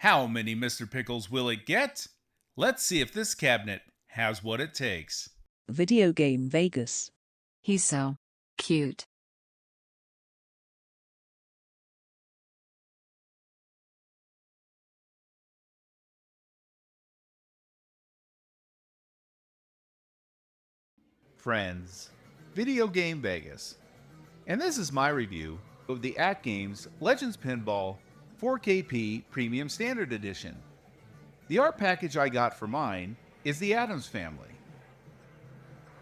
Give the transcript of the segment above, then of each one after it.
How many Mr. Pickles will it get? Let's see if this cabinet has what it takes. VideoGameVegas. He's so cute. Friends, Video Game Vegas. And this is my review of the AtGames Legends Pinball 4KP Premium Standard Edition. The art package I got for mine is the Addams family.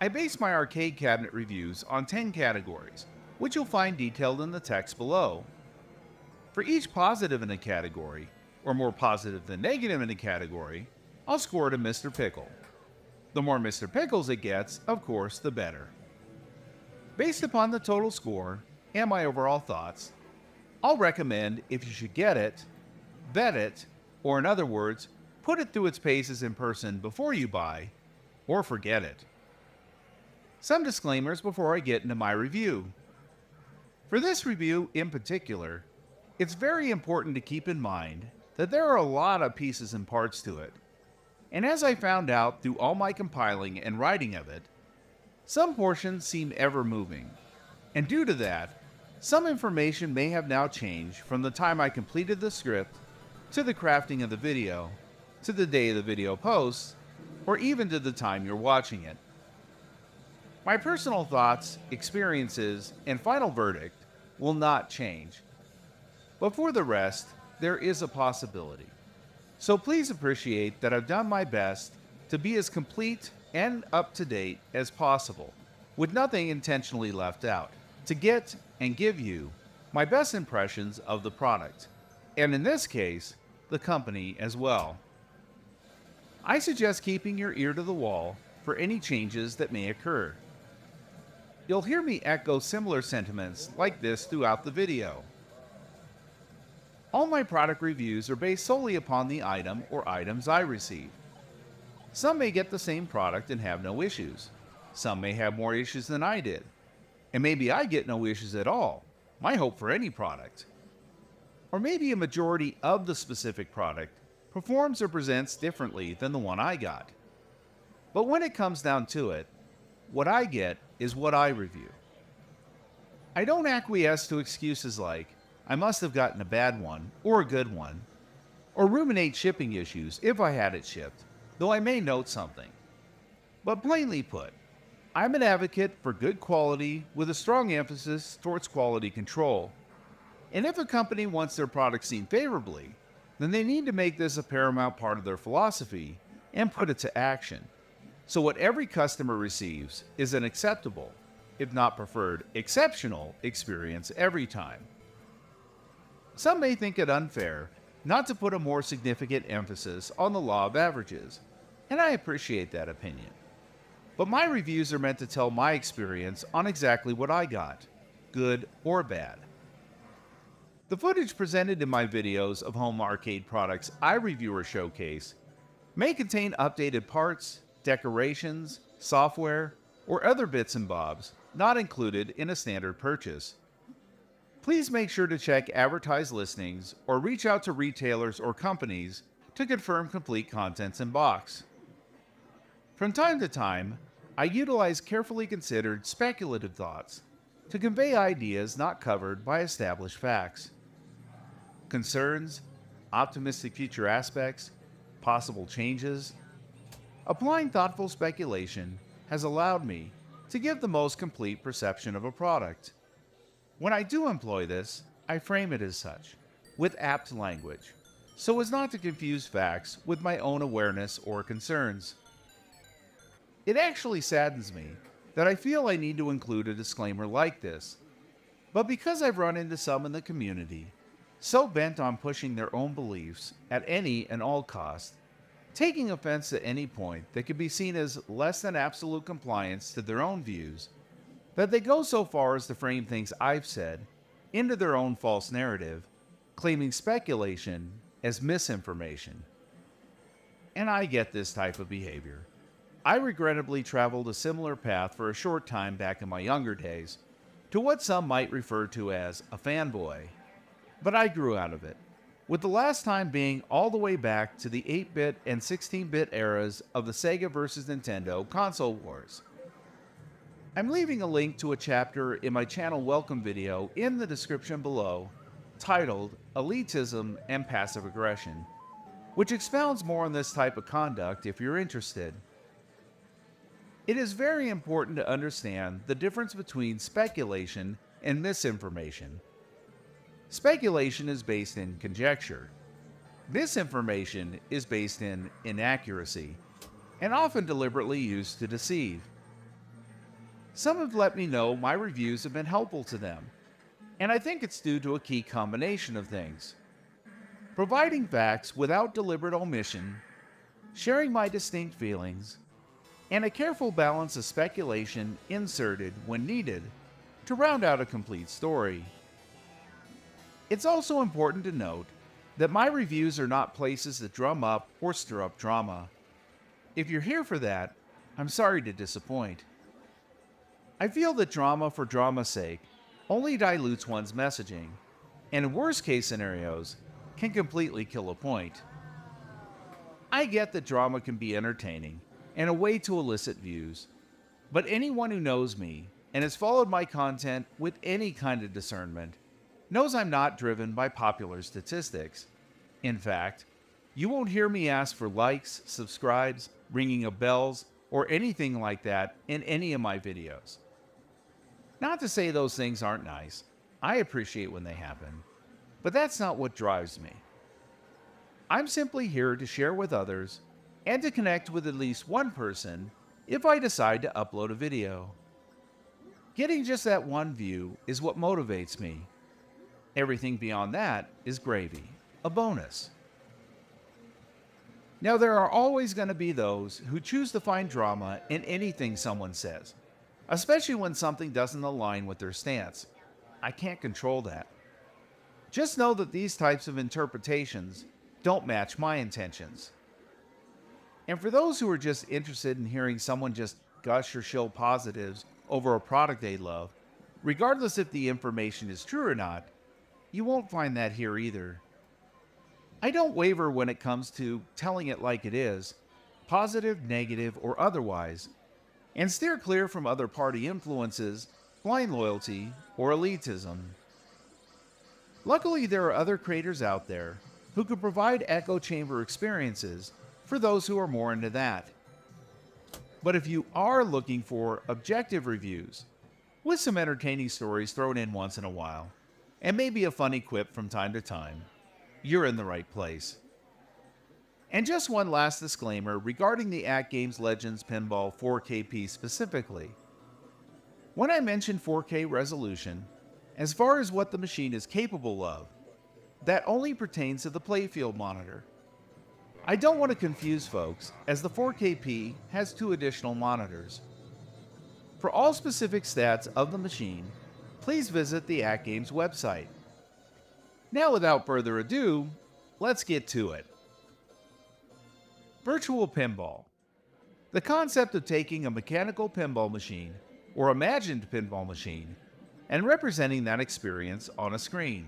I base my arcade cabinet reviews on 10 categories, which you'll find detailed in the text below. For each positive in a category, or more positive than negative in a category, I'll score it a Mr. Pickle. The more Mr. Pickles it gets, of course, the better. Based upon the total score and my overall thoughts, I'll recommend if you should get it, vet it, or in other words, put it through its paces in person before you buy, or forget it. Some disclaimers before I get into my review. For this review in particular, it's very important to keep in mind that there are a lot of pieces and parts to it. And as I found out through all my compiling and writing of it, some portions seem ever moving. And due to that, some information may have now changed from the time I completed the script, to the crafting of the video, to the day the video posts, or even to the time you're watching it. My personal thoughts, experiences, and final verdict will not change. But for the rest, there is a possibility. So please appreciate that I've done my best to be as complete and up to date as possible, with nothing intentionally left out, to get and give you my best impressions of the product, and in this case, the company as well. I suggest keeping your ear to the wall for any changes that may occur. You'll hear me echo similar sentiments like this throughout the video. All my product reviews are based solely upon the item or items I receive. Some may get the same product and have no issues. Some may have more issues than I did. And maybe I get no issues at all, my hope for any product. Or maybe a majority of the specific product performs or presents differently than the one I got. But when it comes down to it, what I get is what I review. I don't acquiesce to excuses like, I must have gotten a bad one, or a good one, or ruminate shipping issues if I had it shipped, though I may note something. But plainly put, I'm an advocate for good quality with a strong emphasis towards quality control. And if a company wants their product seen favorably, then they need to make this a paramount part of their philosophy and put it to action. So what every customer receives is an acceptable, if not preferred, exceptional experience every time. Some may think it unfair not to put a more significant emphasis on the law of averages, and I appreciate that opinion. But my reviews are meant to tell my experience on exactly what I got, good or bad. The footage presented in my videos of home arcade products I review or showcase may contain updated parts, decorations, software, or other bits and bobs not included in a standard purchase. Please make sure to check advertised listings or reach out to retailers or companies to confirm complete contents in box. From time to time, I utilize carefully considered speculative thoughts to convey ideas not covered by established facts. Concerns, optimistic future aspects, possible changes. Applying thoughtful speculation has allowed me to give the most complete perception of a product. When I do employ this, I frame it as such, with apt language, so as not to confuse facts with my own awareness or concerns. It actually saddens me that I feel I need to include a disclaimer like this, but because I've run into some in the community, so bent on pushing their own beliefs at any and all cost, taking offense at any point that could be seen as less than absolute compliance to their own views, that they go so far as to frame things I've said into their own false narrative, claiming speculation as misinformation. And I get this type of behavior. I regrettably traveled a similar path for a short time back in my younger days to what some might refer to as a fanboy, but I grew out of it, with the last time being all the way back to the 8-bit and 16-bit eras of the Sega vs. Nintendo console wars. I'm leaving a link to a chapter in my channel welcome video in the description below, titled Elitism and Passive Aggression, which expounds more on this type of conduct if you're interested. It is very important to understand the difference between speculation and misinformation. Speculation is based in conjecture. Misinformation is based in inaccuracy, and often deliberately used to deceive. Some have let me know my reviews have been helpful to them, and I think it's due to a key combination of things. Providing facts without deliberate omission, sharing my distinct feelings, and a careful balance of speculation inserted when needed to round out a complete story. It's also important to note that my reviews are not places that drum up or stir up drama. If you're here for that, I'm sorry to disappoint. I feel that drama for drama's sake only dilutes one's messaging, and in worst case scenarios, can completely kill a point. I get that drama can be entertaining and a way to elicit views, but anyone who knows me and has followed my content with any kind of discernment knows I'm not driven by popular statistics. In fact, you won't hear me ask for likes, subscribes, ringing of bells, or anything like that in any of my videos. Not to say those things aren't nice. I appreciate when they happen, but that's not what drives me. I'm simply here to share with others and to connect with at least one person if I decide to upload a video. Getting just that one view is what motivates me. Everything beyond that is gravy, a bonus. Now, there are always going to be those who choose to find drama in anything someone says, especially when something doesn't align with their stance. I can't control that. Just know that these types of interpretations don't match my intentions. And for those who are just interested in hearing someone just gush or shill positives over a product they love, regardless if the information is true or not, you won't find that here either. I don't waver when it comes to telling it like it is, positive, negative, or otherwise, and steer clear from other party influences, blind loyalty, or elitism. Luckily, there are other creators out there who can provide echo chamber experiences for those who are more into that. But if you are looking for objective reviews, with some entertaining stories thrown in once in a while, and maybe a funny quip from time to time, you're in the right place. And just one last disclaimer regarding the AtGames Legends Pinball 4KP specifically. When I mention 4K resolution, as far as what the machine is capable of, that only pertains to the playfield monitor. I don't want to confuse folks, as the 4KP has 2 additional monitors. For all specific stats of the machine, please visit the AtGames website. Now, without further ado, let's get to it. Virtual Pinball. The concept of taking a mechanical pinball machine, or imagined pinball machine, and representing that experience on a screen.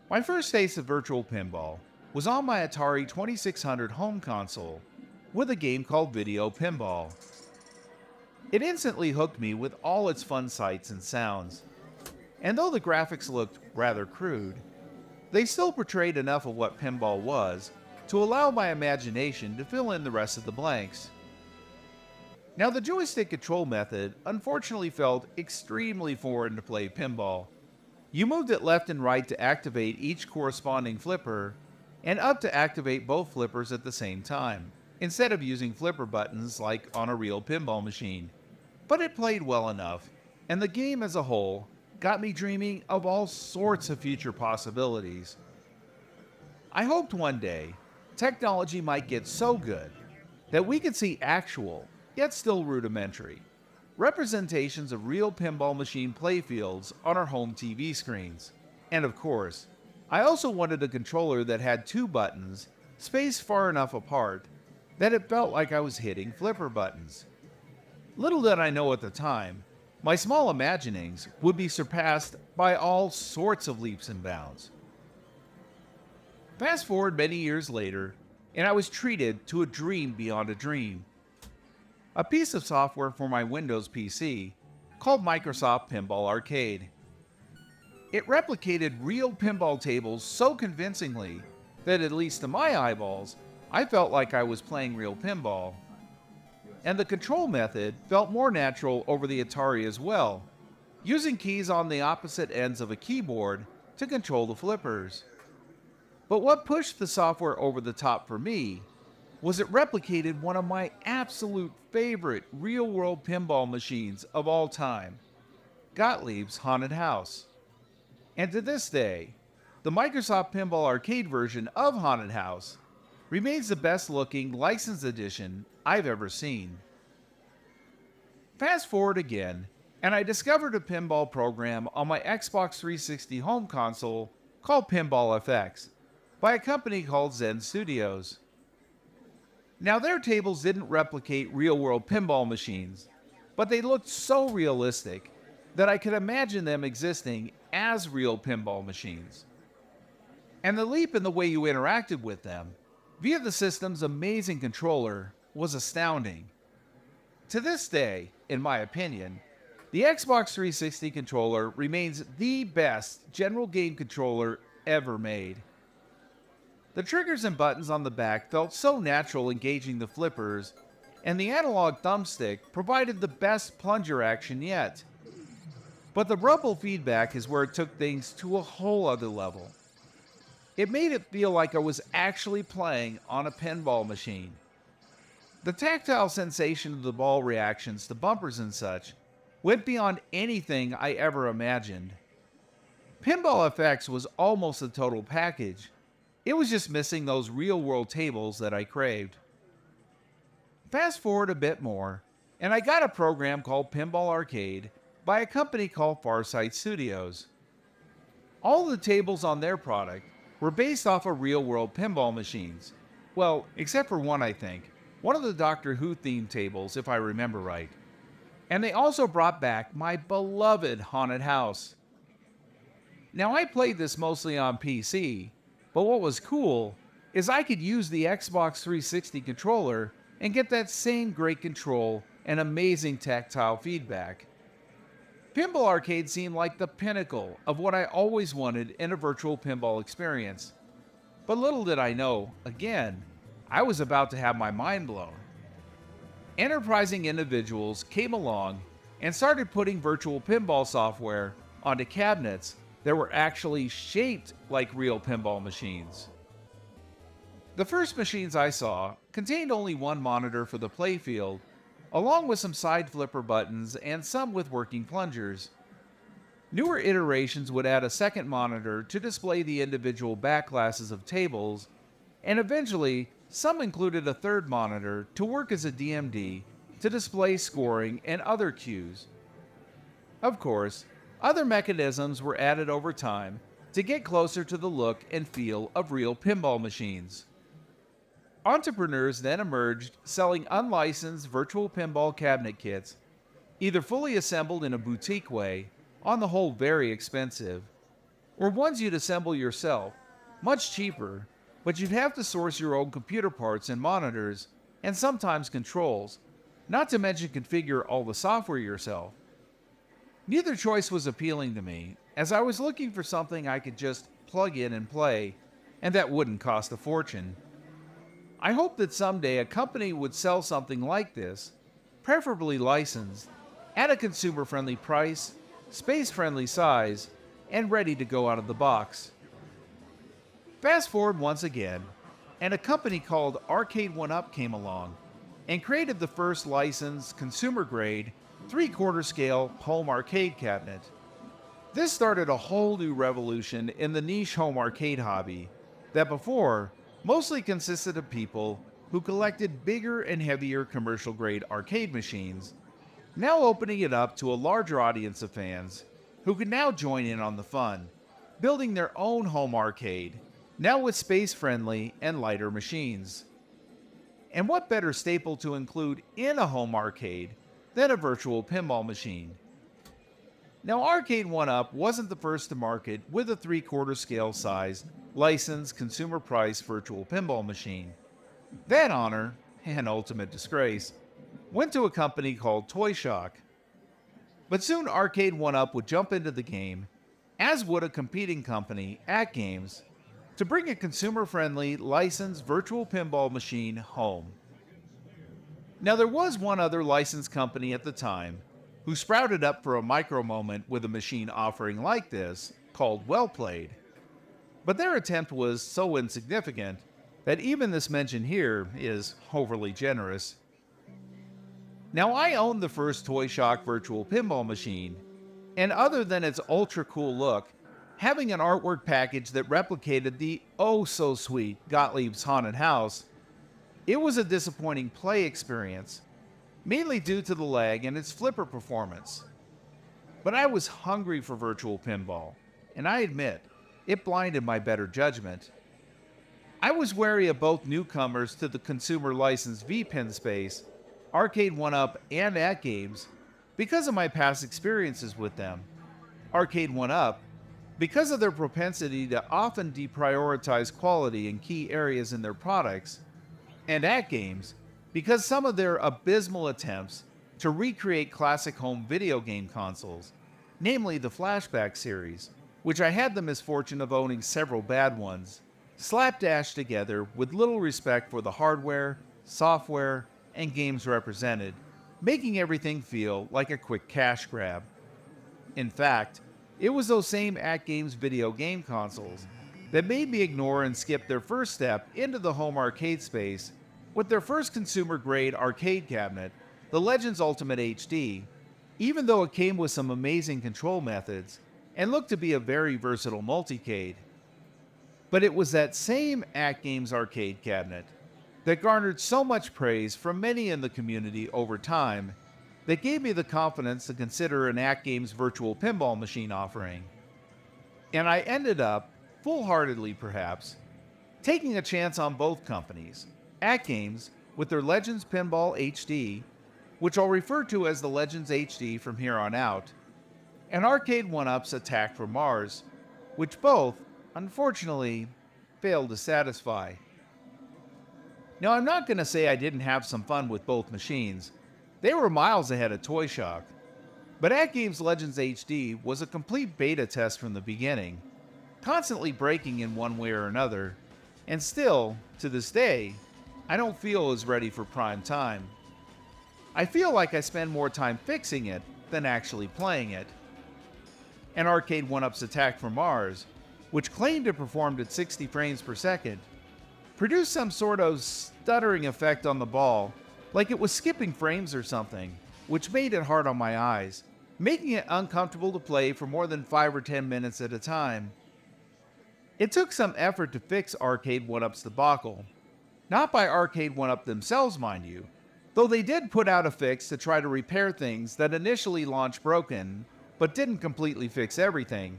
My first taste of virtual pinball was on my Atari 2600 home console with a game called Video Pinball. It instantly hooked me with all its fun sights and sounds, and though the graphics looked rather crude, they still portrayed enough of what pinball was to allow my imagination to fill in the rest of the blanks. Now, the joystick control method unfortunately felt extremely foreign to play pinball. You moved it left and right to activate each corresponding flipper, and up to activate both flippers at the same time, instead of using flipper buttons like on a real pinball machine. But it played well enough, and the game as a whole got me dreaming of all sorts of future possibilities. I hoped one day technology might get so good that we could see actual, yet still rudimentary, representations of real pinball machine playfields on our home TV screens. And of course, I also wanted a controller that had 2 buttons spaced far enough apart that it felt like I was hitting flipper buttons. Little did I know at the time, my small imaginings would be surpassed by all sorts of leaps and bounds. Fast forward many years later, and I was treated to a dream beyond a dream. A piece of software for my Windows PC called Microsoft Pinball Arcade. It replicated real pinball tables so convincingly that, at least to my eyeballs, I felt like I was playing real pinball. And the control method felt more natural over the Atari as well, using keys on the opposite ends of a keyboard to control the flippers. But what pushed the software over the top for me was it replicated one of my absolute favorite real-world pinball machines of all time, Gottlieb's Haunted House. And to this day, the Microsoft Pinball Arcade version of Haunted House remains the best-looking licensed edition I've ever seen. Fast forward again, and I discovered a pinball program on my Xbox 360 home console called Pinball FX by a company called Zen Studios. Now, their tables didn't replicate real-world pinball machines, but they looked so realistic that I could imagine them existing as real pinball machines. And the leap in the way you interacted with them, via the system's amazing controller, was astounding. To this day, in my opinion, the Xbox 360 controller remains the best general game controller ever made. The triggers and buttons on the back felt so natural engaging the flippers, and the analog thumbstick provided the best plunger action yet. But the rumble feedback is where it took things to a whole other level. It made it feel like I was actually playing on a pinball machine. The tactile sensation of the ball reactions to bumpers and such went beyond anything I ever imagined. Pinball FX was almost a total package. It was just missing those real-world tables that I craved. Fast forward a bit more, and I got a program called Pinball Arcade by a company called FarSight Studios. All the tables on their product were based off of real-world pinball machines. Well, except for one, I think. One of the Doctor Who themed tables, if I remember right. And they also brought back my beloved Haunted House. Now, I played this mostly on PC, but what was cool is I could use the Xbox 360 controller and get that same great control and amazing tactile feedback. Pinball Arcade seemed like the pinnacle of what I always wanted in a virtual pinball experience. But little did I know, again, I was about to have my mind blown. Enterprising individuals came along and started putting virtual pinball software onto cabinets that were actually shaped like real pinball machines. The first machines I saw contained only one monitor for the playfield, along with some side flipper buttons and some with working plungers. Newer iterations would add a second monitor to display the individual back glasses of tables, and eventually some included a third monitor to work as a DMD to display scoring and other cues. Of course, other mechanisms were added over time to get closer to the look and feel of real pinball machines. Entrepreneurs then emerged selling unlicensed virtual pinball cabinet kits, either fully assembled in a boutique way, on the whole very expensive, or ones you'd assemble yourself, much cheaper, but you'd have to source your own computer parts and monitors, and sometimes controls, not to mention configure all the software yourself. Neither choice was appealing to me, as I was looking for something I could just plug in and play, and that wouldn't cost a fortune. I hoped that someday a company would sell something like this, preferably licensed, at a consumer-friendly price, space-friendly size, and ready to go out of the box. Fast forward once again, and a company called Arcade 1UP came along and created the first licensed, consumer-grade, 3/4 scale home arcade cabinet. This started a whole new revolution in the niche home arcade hobby that before mostly consisted of people who collected bigger and heavier commercial-grade arcade machines, now opening it up to a larger audience of fans who could now join in on the fun, building their own home arcade, now with space-friendly and lighter machines. And what better staple to include in a home arcade than a virtual pinball machine? Now, Arcade 1UP wasn't the first to market with a 3/4 scale size, licensed, consumer price virtual pinball machine. That honor, and ultimate disgrace, went to a company called Toy Shock. But soon Arcade 1UP would jump into the game, as would a competing company, AtGames, to bring a consumer-friendly, licensed virtual pinball machine home. Now, there was one other licensed company at the time who sprouted up for a micro moment with a machine offering like this, called Well Played. But their attempt was so insignificant that even this mention here is overly generous. Now, I owned the first Toy Shock virtual pinball machine, and other than its ultra cool look, having an artwork package that replicated the oh so sweet Gottlieb's haunted house, it was a disappointing play experience, mainly due to the lag and its flipper performance. But I was hungry for virtual pinball, and I admit, it blinded my better judgment. I was wary of both newcomers to the consumer licensed VPin space, Arcade 1UP and AtGames, because of my past experiences with them. Arcade 1UP, because of their propensity to often deprioritize quality in key areas in their products, and AtGames, because some of their abysmal attempts to recreate classic home video game consoles, namely the Flashback series, which I had the misfortune of owning several bad ones, slapdash together with little respect for the hardware, software, and games represented, making everything feel like a quick cash grab. In fact, it was those same AtGames video game consoles that made me ignore and skip their first step into the home arcade space with their first consumer-grade arcade cabinet, the Legends Ultimate HD, even though it came with some amazing control methods and looked to be a very versatile multicade. But it was that same AtGames arcade cabinet that garnered so much praise from many in the community over time that gave me the confidence to consider an AtGames virtual pinball machine offering. And I ended up, full-heartedly perhaps, taking a chance on both companies, AtGames with their Legends Pinball HD, which I'll refer to as the Legends HD from here on out, and Arcade 1UP's Attack from Mars, which both, unfortunately, failed to satisfy. Now, I'm not going to say I didn't have some fun with both machines. They were miles ahead of Toy Shock. But AtGames Legends HD was a complete beta test from the beginning, constantly breaking in one way or another, and still, to this day, I don't feel as ready for prime time. I feel like I spend more time fixing it than actually playing it. And Arcade 1UP's Attack from Mars, which claimed it performed at 60 frames per second, produced some sort of stuttering effect on the ball, like it was skipping frames or something, which made it hard on my eyes, making it uncomfortable to play for more than 5 or 10 minutes at a time. It took some effort to fix Arcade 1UP's debacle. Not by Arcade 1UP themselves, mind you, though they did put out a fix to try to repair things that initially launched broken, but didn't completely fix everything.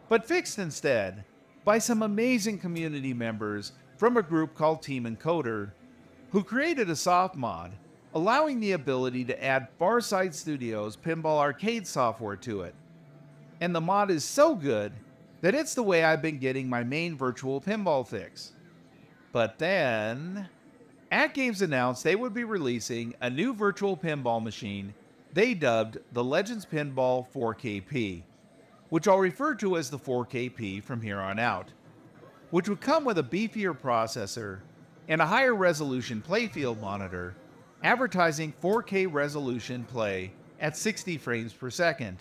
But fixed instead by some amazing community members from a group called Team Encoder, who created a soft mod, allowing the ability to add FarSight Studios pinball arcade software to it. And the mod is so good that it's the way I've been getting my main virtual pinball fix. But then, AtGames announced they would be releasing a new virtual pinball machine they dubbed the Legends Pinball 4KP, which I'll refer to as the 4KP from here on out, which would come with a beefier processor and a higher resolution playfield monitor, advertising 4K resolution play at 60 frames per second.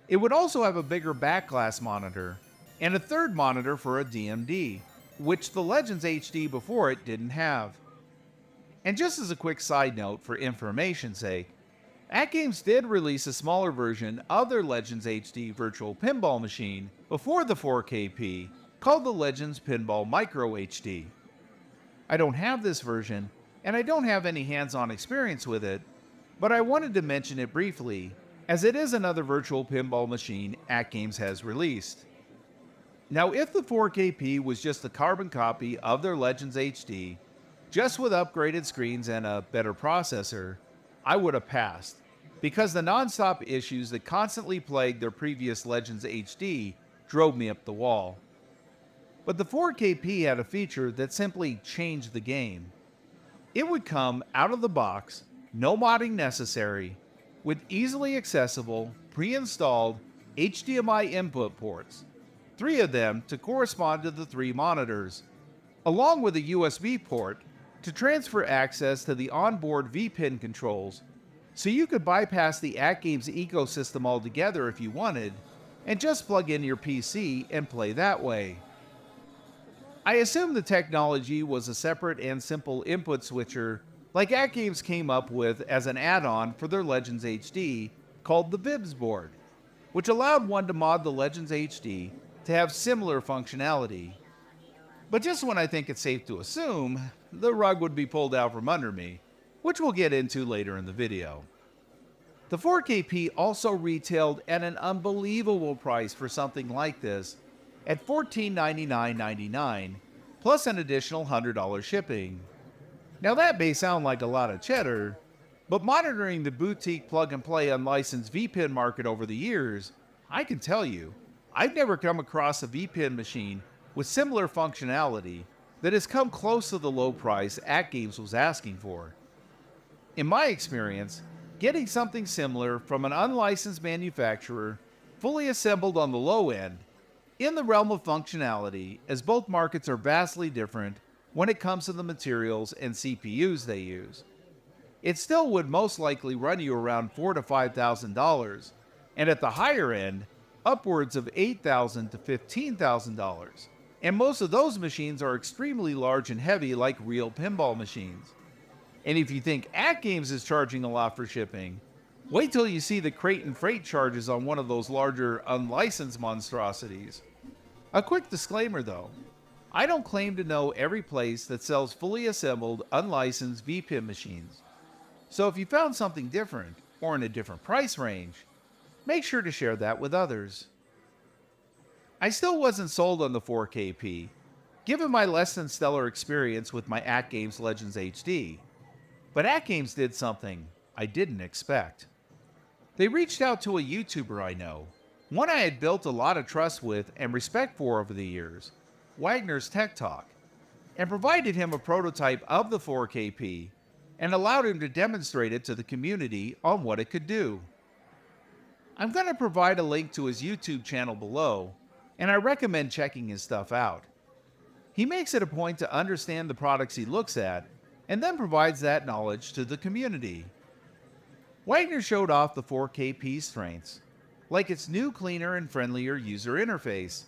It would also have a bigger back glass monitor and a third monitor for a DMD, which the Legends HD before it didn't have. And just as a quick side note for information's sake, AtGames did release a smaller version of their Legends HD virtual pinball machine before the 4KP called the Legends Pinball Micro HD. I don't have this version, and I don't have any hands-on experience with it, but I wanted to mention it briefly, as it is another virtual pinball machine AtGames has released. Now, if the 4KP was just a carbon copy of their Legends HD, just with upgraded screens and a better processor, I would have passed, because the non-stop issues that constantly plagued their previous Legends HD drove me up the wall. But the 4KP had a feature that simply changed the game. It would come out of the box, no modding necessary, with easily accessible, pre-installed HDMI input ports, 3 of them to correspond to the 3 monitors, along with a USB port to transfer access to the onboard VPin controls, so you could bypass the AtGames ecosystem altogether if you wanted, and just plug in your PC and play that way. I assume the technology was a separate and simple input switcher like AtGames came up with as an add-on for their Legends HD called the Bibs board, which allowed one to mod the Legends HD to have similar functionality. But just when I think it's safe to assume, the rug would be pulled out from under me, which we'll get into later in the video. The 4KP also retailed at an unbelievable price for something like this at $1499.99, plus an additional $100 shipping. Now that may sound like a lot of cheddar, but monitoring the boutique plug-and-play unlicensed VPin market over the years, I can tell you, I've never come across a VPin machine with similar functionality that has come close to the low price AtGames was asking for. In my experience, getting something similar from an unlicensed manufacturer, fully assembled on the low end, in the realm of functionality, as both markets are vastly different when it comes to the materials and CPUs they use. It still would most likely run you around $4,000 to $5,000, and at the higher end, upwards of $8,000 to $15,000. And most of those machines are extremely large and heavy like real pinball machines. And if you think AtGames is charging a lot for shipping, wait till you see the crate and freight charges on one of those larger unlicensed monstrosities. A quick disclaimer though, I don't claim to know every place that sells fully assembled unlicensed VPin machines. So if you found something different, or in a different price range, make sure to share that with others. I still wasn't sold on the 4KP, given my less than stellar experience with my AtGames Legends HD. But AtGames did something I didn't expect. They reached out to a YouTuber I know, one I had built a lot of trust with and respect for over the years, Wagner's Tech Talk, and provided him a prototype of the 4KP and allowed him to demonstrate it to the community on what it could do. I'm going to provide a link to his YouTube channel below, and I recommend checking his stuff out. He makes it a point to understand the products he looks at, and then provides that knowledge to the community. Wagner showed off the 4KP's strengths, like its new cleaner and friendlier user interface,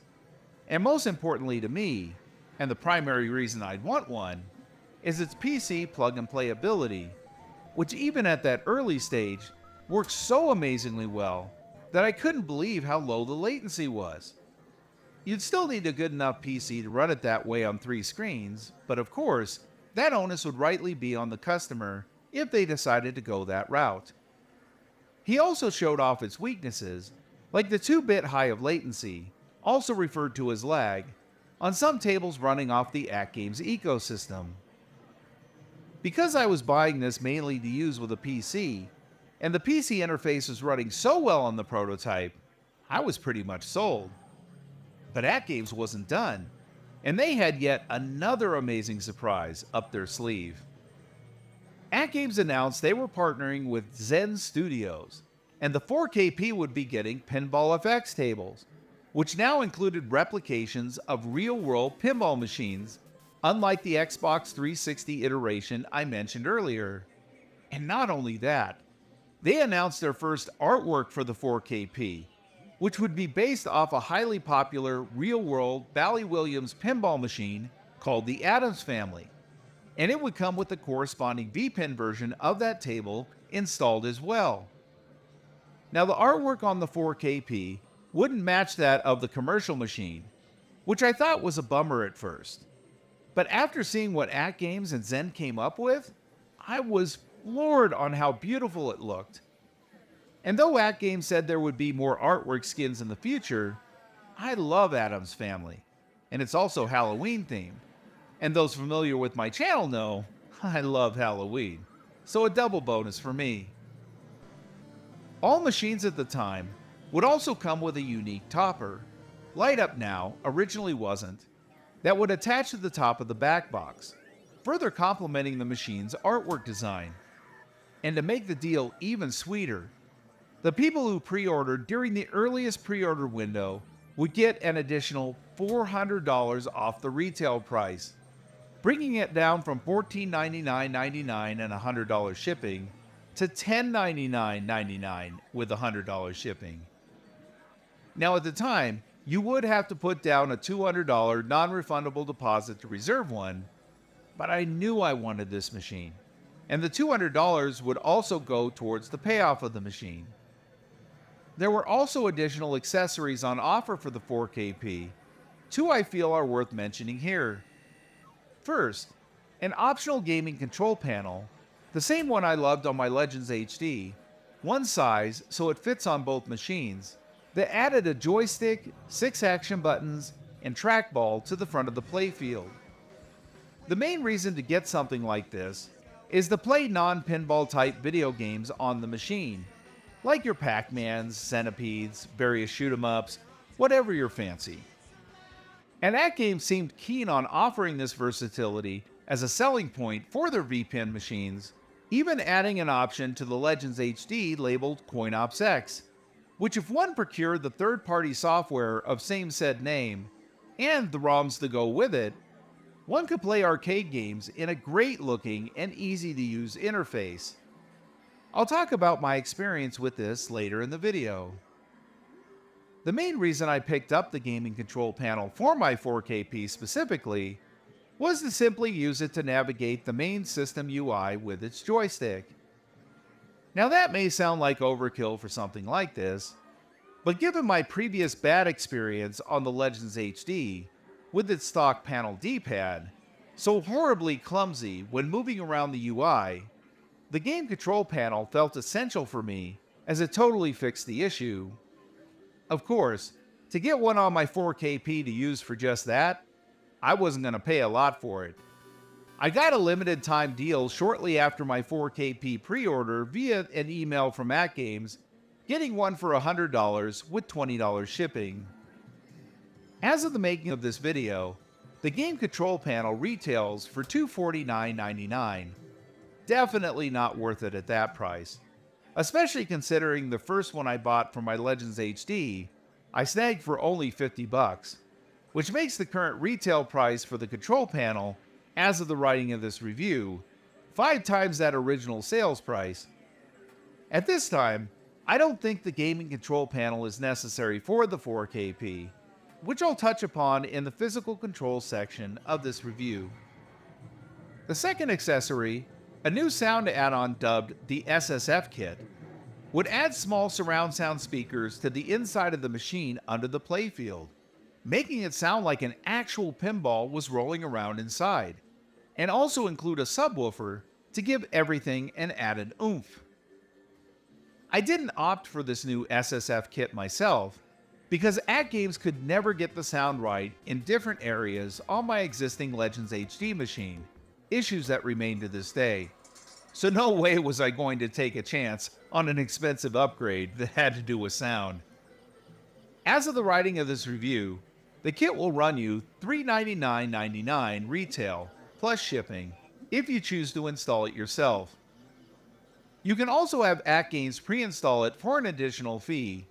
and most importantly to me, and the primary reason I'd want one, is its PC plug-and-play ability, which even at that early stage works so amazingly well that I couldn't believe how low the latency was. You'd still need a good enough PC to run it that way on 3 screens, but of course, that onus would rightly be on the customer if they decided to go that route. He also showed off its weaknesses, like the 2-bit high of latency, also referred to as lag, on some tables running off the AtGames ecosystem. Because I was buying this mainly to use with a PC, and the PC interface was running so well on the prototype, I was pretty much sold. But AtGames wasn't done, and they had yet another amazing surprise up their sleeve. AtGames announced they were partnering with Zen Studios, and the 4KP would be getting Pinball FX tables, which now included replications of real-world pinball machines, unlike the Xbox 360 iteration I mentioned earlier. And not only that, they announced their first artwork for the 4KP, which would be based off a highly popular real-world Bally Williams pinball machine called the Addams family, and it would come with the corresponding VPin version of that table installed as well. Now the artwork on the 4KP wouldn't match that of the commercial machine, which I thought was a bummer at first. But after seeing what AtGames and Zen came up with, I was floored on how beautiful it looked. And though AtGames said there would be more artwork skins in the future, I love Addams family, and it's also Halloween themed. And those familiar with my channel know I love Halloween, so a double bonus for me. All machines at the time would also come with a unique topper, Light Up Now originally wasn't, that would attach to the top of the back box, further complementing the machine's artwork design. And to make the deal even sweeter, the people who pre-ordered during the earliest pre-order window would get an additional $400 off the retail price, bringing it down from $1499.99 and $100 shipping to $1099.99 with $100 shipping. Now at the time, you would have to put down a $200 non-refundable deposit to reserve one, but I knew I wanted this machine, and the $200 would also go towards the payoff of the machine. There were also additional accessories on offer for the 4KP. Two I feel are worth mentioning here. First, an optional gaming control panel, the same one I loved on my Legends HD, one size so it fits on both machines, that added a joystick, 6 action buttons, and trackball to the front of the playfield. The main reason to get something like this is to play non-pinball type video games on the machine, like your Pac-Mans, Centipedes, various shoot-em-ups, whatever your fancy. And AtGames seemed keen on offering this versatility as a selling point for their VPin machines, even adding an option to the Legends HD labeled CoinOps X, which if one procured the third-party software of same said name, and the ROMs to go with it, one could play arcade games in a great-looking and easy-to-use interface. I'll talk about my experience with this later in the video. The main reason I picked up the gaming control panel for my 4KP specifically was to simply use it to navigate the main system UI with its joystick. Now that may sound like overkill for something like this, but given my previous bad experience on the Legends HD with its stock panel D-pad, so horribly clumsy when moving around the UI, the game control panel felt essential for me as it totally fixed the issue. Of course, to get one on my 4KP to use for just that, I wasn't going to pay a lot for it. I got a limited time deal shortly after my 4KP pre-order via an email from AtGames, getting one for $100 with $20 shipping. As of the making of this video, the game control panel retails for $249.99. Definitely not worth it at that price, especially considering the first one I bought for my Legends HD I snagged for only $50, which makes the current retail price for the control panel, as of the writing of this review, 5 times that original sales price. At this time, I don't think the gaming control panel is necessary for the 4KP, which I'll touch upon in the physical control section of this review. The second accessory, a new sound add-on dubbed the SSF kit, would add small surround sound speakers to the inside of the machine under the playfield, making it sound like an actual pinball was rolling around inside, and also include a subwoofer to give everything an added oomph. I didn't opt for this new SSF kit myself, because AtGames could never get the sound right in different areas on my existing Legends HD machine, issues that remain to this day. So no way was I going to take a chance on an expensive upgrade that had to do with sound. As of the writing of this review, the kit will run you $399.99 retail plus shipping if you choose to install it yourself. You can also have AtGames pre-install it for an additional fee,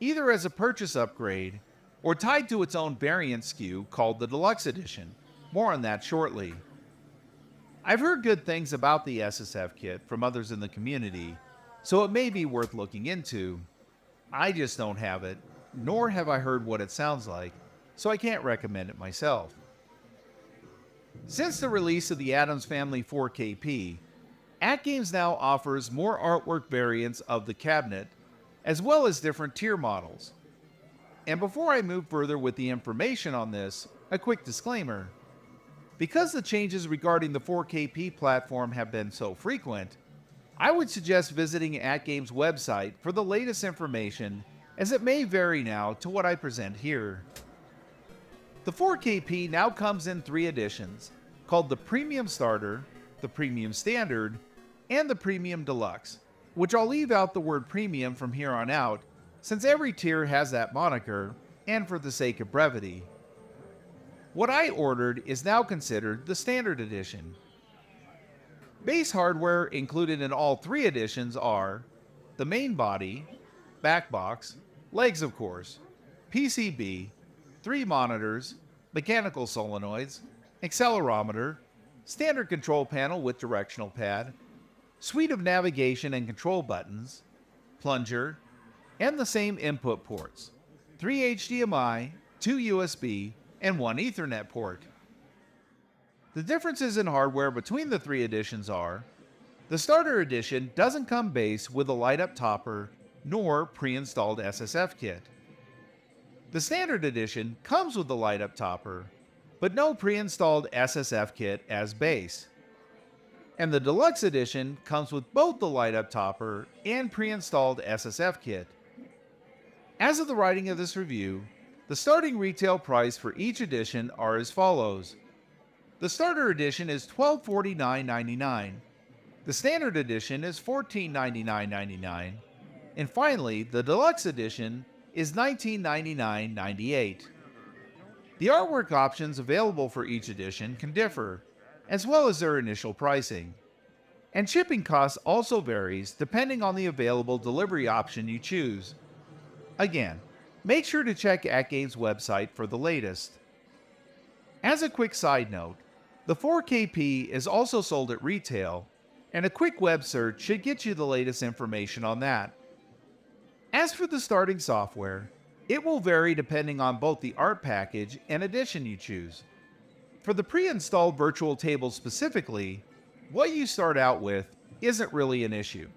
either as a purchase upgrade or tied to its own variant SKU called the Deluxe Edition. More on that shortly. I've heard good things about the SSF kit from others in the community, so it may be worth looking into. I just don't have it, nor have I heard what it sounds like, so I can't recommend it myself. Since the release of the Addams Family 4KP, AtGames now offers more artwork variants of the cabinet, as well as different tier models. And before I move further with the information on this, a quick disclaimer. Because the changes regarding the 4KP platform have been so frequent, I would suggest visiting AtGames' website for the latest information, as it may vary now to what I present here. The 4KP now comes in 3 editions, called the Premium Starter, the Premium Standard, and the Premium Deluxe, which I'll leave out the word premium from here on out, since every tier has that moniker, and for the sake of brevity. What I ordered is now considered the standard edition. Base hardware included in all three editions are the main body, back box, legs of course, PCB, 3 monitors, mechanical solenoids, accelerometer, standard control panel with directional pad, suite of navigation and control buttons, plunger, and the same input ports, 3 HDMI, 2 USB, and 1 Ethernet port. The differences in hardware between the three editions are: the starter edition doesn't come base with a light-up topper nor pre-installed SSF kit. The standard edition comes with the light-up topper, but no pre-installed SSF kit as base. And the Deluxe edition comes with both the light-up topper and pre-installed SSF kit. As of the writing of this review, the starting retail price for each edition are as follows. The starter edition is $1249.99. The standard edition is $1499.99. And finally, the Deluxe edition is $1999.98. The artwork options available for each edition can differ, as well as their initial pricing. And shipping costs also varies depending on the available delivery option you choose. Again, make sure to check AtGames' website for the latest. As a quick side note, the 4KP is also sold at retail, and a quick web search should get you the latest information on that. As for the starting software, it will vary depending on both the art package and edition you choose. For the pre-installed virtual tables specifically, what you start out with isn't really an issue,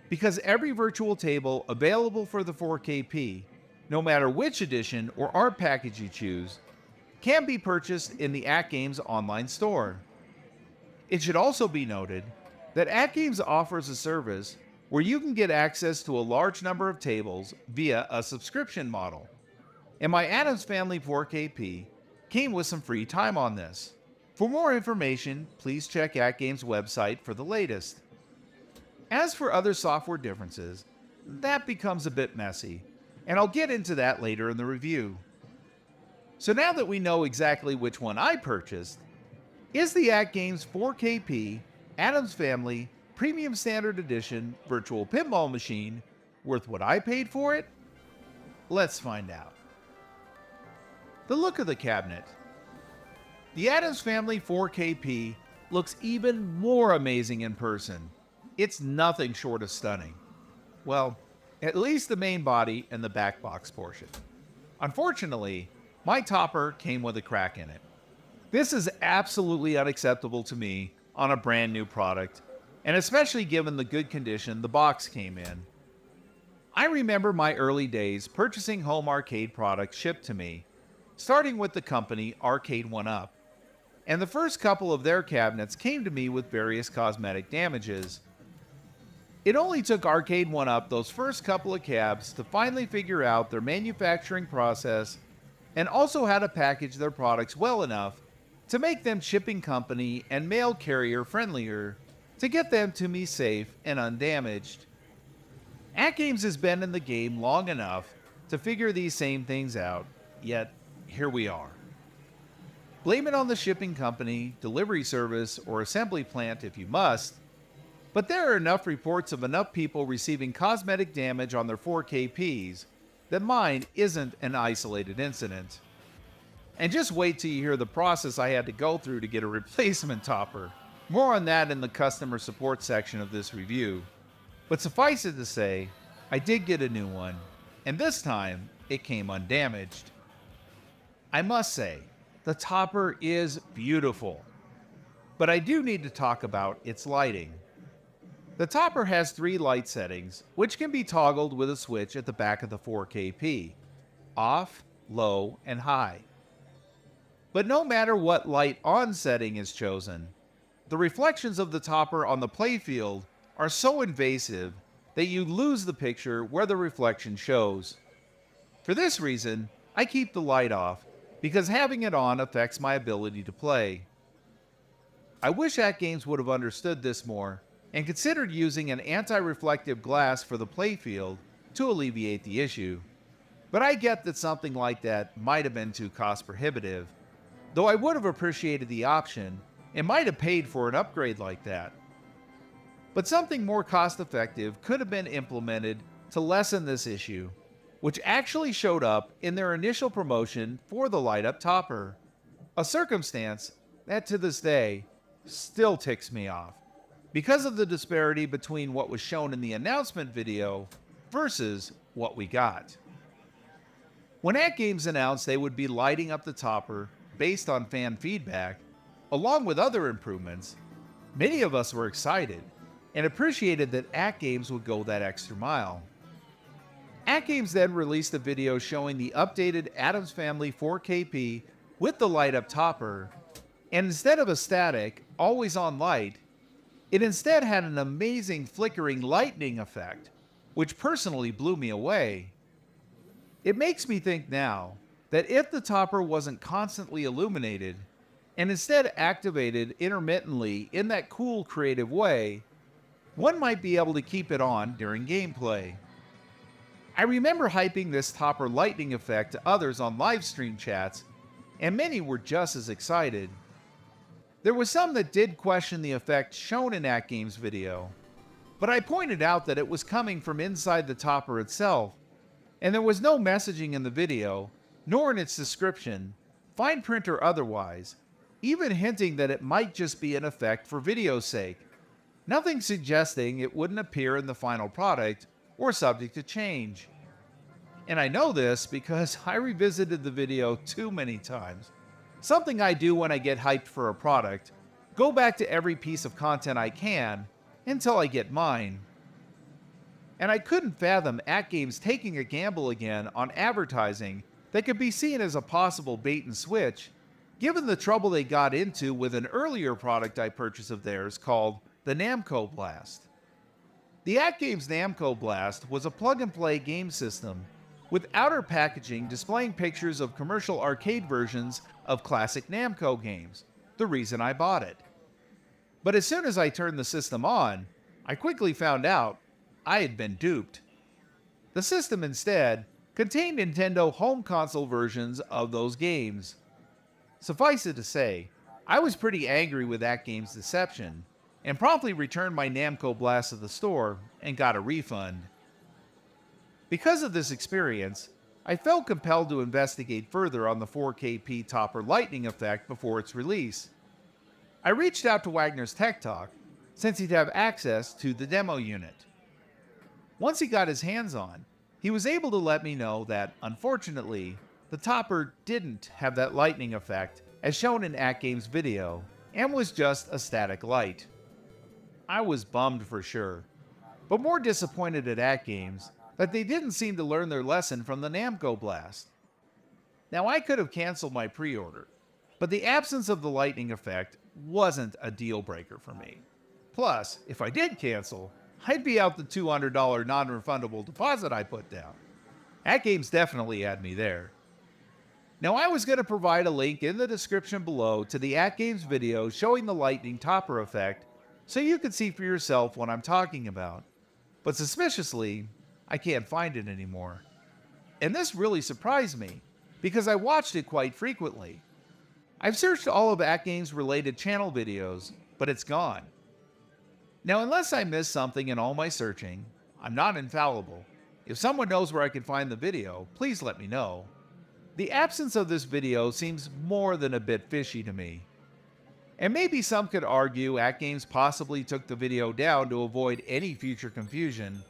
because every virtual table available for the 4KP, no matter which edition or art package you choose, can be purchased in the AtGames online store. It should also be noted that AtGames offers a service where you can get access to a large number of tables via a subscription model. And my Addams Family 4KP came with some free time on this. For more information, please check AtGames' website for the latest. As for other software differences, that becomes a bit messy, and I'll get into that later in the review. So now that we know exactly which one I purchased, is the AtGames 4KP Addams Family Premium Standard Edition Virtual Pinball Machine worth what I paid for it? Let's find out. The look of the cabinet. The Addams Family 4KP looks even more amazing in person. It's nothing short of stunning. Well, at least the main body and the back box portion. Unfortunately, my topper came with a crack in it. This is absolutely unacceptable to me on a brand new product, and especially given the good condition the box came in. I remember my early days purchasing home arcade products shipped to me, starting with the company Arcade 1UP, and the first couple of their cabinets came to me with various cosmetic damages. It only took Arcade 1UP those first couple of cabs to finally figure out their manufacturing process and also how to package their products well enough to make them shipping company and mail carrier friendlier to get them to me safe and undamaged. AtGames has been in the game long enough to figure these same things out, yet here we are. Blame it on the shipping company, delivery service, or assembly plant if you must, but there are enough reports of enough people receiving cosmetic damage on their 4KPs that mine isn't an isolated incident. And just wait till you hear the process I had to go through to get a replacement topper. More on that in the customer support section of this review. But suffice it to say, I did get a new one, and this time it came undamaged. I must say, the topper is beautiful, but I do need to talk about its lighting. The topper has 3 light settings, which can be toggled with a switch at the back of the 4KP, off, low, and high. But no matter what light on setting is chosen, the reflections of the topper on the playfield are so invasive that you lose the picture where the reflection shows. For this reason, I keep the light off, because having it on affects my ability to play. I wish AtGames would have understood this more, and considered using an anti-reflective glass for the playfield to alleviate the issue. But I get that something like that might have been too cost prohibitive, though I would have appreciated the option and might have paid for an upgrade like that. But something more cost effective could have been implemented to lessen this issue, which actually showed up in their initial promotion for the light-up topper, a circumstance that to this day still ticks me off because of the disparity between what was shown in the announcement video versus what we got. When AtGames announced they would be lighting up the topper based on fan feedback, along with other improvements, many of us were excited and appreciated that AtGames would go that extra mile. AtGames then released a video showing the updated Addams Family 4KP with the light-up topper, and instead of a static, always-on light, it instead had an amazing flickering lightning effect, which personally blew me away. It makes me think now that if the topper wasn't constantly illuminated, and instead activated intermittently in that cool, creative way, one might be able to keep it on during gameplay. I remember hyping this topper lightning effect to others on live stream chats, and many were just as excited. There was some that did question the effect shown in AtGames' video, but I pointed out that it was coming from inside the topper itself, and there was no messaging in the video, nor in its description, fine print or otherwise, even hinting that it might just be an effect for video's sake. Nothing suggesting it wouldn't appear in the final product or subject to change. And I know this because I revisited the video too many times. Something I do when I get hyped for a product, go back to every piece of content I can until I get mine. And I couldn't fathom AtGames taking a gamble again on advertising that could be seen as a possible bait and switch, given the trouble they got into with an earlier product I purchased of theirs called the Namco Blast. The AtGames Namco Blast was a plug-and-play game system with outer packaging displaying pictures of commercial arcade versions of classic Namco games, the reason I bought it. But as soon as I turned the system on, I quickly found out I had been duped. The system instead contained Nintendo home console versions of those games. Suffice it to say, I was pretty angry with AtGames' deception, and promptly returned my Namco Blast to the store and got a refund. Because of this experience, I felt compelled to investigate further on the 4KP topper lightning effect before its release. I reached out to Wagner's Tech Talk, since he'd have access to the demo unit. Once he got his hands on, he was able to let me know that, unfortunately, the topper didn't have that lightning effect as shown in AtGames' video, and was just a static light. I was bummed for sure, but more disappointed at AtGames that they didn't seem to learn their lesson from the Namco Blast. Now I could have canceled my pre-order, but the absence of the lightning effect wasn't a deal breaker for me. Plus, if I did cancel, I'd be out the $200 non-refundable deposit I put down. AtGames definitely had me there. Now I was going to provide a link in the description below to the AtGames video showing the lightning topper effect so you can see for yourself what I'm talking about. But suspiciously, I can't find it anymore. And this really surprised me, because I watched it quite frequently. I've searched all of AtGames related channel videos, but it's gone. Now unless I missed something in all my searching, I'm not infallible. If someone knows where I can find the video, please let me know. The absence of this video seems more than a bit fishy to me. And maybe some could argue AtGames possibly took the video down to avoid any future confusion,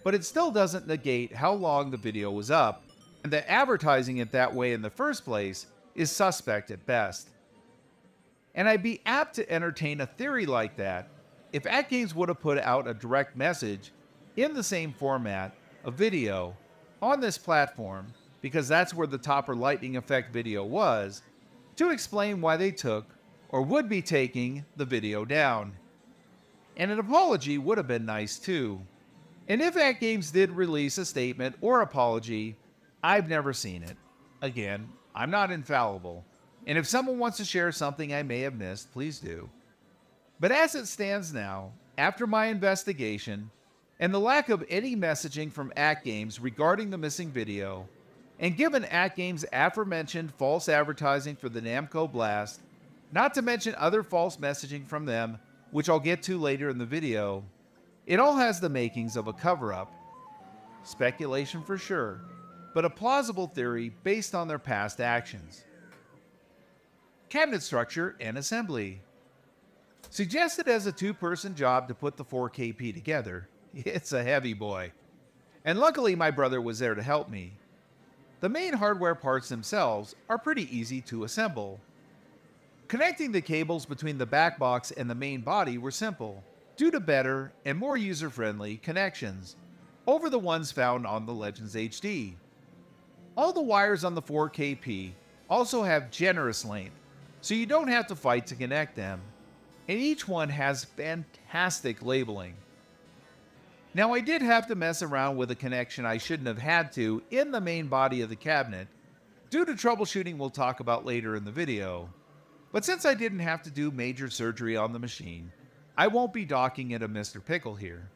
but it still doesn't negate how long the video was up, and that advertising it that way in the first place is suspect at best. And I'd be apt to entertain a theory like that if AtGames would have put out a direct message in the same format, a video, on this platform, because that's where the topper lightning effect video was, to explain why they took or would be taking the video down. And an apology would have been nice too. And if AtGames did release a statement or apology, I've never seen it. Again, I'm not infallible, and if someone wants to share something I may have missed, please do. But as it stands now, after my investigation and the lack of any messaging from AtGames regarding the missing video, and given AtGames' aforementioned false advertising for the Namco Blast, not to mention other false messaging from them, which I'll get to later in the video, it all has the makings of a cover-up. Speculation for sure, but a plausible theory based on their past actions. Cabinet structure and assembly. Suggested as a two-person job to put the 4KP together, it's a heavy boy. And luckily my brother was there to help me. The main hardware parts themselves are pretty easy to assemble. Connecting the cables between the back box and the main body were simple, due to better and more user-friendly connections over the ones found on the Legends HD. All the wires on the 4KP also have generous length, so you don't have to fight to connect them, and each one has fantastic labeling. Now I did have to mess around with a connection I shouldn't have had to in the main body of the cabinet, due to troubleshooting we'll talk about later in the video. But since I didn't have to do major surgery on the machine, I won't be docking it a Mr. Pickle here.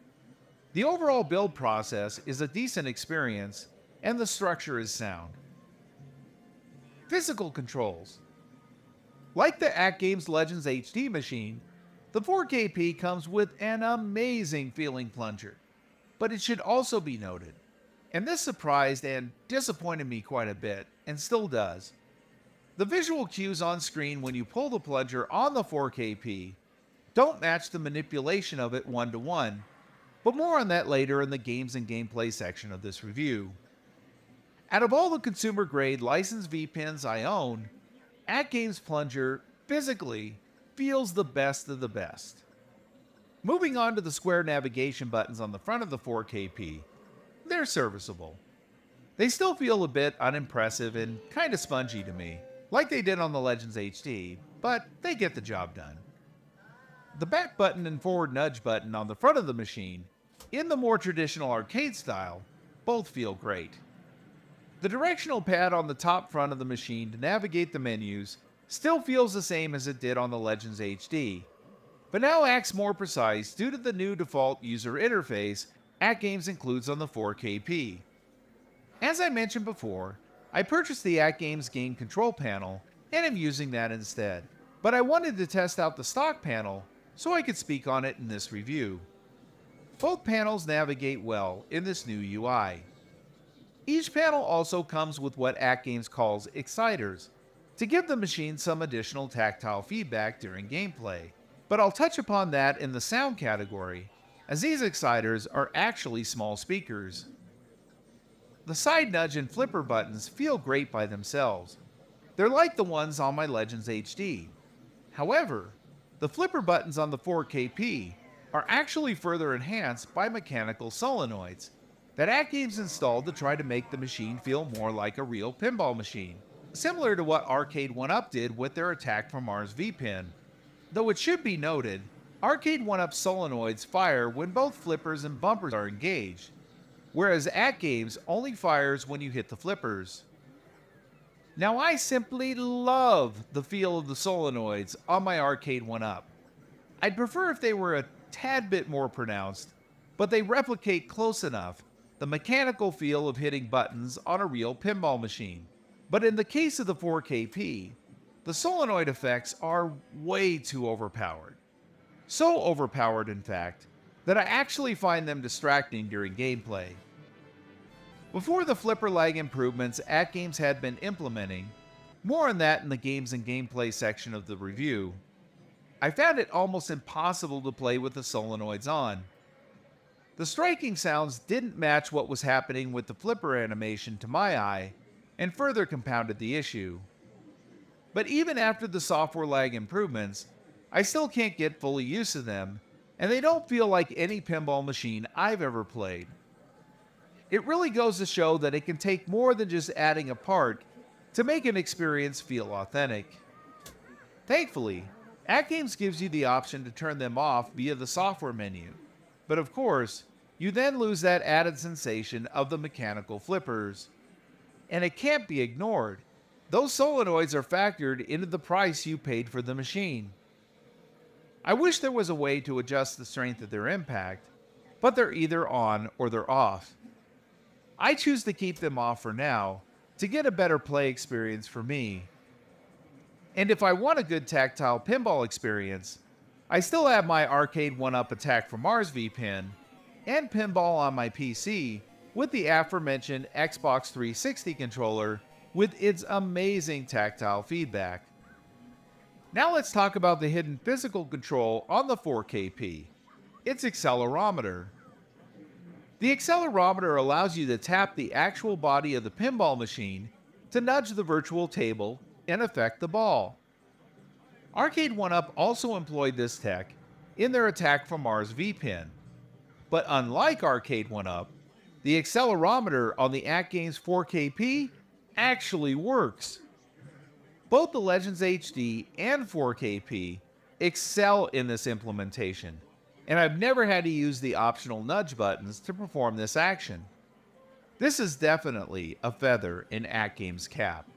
The overall build process is a decent experience, and the structure is sound. Physical controls. Like the AtGames Legends HD machine, the 4KP comes with an amazing feeling plunger. But it should also be noted, and this surprised and disappointed me quite a bit, and still does. The visual cues on screen when you pull the plunger on the 4KP don't match the manipulation of it one-to-one, but more on that later in the games and gameplay section of this review. Out of all the consumer-grade licensed VPins I own, AtGames Plunger physically feels the best of the best. Moving on to the square navigation buttons on the front of the 4KP, they're serviceable. They still feel a bit unimpressive and kinda spongy to me, like they did on the Legends HD, but they get the job done. The back button and forward nudge button on the front of the machine, in the more traditional arcade style, both feel great. The directional pad on the top front of the machine to navigate the menus still feels the same as it did on the Legends HD, but now acts more precise due to the new default user interface AtGames includes on the 4KP. As I mentioned before, I purchased the AtGames game control panel and am using that instead, but I wanted to test out the stock panel so I could speak on it in this review. Both panels navigate well in this new UI. Each panel also comes with what AtGames calls exciters, to give the machine some additional tactile feedback during gameplay, but I'll touch upon that in the sound category, as these exciters are actually small speakers. The side nudge and flipper buttons feel great by themselves. They're like the ones on my Legends HD. However, the flipper buttons on the 4KP are actually further enhanced by mechanical solenoids that AtGames installed to try to make the machine feel more like a real pinball machine, similar to what Arcade 1-Up did with their Attack from Mars VPin. Though it should be noted, Arcade 1-Up solenoids fire when both flippers and bumpers are engaged, whereas AtGames only fires when you hit the flippers. Now I simply love the feel of the solenoids on my Arcade 1-Up. I'd prefer if they were a tad bit more pronounced, but they replicate close enough the mechanical feel of hitting buttons on a real pinball machine. But in the case of the 4KP, the solenoid effects are way too overpowered. So overpowered, in fact, that I actually find them distracting during gameplay. Before the flipper lag improvements AtGames had been implementing, more on that in the games and gameplay section of the review, I found it almost impossible to play with the solenoids on. The striking sounds didn't match what was happening with the flipper animation to my eye, and further compounded the issue. But even after the software lag improvements, I still can't get fully used to them, and they don't feel like any pinball machine I've ever played. It really goes to show that it can take more than just adding a part to make an experience feel authentic. Thankfully, AtGames gives you the option to turn them off via the software menu, but of course, you then lose that added sensation of the mechanical flippers. And it can't be ignored. Those solenoids are factored into the price you paid for the machine. I wish there was a way to adjust the strength of their impact, but they're either on or they're off. I choose to keep them off for now to get a better play experience for me. And if I want a good tactile pinball experience, I still have my arcade 1-up Attack from Mars VPin and pinball on my PC with the aforementioned Xbox 360 controller with its amazing tactile feedback. Now let's talk about the hidden physical control on the 4KP, its accelerometer. The accelerometer allows you to tap the actual body of the pinball machine to nudge the virtual table and affect the ball. Arcade 1-up also employed this tech in their Attack from Mars VPin, but unlike Arcade 1-up, the accelerometer on the AtGames 4KP actually works. Both the Legends HD and 4KP excel in this implementation, and I've never had to use the optional nudge buttons to perform this action. This is definitely a feather in AtGames' cap.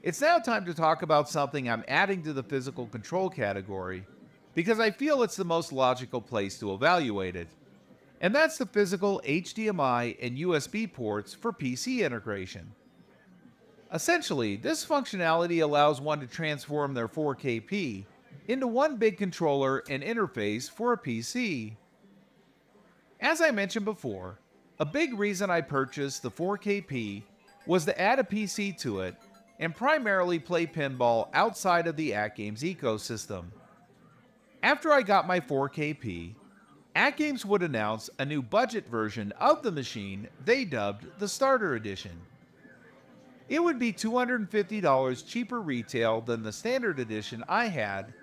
It's now time to talk about something I'm adding to the physical control category because I feel it's the most logical place to evaluate it, and that's the physical HDMI and USB ports for PC integration. Essentially, this functionality allows one to transform their 4KP into one big controller and interface for a PC. As I mentioned before, a big reason I purchased the 4KP was to add a PC to it and primarily play pinball outside of the AtGames ecosystem. After I got my 4KP, AtGames would announce a new budget version of the machine they dubbed the Starter Edition. It would be $250 cheaper retail than the standard edition I had,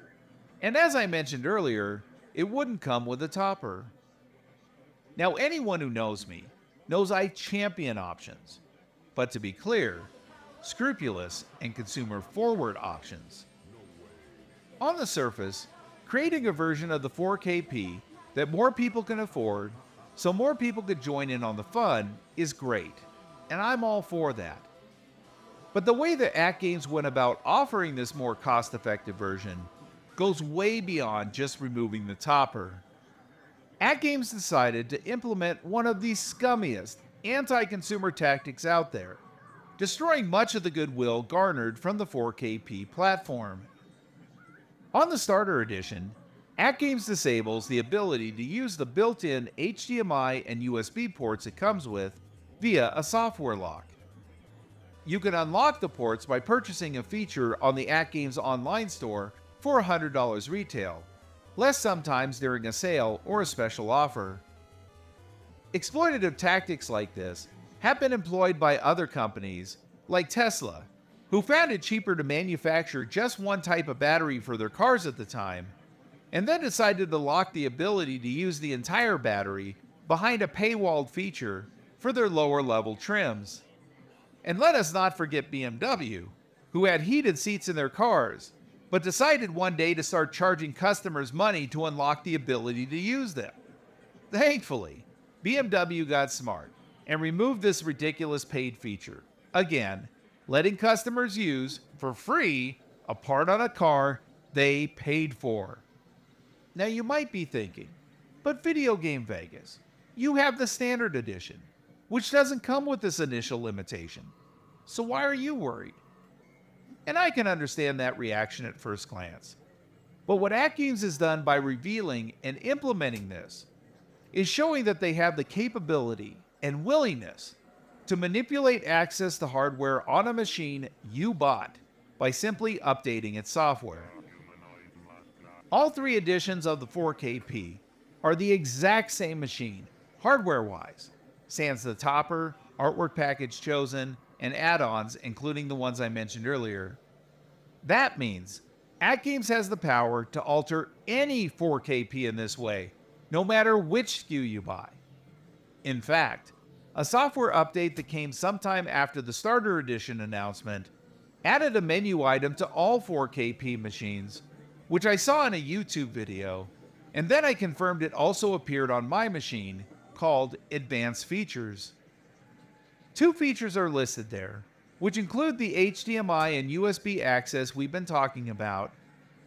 and as I mentioned earlier, it wouldn't come with a topper. Now anyone who knows me knows I champion options, but to be clear, scrupulous and consumer-forward options. On the surface, creating a version of the 4KP that more people can afford so more people could join in on the fun is great, and I'm all for that. But the way that AtGames went about offering this more cost-effective version goes way beyond just removing the topper. AtGames decided to implement one of the scummiest anti-consumer tactics out there, destroying much of the goodwill garnered from the 4KP platform. On the Starter Edition, AtGames disables the ability to use the built-in HDMI and USB ports it comes with via a software lock. You can unlock the ports by purchasing a feature on the AtGames online store for $100 retail, less sometimes during a sale or a special offer. Exploitative tactics like this have been employed by other companies, like Tesla, who found it cheaper to manufacture just one type of battery for their cars at the time, and then decided to lock the ability to use the entire battery behind a paywalled feature for their lower-level trims. And let us not forget BMW, who had heated seats in their cars, but decided one day to start charging customers money to unlock the ability to use them. Thankfully, BMW got smart and removed this ridiculous paid feature, again, letting customers use, for free, a part on a car they paid for. Now you might be thinking, but VideoGameVegas, you have the Standard Edition, which doesn't come with this initial limitation. So why are you worried? And I can understand that reaction at first glance. But what AtGames has done by revealing and implementing this is showing that they have the capability and willingness to manipulate access to hardware on a machine you bought by simply updating its software. All three editions of the 4KP are the exact same machine, hardware-wise, sans the topper, artwork package chosen, and add-ons, including the ones I mentioned earlier. That means AtGames has the power to alter any 4KP in this way, no matter which SKU you buy. In fact, a software update that came sometime after the Starter Edition announcement added a menu item to all 4KP machines, which I saw in a YouTube video, and then I confirmed it also appeared on my machine, called Advanced Features. Two features are listed there, which include the HDMI and USB access we've been talking about,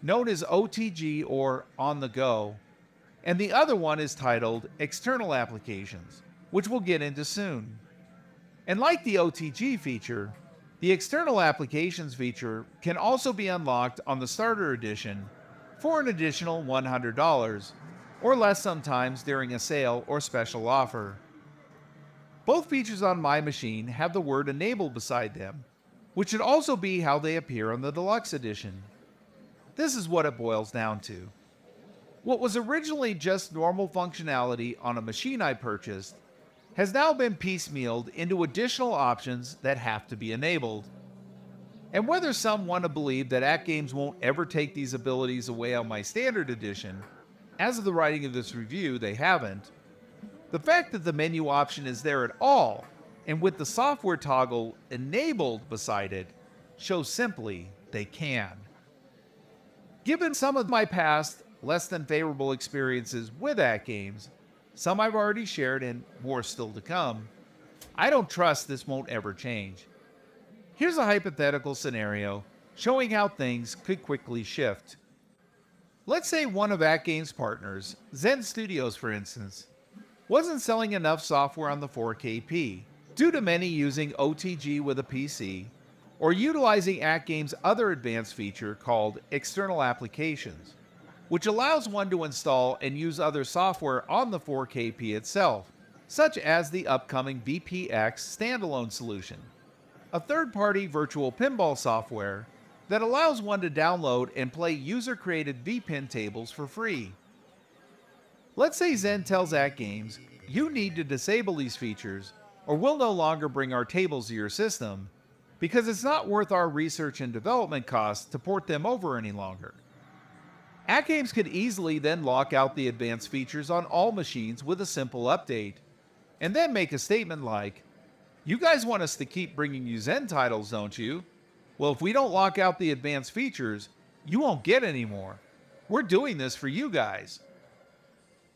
known as OTG or On the Go, and the other one is titled External Applications, which we'll get into soon. And like the OTG feature, the External Applications feature can also be unlocked on the Starter Edition for an additional $100, or less sometimes during a sale or special offer. Both features on my machine have the word Enable beside them, which should also be how they appear on the Deluxe Edition. This is what it boils down to. What was originally just normal functionality on a machine I purchased has now been piecemealed into additional options that have to be enabled. And whether some want to believe that AtGames won't ever take these abilities away on my standard edition, as of the writing of this review, they haven't, the fact that the menu option is there at all, and with the software toggle enabled beside it, shows simply they can. Given some of my past, less than favorable experiences with AtGames, some I've already shared and more still to come, I don't trust this won't ever change. Here's a hypothetical scenario showing how things could quickly shift. Let's say one of AtGames' partners, Zen Studios for instance, wasn't selling enough software on the 4KP due to many using OTG with a PC or utilizing AtGames' other advanced feature called External Applications, which allows one to install and use other software on the 4KP itself, such as the upcoming VPX standalone solution, a third-party virtual pinball software that allows one to download and play user-created VPin tables for free. Let's say Zen tells AtGames, you need to disable these features or we'll no longer bring our tables to your system because it's not worth our research and development costs to port them over any longer. AtGames could easily then lock out the advanced features on all machines with a simple update, and then make a statement like, you guys want us to keep bringing you Zen titles, don't you? Well, if we don't lock out the advanced features, you won't get any more. We're doing this for you guys.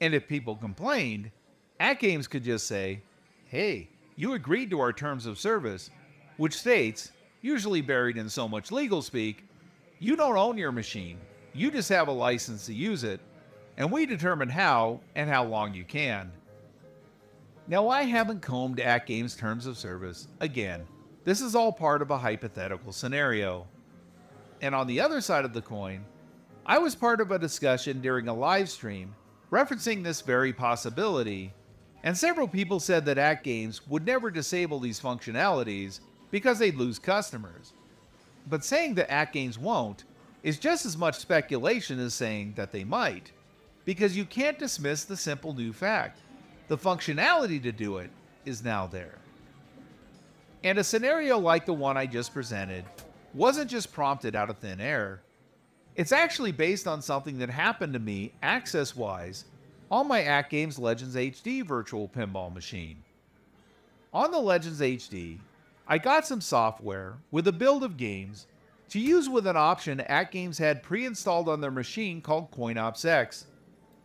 And if people complained, AtGames could just say, hey, you agreed to our terms of service, which states, usually buried in so much legal speak, you don't own your machine. You just have a license to use it, and we determine how and how long you can. Now, I haven't combed AtGames' terms of service. Again, this is all part of a hypothetical scenario. And on the other side of the coin, I was part of a discussion during a live stream referencing this very possibility, and several people said that AtGames would never disable these functionalities because they'd lose customers. But saying that AtGames won't is just as much speculation as saying that they might, because you can't dismiss the simple new fact. The functionality to do it is now there. And a scenario like the one I just presented wasn't just prompted out of thin air. It's actually based on something that happened to me access-wise on my AtGames Legends HD virtual pinball machine. On the Legends HD, I got some software with a build of games to use with an option AtGames had pre-installed on their machine called CoinOpsX,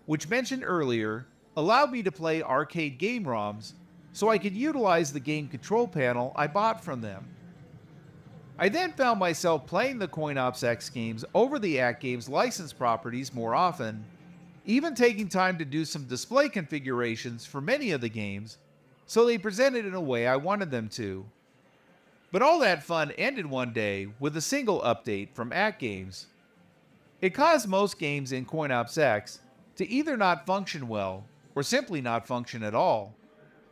which mentioned earlier allowed me to play arcade game ROMs so I could utilize the game control panel I bought from them. I then found myself playing the CoinOpsX games over the AtGames license properties more often, even taking time to do some display configurations for many of the games so they presented in a way I wanted them to. But all that fun ended one day with a single update from AtGames. It caused most games in CoinOpsX to either not function well or simply not function at all.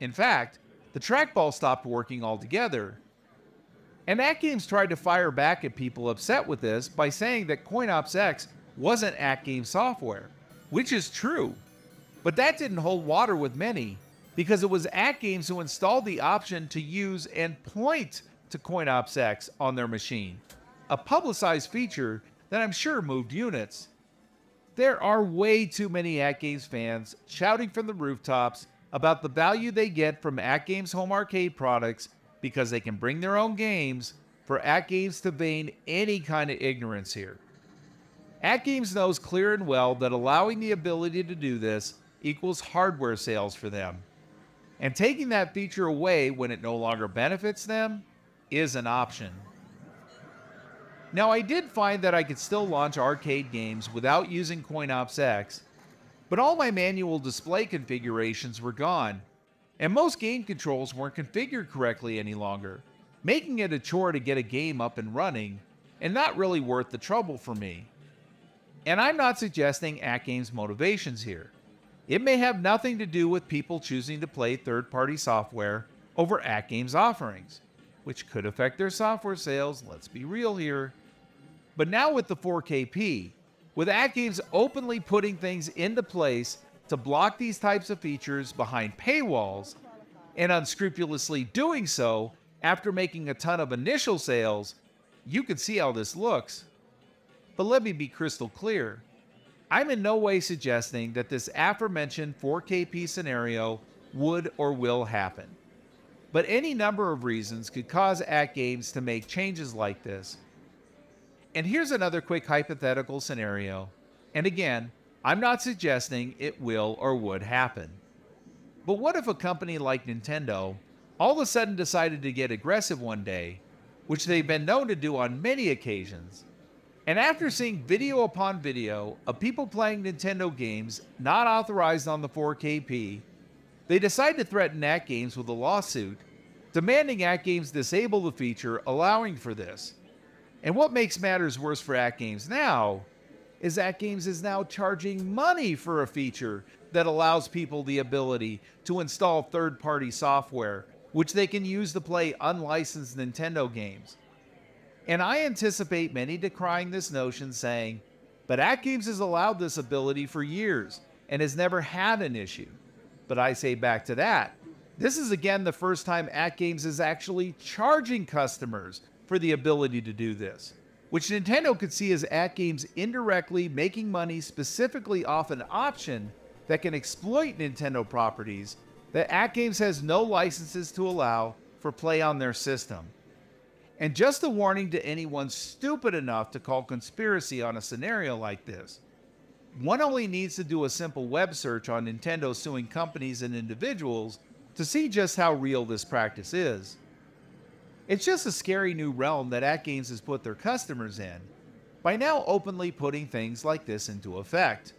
In fact, the trackball stopped working altogether. And AtGames tried to fire back at people upset with this by saying that CoinOpsX wasn't AtGames software, which is true. But that didn't hold water with many, because it was AtGames who installed the option to use and point to CoinOpsX on their machine, a publicized feature that I'm sure moved units. There are way too many AtGames fans shouting from the rooftops about the value they get from AtGames home arcade products because they can bring their own games for AtGames to feign any kind of ignorance here. AtGames knows clear and well that allowing the ability to do this equals hardware sales for them, and taking that feature away when it no longer benefits them is an option. Now, I did find that I could still launch arcade games without using CoinOps X, but all my manual display configurations were gone, and most game controls weren't configured correctly any longer, making it a chore to get a game up and running, and not really worth the trouble for me. And I'm not suggesting AtGames motivations here. It may have nothing to do with people choosing to play third-party software over AtGames offerings, which could affect their software sales, let's be real here. But now with the 4KP, with AtGames openly putting things into place to block these types of features behind paywalls, and unscrupulously doing so after making a ton of initial sales, you can see how this looks. But let me be crystal clear. I'm in no way suggesting that this aforementioned 4KP scenario would or will happen. But any number of reasons could cause AtGames to make changes like this. And here's another quick hypothetical scenario. And again, I'm not suggesting it will or would happen. But what if a company like Nintendo all of a sudden decided to get aggressive one day, which they've been known to do on many occasions, and after seeing video upon video of people playing Nintendo games not authorized on the 4KP, they decide to threaten AtGames with a lawsuit, demanding AtGames disable the feature allowing for this. And what makes matters worse for AtGames now is AtGames is now charging money for a feature that allows people the ability to install third-party software, which they can use to play unlicensed Nintendo games. And I anticipate many decrying this notion, saying, but AtGames has allowed this ability for years and has never had an issue. But I say back to that, this is again the first time AtGames is actually charging customers for the ability to do this, which Nintendo could see as AtGames indirectly making money specifically off an option that can exploit Nintendo properties that AtGames has no licenses to allow for play on their system. And just a warning to anyone stupid enough to call conspiracy on a scenario like this. One only needs to do a simple web search on Nintendo suing companies and individuals to see just how real this practice is. It's just a scary new realm that AtGames has put their customers in by now openly putting things like this into effect.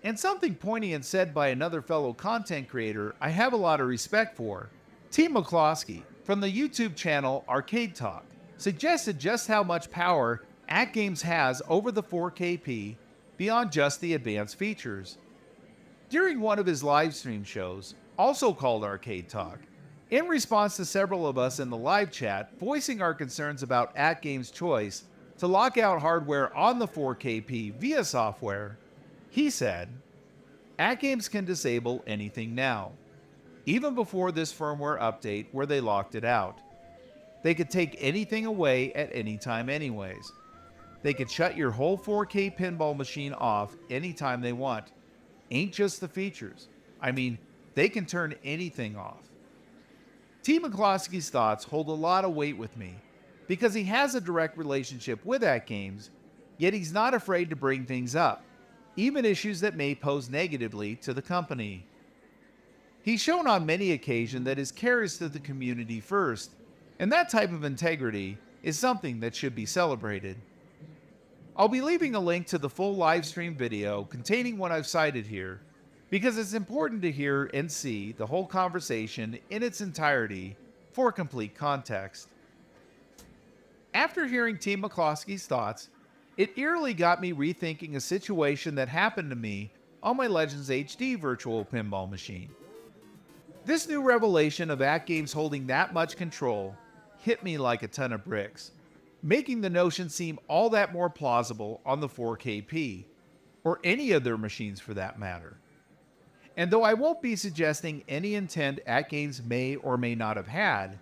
And something poignant said by another fellow content creator I have a lot of respect for, T. McCloskey, from the YouTube channel Arcade Talk, suggested just how much power AtGames has over the 4KP beyond just the advanced features. During one of his live stream shows, also called Arcade Talk, in response to several of us in the live chat voicing our concerns about AtGames' choice to lock out hardware on the 4KP via software, he said, AtGames can disable anything now, even before this firmware update where they locked it out. They could take anything away at any time anyways. They could shut your whole 4K pinball machine off anytime they want. Ain't just the features. I mean, they can turn anything off. T. McCloskey's thoughts hold a lot of weight with me because he has a direct relationship with AtGames, yet he's not afraid to bring things up, even issues that may pose negatively to the company. He's shown on many occasions that his care is to the community first, and that type of integrity is something that should be celebrated. I'll be leaving a link to the full live stream video containing what I've cited here, because it's important to hear and see the whole conversation in its entirety for complete context. After hearing T. McCloskey's thoughts, it eerily got me rethinking a situation that happened to me on my Legends HD virtual pinball machine. This new revelation of AtGames holding that much control hit me like a ton of bricks, making the notion seem all that more plausible on the 4KP, or any of their machines for that matter. And though I won't be suggesting any intent AtGames may or may not have had,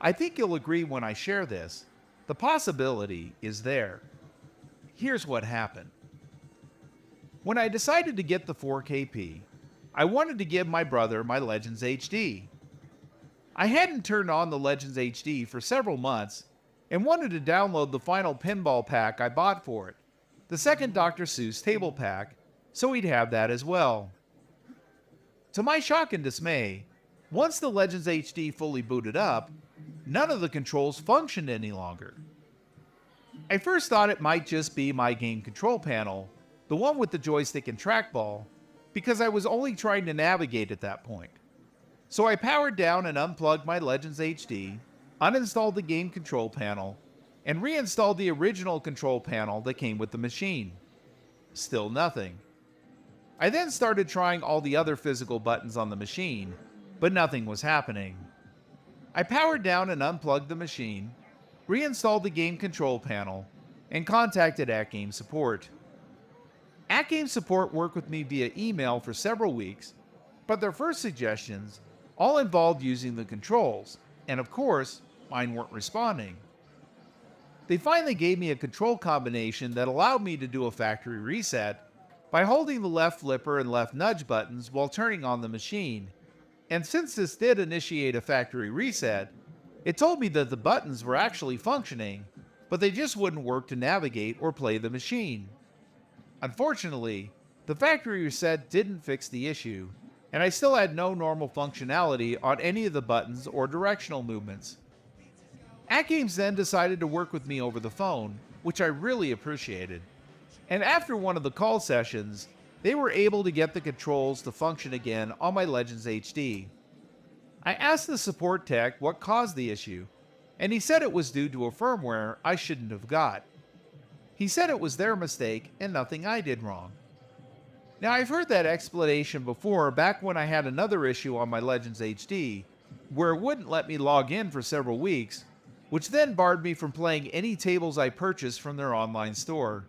I think you'll agree when I share this, the possibility is there. Here's what happened. When I decided to get the 4KP, I wanted to give my brother my Legends HD. I hadn't turned on the Legends HD for several months and wanted to download the final pinball pack I bought for it, the second Dr. Seuss table pack, so he'd have that as well. To my shock and dismay, once the Legends HD fully booted up, none of the controls functioned any longer. I first thought it might just be my game control panel, the one with the joystick and trackball, because I was only trying to navigate at that point. So I powered down and unplugged my Legends HD, uninstalled the game control panel, and reinstalled the original control panel that came with the machine. Still nothing. I then started trying all the other physical buttons on the machine, but nothing was happening. I powered down and unplugged the machine, reinstalled the game control panel, and contacted AtGames support. AtGames support worked with me via email for several weeks, but their first suggestions all involved using the controls, and of course, mine weren't responding. They finally gave me a control combination that allowed me to do a factory reset by holding the left flipper and left nudge buttons while turning on the machine, and since this did initiate a factory reset, it told me that the buttons were actually functioning, but they just wouldn't work to navigate or play the machine. Unfortunately, the factory reset didn't fix the issue, and I still had no normal functionality on any of the buttons or directional movements. AtGames then decided to work with me over the phone, which I really appreciated, and after one of the call sessions, they were able to get the controls to function again on my Legends HD. I asked the support tech what caused the issue, and he said it was due to a firmware I shouldn't have got. He said it was their mistake and nothing I did wrong. Now, I've heard that explanation before back when I had another issue on my Legends HD, where it wouldn't let me log in for several weeks, which then barred me from playing any tables I purchased from their online store.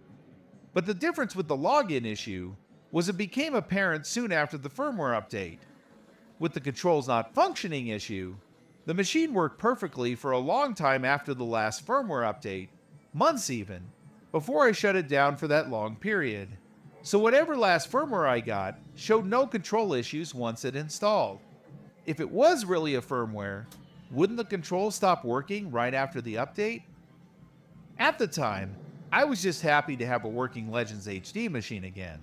But the difference with the login issue was it became apparent soon after the firmware update. With the controls not functioning issue, the machine worked perfectly for a long time after the last firmware update, months even, before I shut it down for that long period. So whatever last firmware I got showed no control issues once it installed. If it was really a firmware, wouldn't the controls stop working right after the update? At the time, I was just happy to have a working Legends HD machine again.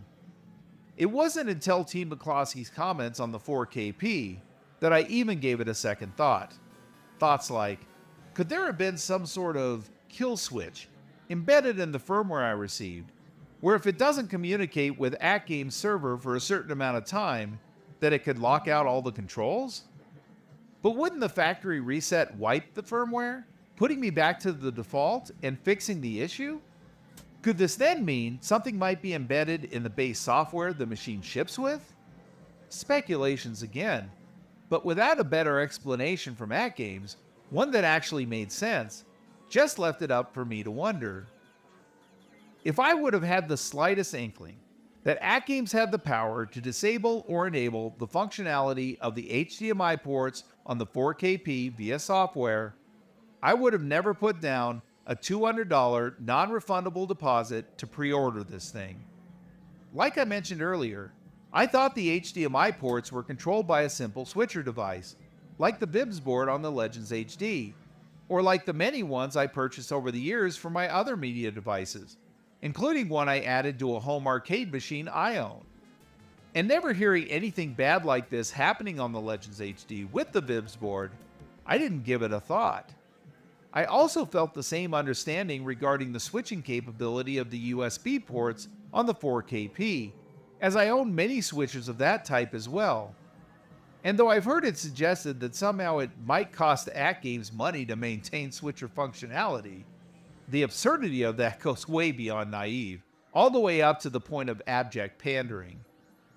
It wasn't until Team McCloskey's comments on the 4KP that I even gave it a second thought. Thoughts like, could there have been some sort of kill switch embedded in the firmware I received, where if it doesn't communicate with AtGames server for a certain amount of time, that it could lock out all the controls? But wouldn't the factory reset wipe the firmware, putting me back to the default and fixing the issue? Could this then mean something might be embedded in the base software the machine ships with? Speculations again, but without a better explanation from AtGames, one that actually made sense, just left it up for me to wonder. If I would have had the slightest inkling that AtGames had the power to disable or enable the functionality of the HDMI ports on the 4KP via software, I would have never put down a $200 non-refundable deposit to pre-order this thing. Like I mentioned earlier, I thought the HDMI ports were controlled by a simple switcher device, like the Bibs board on the Legends HD, or like the many ones I purchased over the years for my other media devices, including one I added to a home arcade machine I own. And never hearing anything bad like this happening on the Legends HD with the Bibs board, I didn't give it a thought. I also felt the same understanding regarding the switching capability of the USB ports on the 4KP, as I own many switches of that type as well. And though I've heard it suggested that somehow it might cost AtGames money to maintain switcher functionality, the absurdity of that goes way beyond naive, all the way up to the point of abject pandering.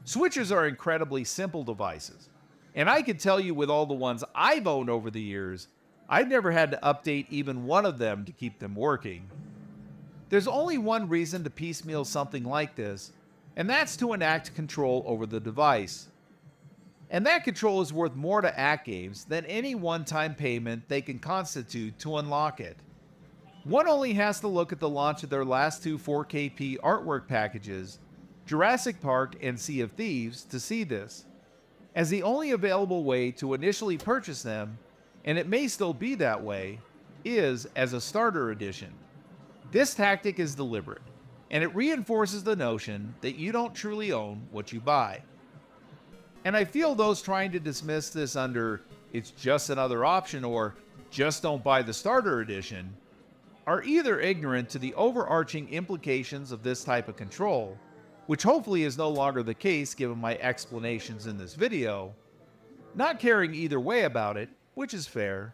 Switchers are incredibly simple devices, and I can tell you with all the ones I've owned over the years, I've never had to update even one of them to keep them working. There's only one reason to piecemeal something like this, and that's to enact control over the device. And that control is worth more to AtGames than any one-time payment they can constitute to unlock it. One only has to look at the launch of their last two 4KP artwork packages, Jurassic Park and Sea of Thieves, to see this, as the only available way to initially purchase them, and it may still be that way, is as a starter edition. This tactic is deliberate, and it reinforces the notion that you don't truly own what you buy. And I feel those trying to dismiss this under, it's just another option, or just don't buy the starter edition, are either ignorant to the overarching implications of this type of control, which hopefully is no longer the case given my explanations in this video, not caring either way about it, which is fair,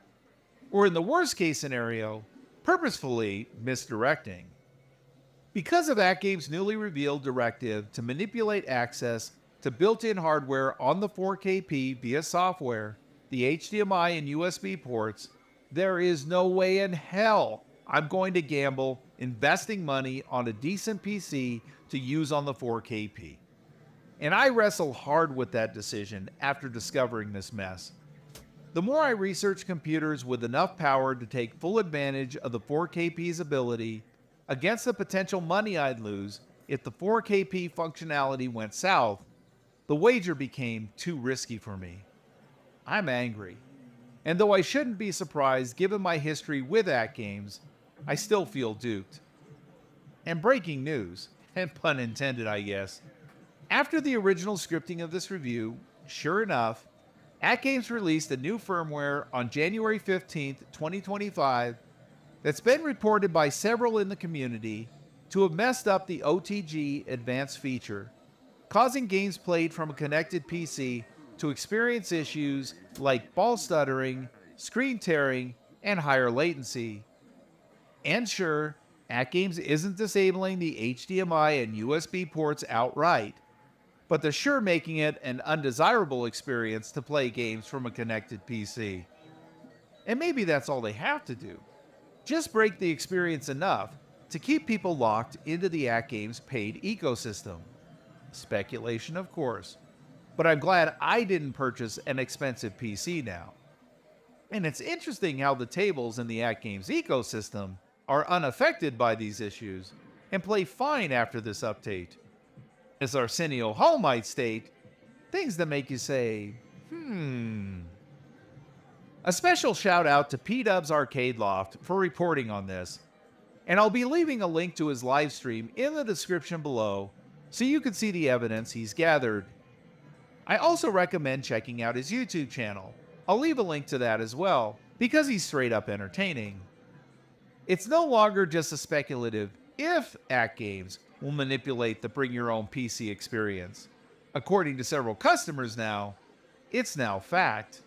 or in the worst case scenario, purposefully misdirecting. Because of AtGames' newly revealed directive to manipulate access to built-in hardware on the 4KP via software, the HDMI and USB ports, there is no way in hell I'm going to gamble investing money on a decent PC to use on the 4KP. And I wrestle hard with that decision after discovering this mess. The more I research computers with enough power to take full advantage of the 4KP's ability against the potential money I'd lose if the 4KP functionality went south, the wager became too risky for me. I'm angry. And though I shouldn't be surprised given my history with AtGames, I still feel duped. And breaking news, and pun intended I guess, after the original scripting of this review, sure enough, AtGames released a new firmware on January 15th, 2025 that's been reported by several in the community to have messed up the OTG advanced feature, causing games played from a connected PC to experience issues like ball stuttering, screen tearing, and higher latency. And sure, AtGames isn't disabling the HDMI and USB ports outright, but they're sure making it an undesirable experience to play games from a connected PC. And maybe that's all they have to do. Just break the experience enough to keep people locked into the AtGames paid ecosystem. Speculation, of course, but I'm glad I didn't purchase an expensive PC now. And it's interesting how the tables in the AtGames ecosystem are unaffected by these issues and play fine after this update. As Arsenio Hall might state, things that make you say, A special shout out to P-Dub's Arcade Loft for reporting on this, and I'll be leaving a link to his live stream in the description below so you can see the evidence he's gathered. I also recommend checking out his YouTube channel. I'll leave a link to that as well, because he's straight up entertaining. It's no longer just a speculative if AtGames will manipulate the bring your own PC experience. According to several customers now, it's now fact.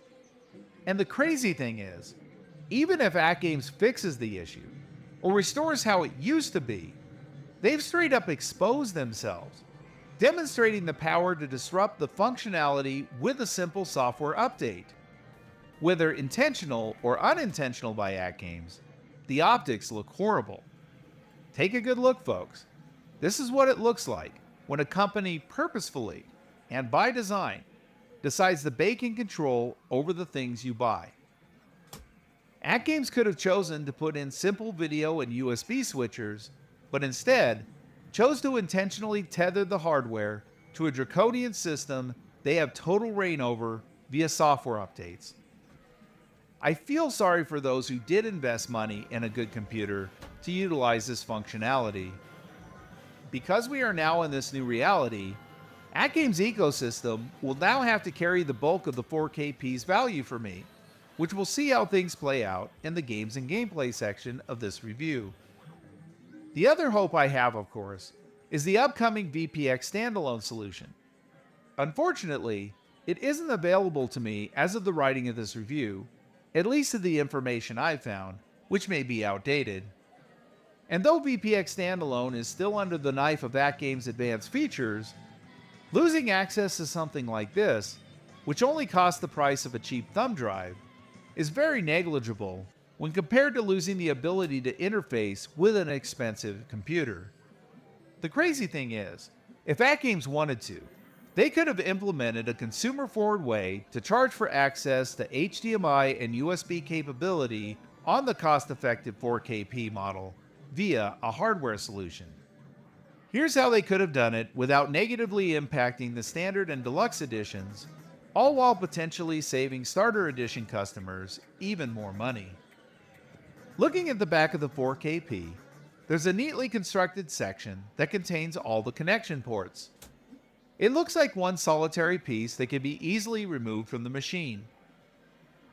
And the crazy thing is, even if AtGames fixes the issue, or restores how it used to be, they've straight up exposed themselves, demonstrating the power to disrupt the functionality with a simple software update. Whether intentional or unintentional by AtGames, the optics look horrible. Take a good look, folks. This is what it looks like when a company purposefully, and by design, decides to bake in control over the things you buy. AtGames could have chosen to put in simple video and USB switchers, but instead chose to intentionally tether the hardware to a draconian system they have total reign over via software updates. I feel sorry for those who did invest money in a good computer to utilize this functionality. Because we are now in this new reality, AtGames' ecosystem will now have to carry the bulk of the 4KP's value for me, which we'll see how things play out in the games and gameplay section of this review. The other hope I have, of course, is the upcoming VPX standalone solution. Unfortunately, it isn't available to me as of the writing of this review, at least to the information I've found, which may be outdated. And though VPX standalone is still under the knife of AtGames' advanced features, losing access to something like this, which only costs the price of a cheap thumb drive, is very negligible when compared to losing the ability to interface with an expensive computer. The crazy thing is, if AtGames wanted to, they could have implemented a consumer-forward way to charge for access to HDMI and USB capability on the cost-effective 4KP model via a hardware solution. Here's how they could have done it without negatively impacting the standard and deluxe editions, all while potentially saving starter edition customers even more money. Looking at the back of the 4KP, there's a neatly constructed section that contains all the connection ports. It looks like one solitary piece that can be easily removed from the machine.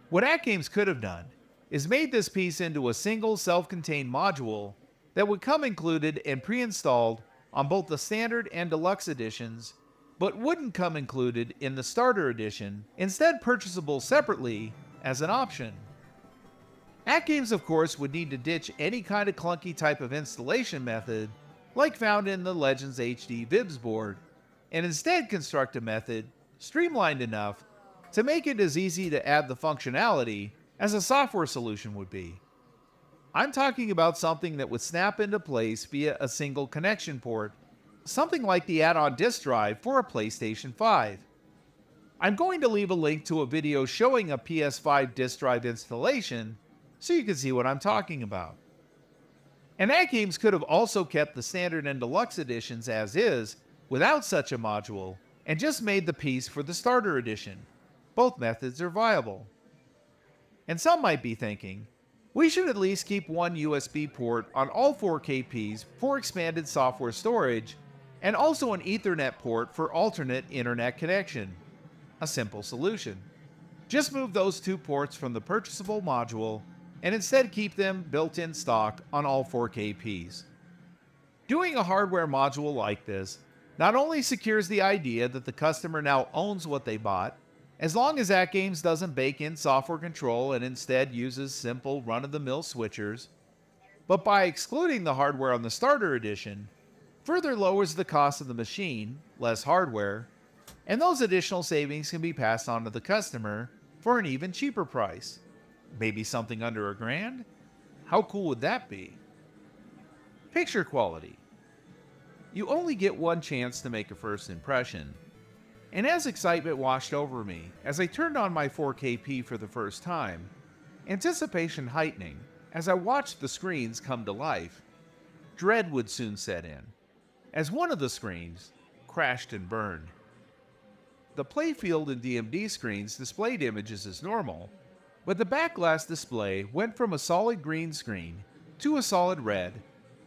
What AtGames could have done is made this piece into a single self-contained module that would come included and pre-installed on both the standard and deluxe editions, but wouldn't come included in the starter edition, instead purchasable separately as an option. AtGames, of course, would need to ditch any kind of clunky type of installation method like found in the Legends HD Vibs board, and instead construct a method streamlined enough to make it as easy to add the functionality as a software solution would be. I'm talking about something that would snap into place via a single connection port, something like the add-on disk drive for a PlayStation 5. I'm going to leave a link to a video showing a PS5 disk drive installation so you can see what I'm talking about. And AtGames could have also kept the standard and deluxe editions as is without such a module and just made the piece for the starter edition. Both methods are viable. And some might be thinking, we should at least keep one USB port on all 4KPs for expanded software storage, and also an Ethernet port for alternate internet connection. A simple solution. Just move those two ports from the purchasable module and instead keep them built in stock on all 4KPs. Doing a hardware module like this not only secures the idea that the customer now owns what they bought, as long as AtGames doesn't bake in software control and instead uses simple run-of-the-mill switchers, but by excluding the hardware on the starter edition, further lowers the cost of the machine, less hardware, and those additional savings can be passed on to the customer for an even cheaper price. Maybe something under $1,000? How cool would that be? Picture quality. You only get one chance to make a first impression. And as excitement washed over me as I turned on my 4KP for the first time, anticipation heightening as I watched the screens come to life, dread would soon set in, as one of the screens crashed and burned. The playfield and DMD screens displayed images as normal, but the backglass display went from a solid green screen to a solid red,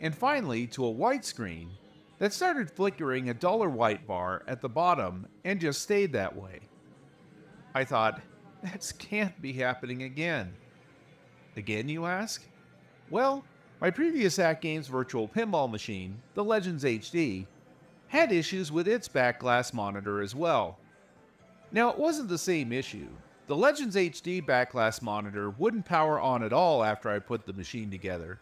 and finally to a white screen that started flickering a duller white bar at the bottom and just stayed that way. I thought, that can't be happening again. Again, you ask? Well, my previous AtGames virtual pinball machine, the Legends HD, had issues with its backglass monitor as well. Now, it wasn't the same issue. The Legends HD backglass monitor wouldn't power on at all after I put the machine together,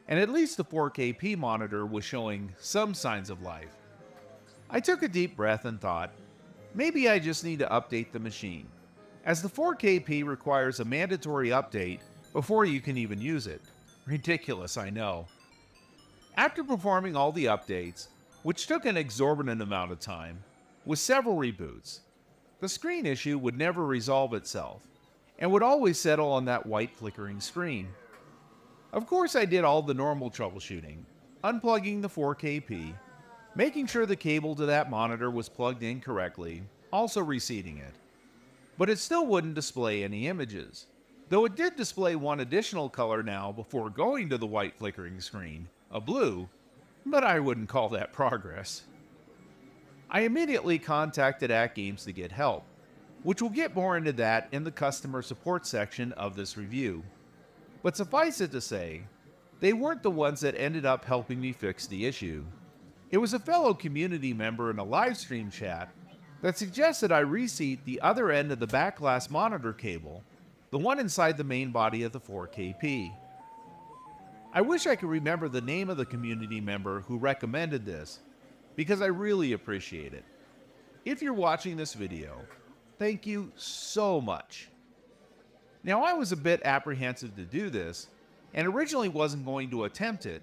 and at least the 4KP monitor was showing some signs of life. I took a deep breath and thought, maybe I just need to update the machine, as the 4KP requires a mandatory update before you can even use it. Ridiculous, I know. After performing all the updates, which took an exorbitant amount of time, with several reboots, the screen issue would never resolve itself, and would always settle on that white flickering screen. Of course, I did all the normal troubleshooting, unplugging the 4KP, making sure the cable to that monitor was plugged in correctly, also reseating it. But it still wouldn't display any images, though it did display one additional color now before going to the white flickering screen, a blue, but I wouldn't call that progress. I immediately contacted AtGames to get help, which we'll get more into that in the customer support section of this review. But suffice it to say, they weren't the ones that ended up helping me fix the issue. It was a fellow community member in a live stream chat that suggested I reseat the other end of the backglass monitor cable, the one inside the main body of the 4KP. I wish I could remember the name of the community member who recommended this, because I really appreciate it. If you're watching this video, thank you so much. Now, I was a bit apprehensive to do this, and originally wasn't going to attempt it,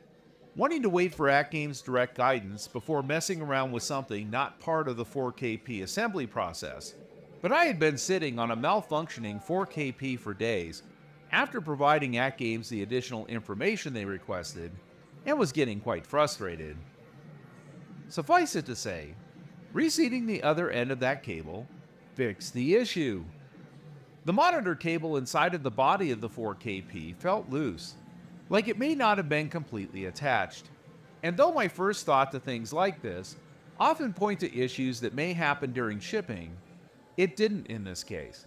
wanting to wait for AtGames direct guidance before messing around with something not part of the 4KP assembly process. But I had been sitting on a malfunctioning 4KP for days after providing AtGames the additional information they requested, and was getting quite frustrated. Suffice it to say, reseating the other end of that cable fixed the issue. The monitor cable inside of the body of the 4KP felt loose, like it may not have been completely attached. And though my first thought to things like this often point to issues that may happen during shipping, it didn't in this case.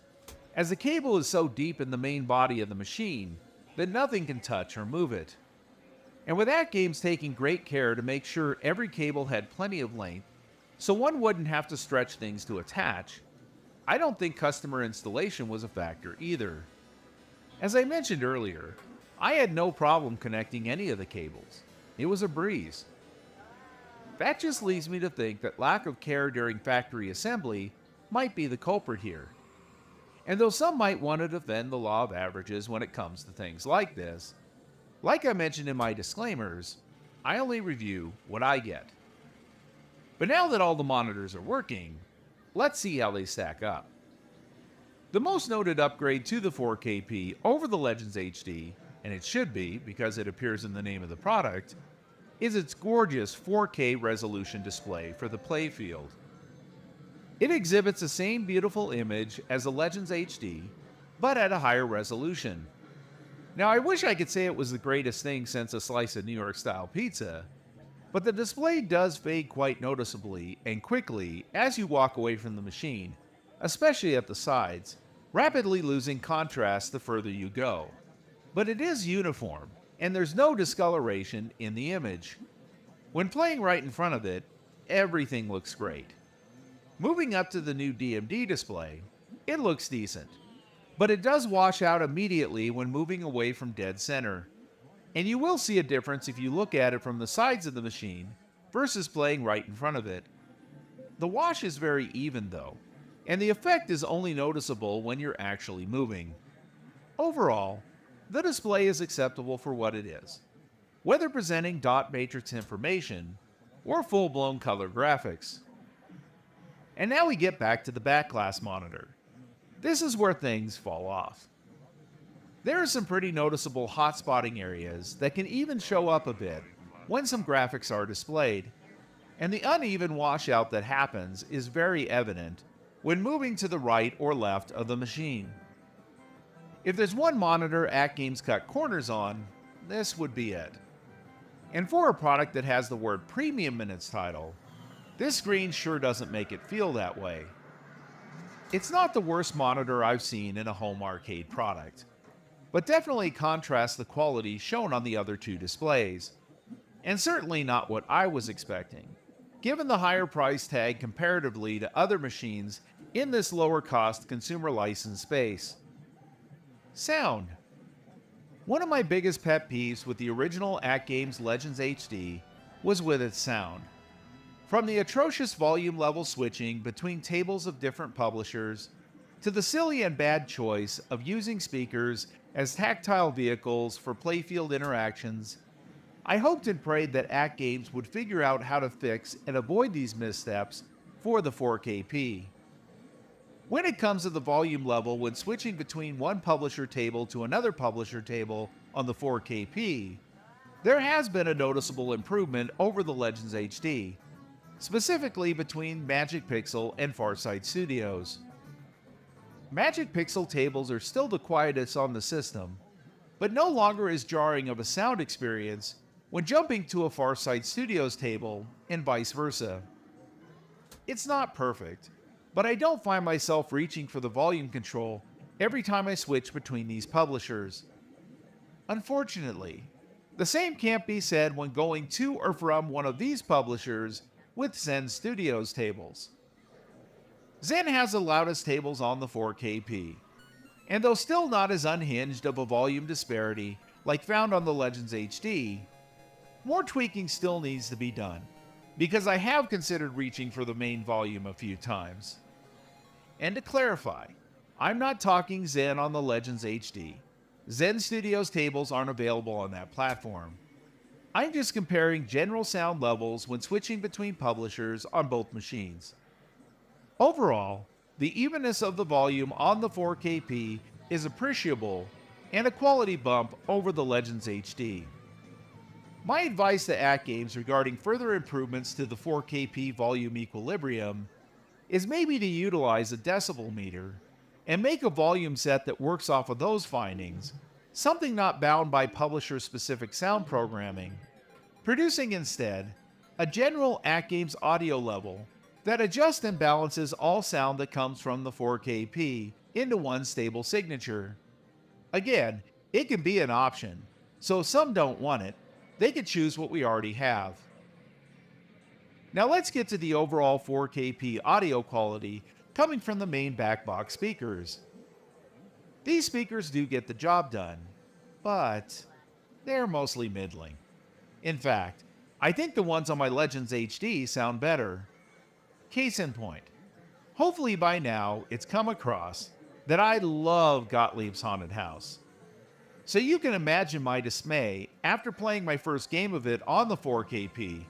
As the cable is so deep in the main body of the machine, that nothing can touch or move it. And with AtGames taking great care to make sure every cable had plenty of length, so one wouldn't have to stretch things to attach, I don't think customer installation was a factor either. As I mentioned earlier, I had no problem connecting any of the cables. It was a breeze. That just leads me to think that lack of care during factory assembly might be the culprit here. And though some might want to defend the law of averages when it comes to things like this, like I mentioned in my disclaimers, I only review what I get. But now that all the monitors are working, let's see how they stack up. The most noted upgrade to the 4KP over the Legends HD, and it should be because it appears in the name of the product, is its gorgeous 4K resolution display for the playfield. It exhibits the same beautiful image as the Legends HD, but at a higher resolution. Now, I wish I could say it was the greatest thing since a slice of New York style pizza, but the display does fade quite noticeably and quickly as you walk away from the machine, especially at the sides, rapidly losing contrast the further you go. But it is uniform, and there's no discoloration in the image. When playing right in front of it, everything looks great. Moving up to the new DMD display, it looks decent, but it does wash out immediately when moving away from dead center. And you will see a difference if you look at it from the sides of the machine versus playing right in front of it. The wash is very even though, and the effect is only noticeable when you're actually moving. Overall, the display is acceptable for what it is, whether presenting dot matrix information or full-blown color graphics. And now we get back to the back glass monitor. This is where things fall off. There are some pretty noticeable hot spotting areas that can even show up a bit when some graphics are displayed, and the uneven washout that happens is very evident when moving to the right or left of the machine. If there's one monitor AtGames cut corners on, this would be it. And for a product that has the word premium in its title, this screen sure doesn't make it feel that way. It's not the worst monitor I've seen in a home arcade product, but definitely contrasts the quality shown on the other two displays, and certainly not what I was expecting, given the higher price tag comparatively to other machines in this lower cost consumer license space. Sound. One of my biggest pet peeves with the original AtGames Legends HD was with its sound. From the atrocious volume level switching between tables of different publishers, to the silly and bad choice of using speakers as tactile vehicles for playfield interactions, I hoped and prayed that AtGames would figure out how to fix and avoid these missteps for the 4KP. When it comes to the volume level when switching between one publisher table to another publisher table on the 4KP, there has been a noticeable improvement over the Legends HD, specifically between Magic Pixel and FarSight Studios. Magic Pixel tables are still the quietest on the system, but no longer as jarring of a sound experience when jumping to a FarSight Studios table and vice versa. It's not perfect, but I don't find myself reaching for the volume control every time I switch between these publishers. Unfortunately, the same can't be said when going to or from one of these publishers with Zen Studios Tables. Zen has the loudest tables on the 4KP, and though still not as unhinged of a volume disparity like found on the Legends HD, more tweaking still needs to be done, because I have considered reaching for the main volume a few times. And to clarify, I'm not talking Zen on the Legends HD. Zen Studios Tables aren't available on that platform. I'm just comparing general sound levels when switching between publishers on both machines. Overall, the evenness of the volume on the 4KP is appreciable and a quality bump over the Legends HD. My advice to AtGames regarding further improvements to the 4KP volume equilibrium is maybe to utilize a decibel meter and make a volume set that works off of those findings, something not bound by publisher-specific sound programming, producing instead a general AtGames audio level that adjusts and balances all sound that comes from the 4KP into one stable signature. Again, It can be an option, so if some don't want it, they can choose what we already have. Now let's get to the overall 4KP audio quality coming from the main backbox speakers. These speakers do get the job done, but they're mostly middling. In fact, I think the ones on my Legends HD sound better. Case in point, hopefully by now it's come across that I love Gottlieb's Haunted House. So you can imagine my dismay after playing my first game of it on the 4KP.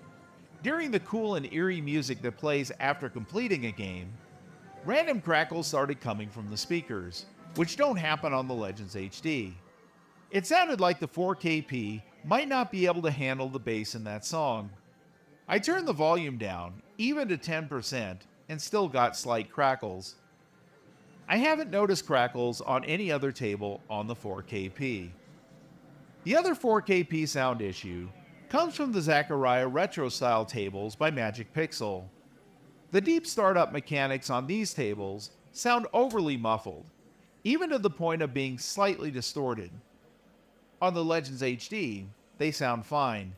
During the cool and eerie music that plays after completing a game, random crackles started coming from the speakers, which don't happen on the Legends HD. It sounded like the 4KP might not be able to handle the bass in that song. I turned the volume down, even to 10%, and still got slight crackles. I haven't noticed crackles on any other table on the 4KP. The other 4KP sound issue comes from the Zaccaria retro-style tables by Magic Pixel. The deep startup mechanics on these tables sound overly muffled, even to the point of being slightly distorted. On the Legends HD, they sound fine,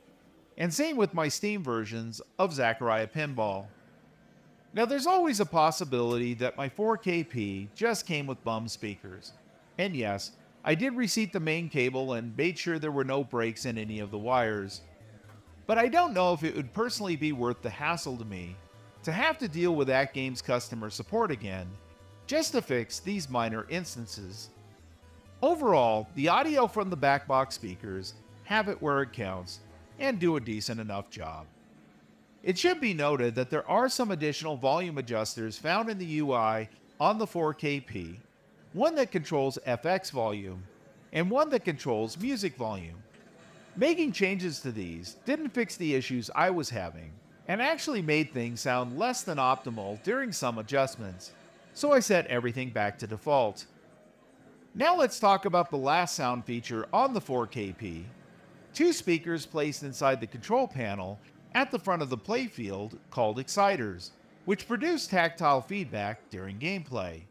and same with my Steam versions of Zaccaria Pinball. Now there's always a possibility that my 4KP just came with bum speakers, and yes, I did reseat the main cable and made sure there were no breaks in any of the wires. But I don't know if it would personally be worth the hassle to me to have to deal with AtGames customer support again just to fix these minor instances. Overall, the audio from the backbox speakers have it where it counts and do a decent enough job. It should be noted that there are some additional volume adjusters found in the UI on the 4KP, one that controls FX volume and one that controls music volume. Making changes to these didn't fix the issues I was having and actually made things sound less than optimal during some adjustments, so I set everything back to default. Now let's talk about the last sound feature on the 4KP, two speakers placed inside the control panel at the front of the playfield called exciters, which produce tactile feedback during gameplay.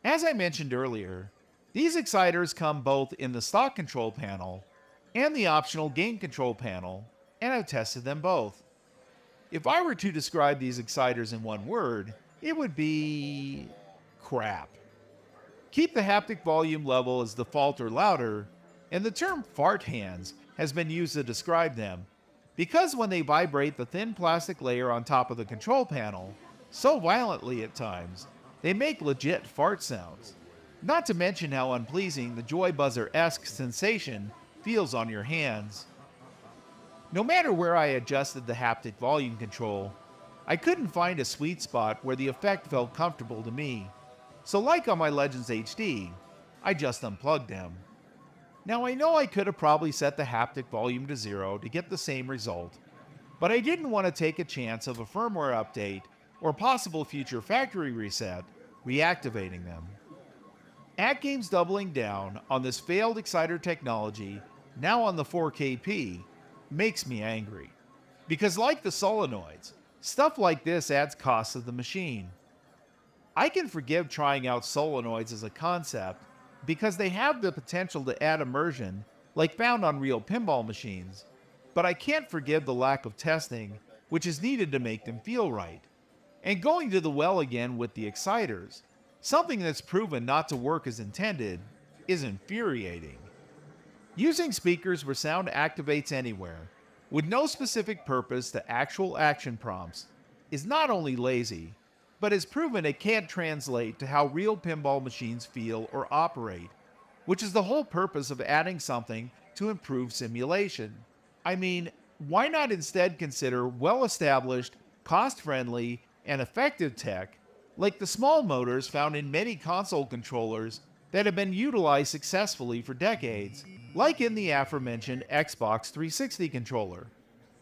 As I mentioned earlier, these exciters come both in the stock control panel and the optional game control panel, and I've tested them both. If I were to describe these exciters in one word, it would be crap. Keep the haptic volume level as default or louder, and the term fart hands has been used to describe them, because when they vibrate the thin plastic layer on top of the control panel, so violently at times, they make legit fart sounds. Not to mention how unpleasing the Joy Buzzer-esque sensation feels on your hands. No matter where I adjusted the haptic volume control, I couldn't find a sweet spot where the effect felt comfortable to me. So like on my Legends HD, I just unplugged them. Now I know I could have probably set the haptic volume to 0 to get the same result, but I didn't want to take a chance of a firmware update or possible future factory reset reactivating them. AtGames doubling down on this failed exciter technology now on the 4KP makes me angry, because like the solenoids, stuff like this adds costs to the machine. I can forgive trying out solenoids as a concept because they have the potential to add immersion like found on real pinball machines, but I can't forgive the lack of testing which is needed to make them feel right. And going to the well again with the exciters, something that's proven not to work as intended, is infuriating. Using speakers where sound activates anywhere, with no specific purpose to actual action prompts, is not only lazy, but has proven it can't translate to how real pinball machines feel or operate, which is the whole purpose of adding something to improve simulation. I mean, why not instead consider well-established, cost-friendly, and effective tech, like the small motors found in many console controllers that have been utilized successfully for decades, like in the aforementioned Xbox 360 controller.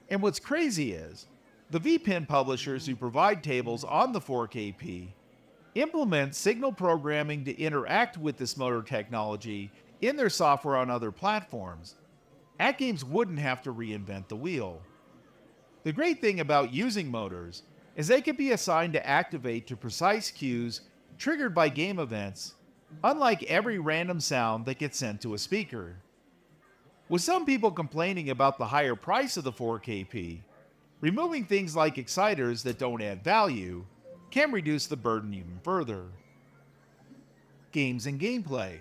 And what's crazy is, the VPin publishers who provide tables on the 4KP implement signal programming to interact with this motor technology in their software on other platforms. AtGames wouldn't have to reinvent the wheel. The great thing about using motors is they can be assigned to activate to precise cues triggered by game events unlike every random sound that gets sent to a speaker. With some people complaining about the higher price of the 4KP, removing things like exciters that don't add value can reduce the burden even further. Games and gameplay.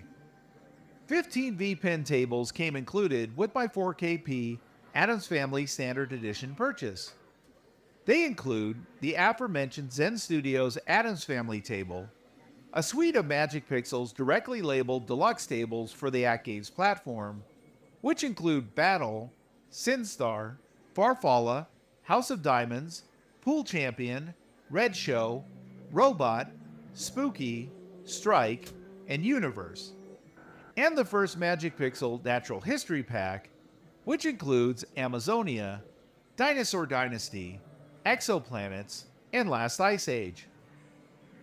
15 VPin tables came included with my 4KP Addams Family Standard Edition purchase. They include the aforementioned Zen Studios Addams Family table, a suite of Magic Pixels directly labeled Deluxe tables for the AtGames platform, which include Battle, Sinstar, Farfalla, House of Diamonds, Pool Champion, Red Show, Robot, Spooky, Strike, and Universe, and the first Magic Pixel Natural History Pack, which includes Amazonia, Dinosaur Dynasty, Exoplanets, and Last Ice Age.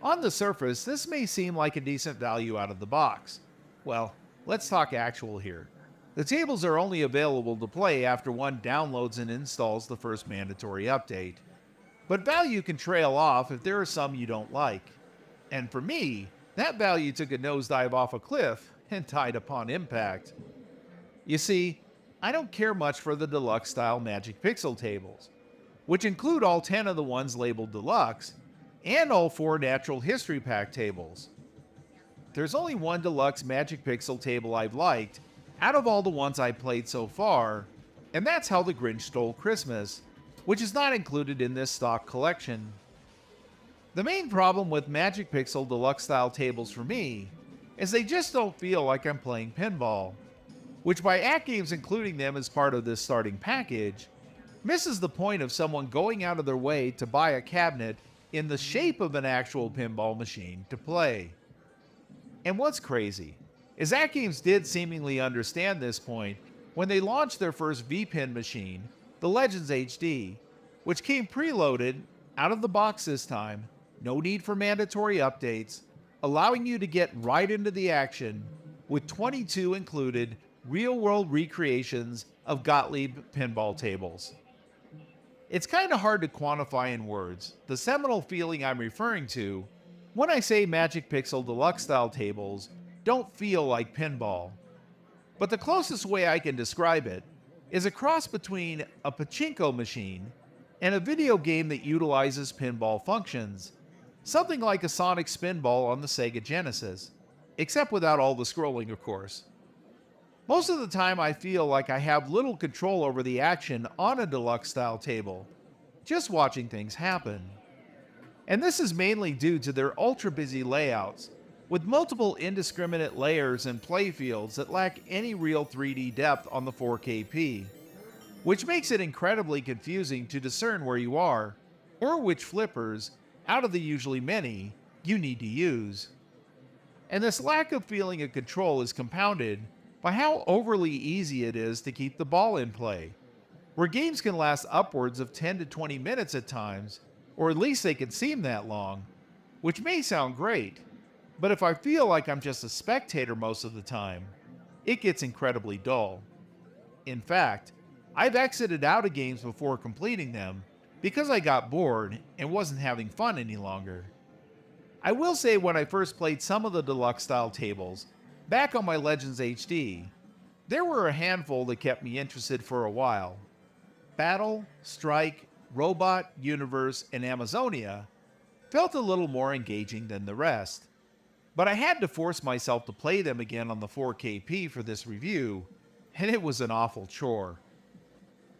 On the surface, this may seem like a decent value out of the box. Well, let's talk actual here. The tables are only available to play after one downloads and installs the first mandatory update. But value can trail off if there are some you don't like. And for me, that value took a nosedive off a cliff and died upon impact. You see, I don't care much for the Deluxe style Magic Pixel tables, which include all 10 of the ones labeled Deluxe, and all 4 Natural History Pack tables. There's only one Deluxe Magic Pixel table I've liked out of all the ones I've played so far, and that's How the Grinch Stole Christmas, which is not included in this stock collection. The main problem with Magic Pixel Deluxe style tables for me is they just don't feel like I'm playing pinball, which by AtGames including them as part of this starting package misses the point of someone going out of their way to buy a cabinet in the shape of an actual pinball machine to play. And what's crazy is AtGames did seemingly understand this point when they launched their first VPin machine, the Legends HD, which came preloaded, out of the box this time, no need for mandatory updates, allowing you to get right into the action with 22 included real-world recreations of Gottlieb pinball tables. It's kind of hard to quantify in words the seminal feeling I'm referring to when I say Magic Pixel Deluxe style tables don't feel like pinball. But the closest way I can describe it is a cross between a pachinko machine and a video game that utilizes pinball functions, something like a Sonic Spinball on the Sega Genesis, except without all the scrolling, of course. Most of the time I feel like I have little control over the action on a Deluxe style table, just watching things happen. And this is mainly due to their ultra busy layouts, with multiple indiscriminate layers and playfields that lack any real 3D depth on the 4KP, which makes it incredibly confusing to discern where you are, or which flippers, out of the usually many, you need to use. And this lack of feeling of control is compounded by how overly easy it is to keep the ball in play, where games can last upwards of 10 to 20 minutes at times, or at least they can seem that long, which may sound great, but if I feel like I'm just a spectator most of the time, it gets incredibly dull. In fact, I've exited out of games before completing them because I got bored and wasn't having fun any longer. I will say when I first played some of the Deluxe style tables, back on my Legends HD, there were a handful that kept me interested for a while. Battle, Strike, Robot, Universe, and Amazonia felt a little more engaging than the rest, but I had to force myself to play them again on the 4KP for this review, and it was an awful chore.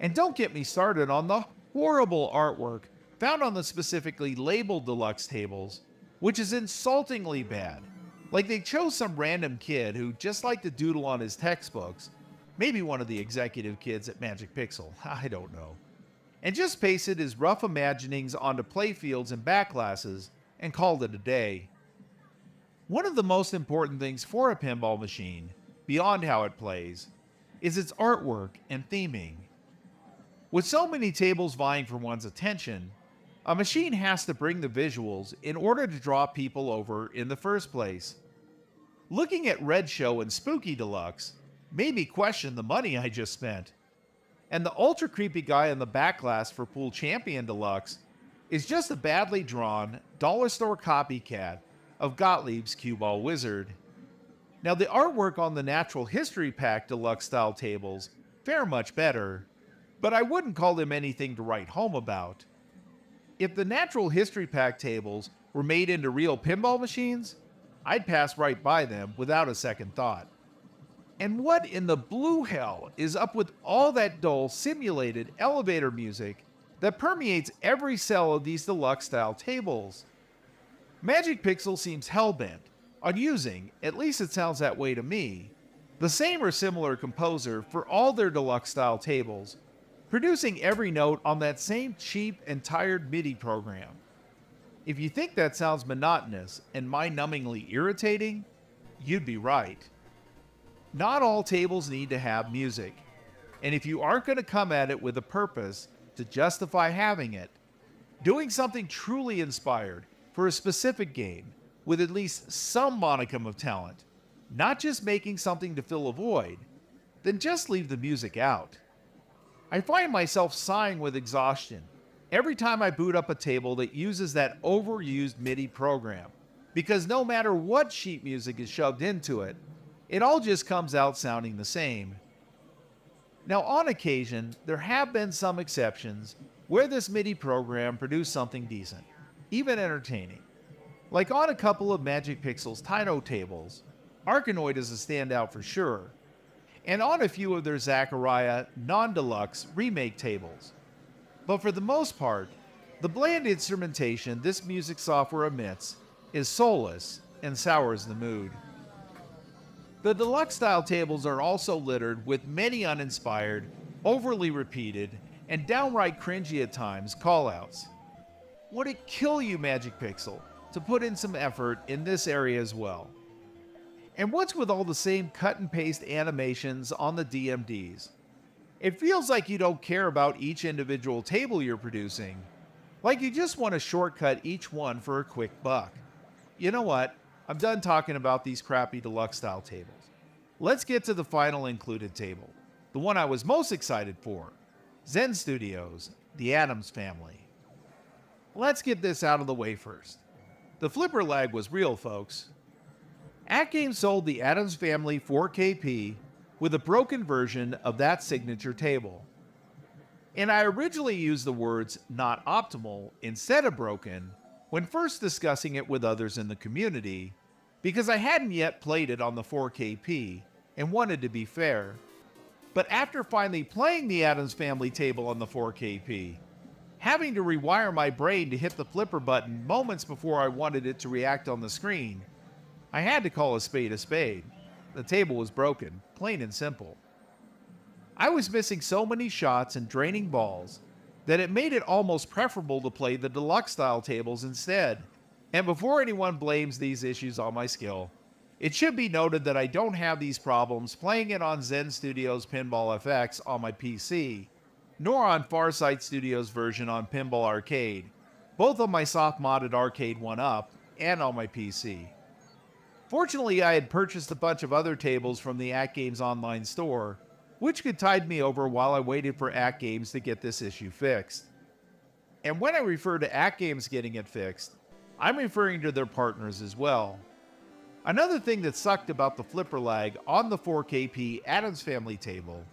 And don't get me started on the horrible artwork found on the specifically labeled Deluxe tables, which is insultingly bad. Like they chose some random kid who just liked to doodle on his textbooks, maybe one of the executive kids at Magic Pixel, I don't know, and just pasted his rough imaginings onto playfields and backglasses and called it a day. One of the most important things for a pinball machine, beyond how it plays, is its artwork and theming. With so many tables vying for one's attention, a machine has to bring the visuals in order to draw people over in the first place. Looking at Red Show and Spooky Deluxe made me question the money I just spent. And the ultra creepy guy on the backglass for Pool Champion Deluxe is just a badly drawn, dollar store copycat of Gottlieb's Cue Ball Wizard. Now, the artwork on the Natural History Pack Deluxe style tables fare much better, but I wouldn't call them anything to write home about. If the Natural History Pack tables were made into real pinball machines, I'd pass right by them without a second thought. And what in the blue hell is up with all that dull simulated elevator music that permeates every cell of these deluxe style tables? Magic Pixel seems hellbent on using, at least it sounds that way to me, the same or similar composer for all their deluxe style tables, producing every note on that same cheap and tired MIDI program. If you think that sounds monotonous and mind-numbingly irritating, you'd be right. Not all tables need to have music, and if you aren't going to come at it with a purpose to justify having it, doing something truly inspired for a specific game with at least some modicum of talent, not just making something to fill a void, then just leave the music out. I find myself sighing with exhaustion every time I boot up a table that uses that overused MIDI program, because no matter what sheet music is shoved into it, it all just comes out sounding the same. Now, on occasion, there have been some exceptions where this MIDI program produced something decent, even entertaining. Like on a couple of Magic Pixel's Taito tables, Arkanoid is a standout for sure, and on a few of their Zaccaria non-deluxe remake tables. But for the most part, the bland instrumentation this music software emits is soulless and sours the mood. The deluxe style tables are also littered with many uninspired, overly repeated, and downright cringy at times callouts. Would it kill you, Magic Pixel, to put in some effort in this area as well? And what's with all the same cut and paste animations on the DMDs? It feels like you don't care about each individual table you're producing, like you just want to shortcut each one for a quick buck. You know what? I'm done talking about these crappy deluxe style tables. Let's get to the final included table, the one I was most excited for, Zen Studios, the Addams family. Let's get this out of the way first. The flipper lag was real, folks. AtGames sold the Addams family 4KP with a broken version of that signature table. And I originally used the words not optimal instead of broken when first discussing it with others in the community, because I hadn't yet played it on the 4KP and wanted to be fair. But after finally playing the Addams family table on the 4KP, having to rewire my brain to hit the flipper button moments before I wanted it to react on the screen, I had to call a spade a spade. The table was broken, plain and simple. I was missing so many shots and draining balls that it made it almost preferable to play the deluxe style tables instead. And before anyone blames these issues on my skill, it should be noted that I don't have these problems playing it on Zen Studios Pinball FX on my PC, nor on FarSight Studios' version on Pinball Arcade, both on my soft-modded Arcade 1-Up and on my PC. Fortunately, I had purchased a bunch of other tables from the AtGames online store, which could tide me over while I waited for AtGames to get this issue fixed. And when I refer to AtGames getting it fixed, I'm referring to their partners as well. Another thing that sucked about the flipper lag on the 4KP Addams family table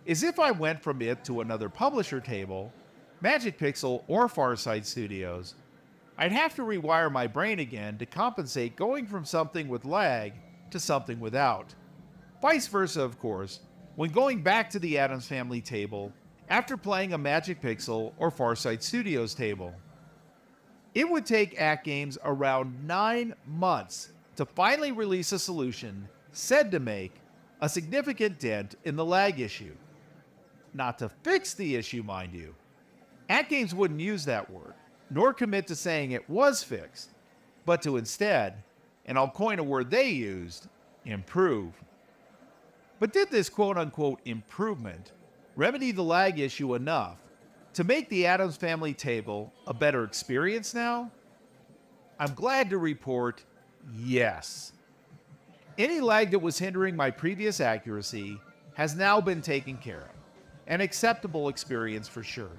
is if I went from it to another publisher table, Magic Pixel or FarSight Studios, I'd have to rewire my brain again to compensate going from something with lag to something without. Vice versa, of course, when going back to the Addams family table after playing a Magic Pixel or FarSight Studios table. It would take AtGames around 9 months to finally release a solution said to make a significant dent in the lag issue. Not to fix the issue, mind you. AtGames wouldn't use that word, nor commit to saying it was fixed, but to instead, and I'll coin a word they used, improve. But did this quote-unquote improvement remedy the lag issue enough to make the Addams family table a better experience now? I'm glad to report yes. Any lag that was hindering my previous accuracy has now been taken care of. An acceptable experience for sure.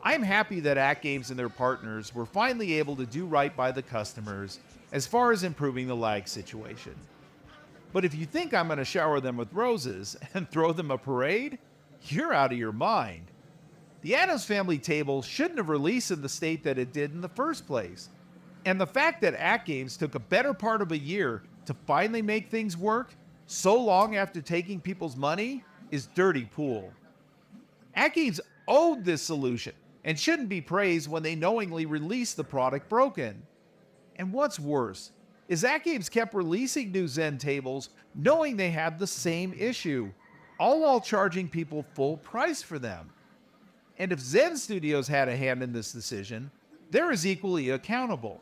I'm happy that AtGames and their partners were finally able to do right by the customers as far as improving the lag situation. But if you think I'm going to shower them with roses and throw them a parade, you're out of your mind. The Addams Family table shouldn't have released in the state that it did in the first place. And the fact that AtGames took a better part of a year to finally make things work so long after taking people's money is dirty pool. AtGames owed this solution and shouldn't be praised when they knowingly released the product broken. And what's worse is AtGames kept releasing new Zen tables knowing they had the same issue, all while charging people full price for them. And if Zen Studios had a hand in this decision, they're as equally accountable.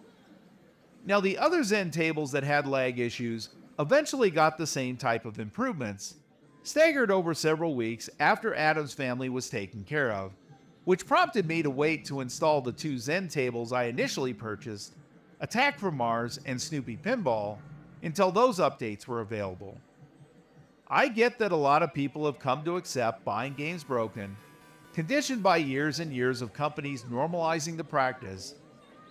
Now, the other Zen tables that had lag issues eventually got the same type of improvements, staggered over several weeks after Addams Family was taken care of, which prompted me to wait to install the two Zen tables I initially purchased, Attack from Mars and Snoopy Pinball, until those updates were available. I get that a lot of people have come to accept buying games broken, conditioned by years and years of companies normalizing the practice,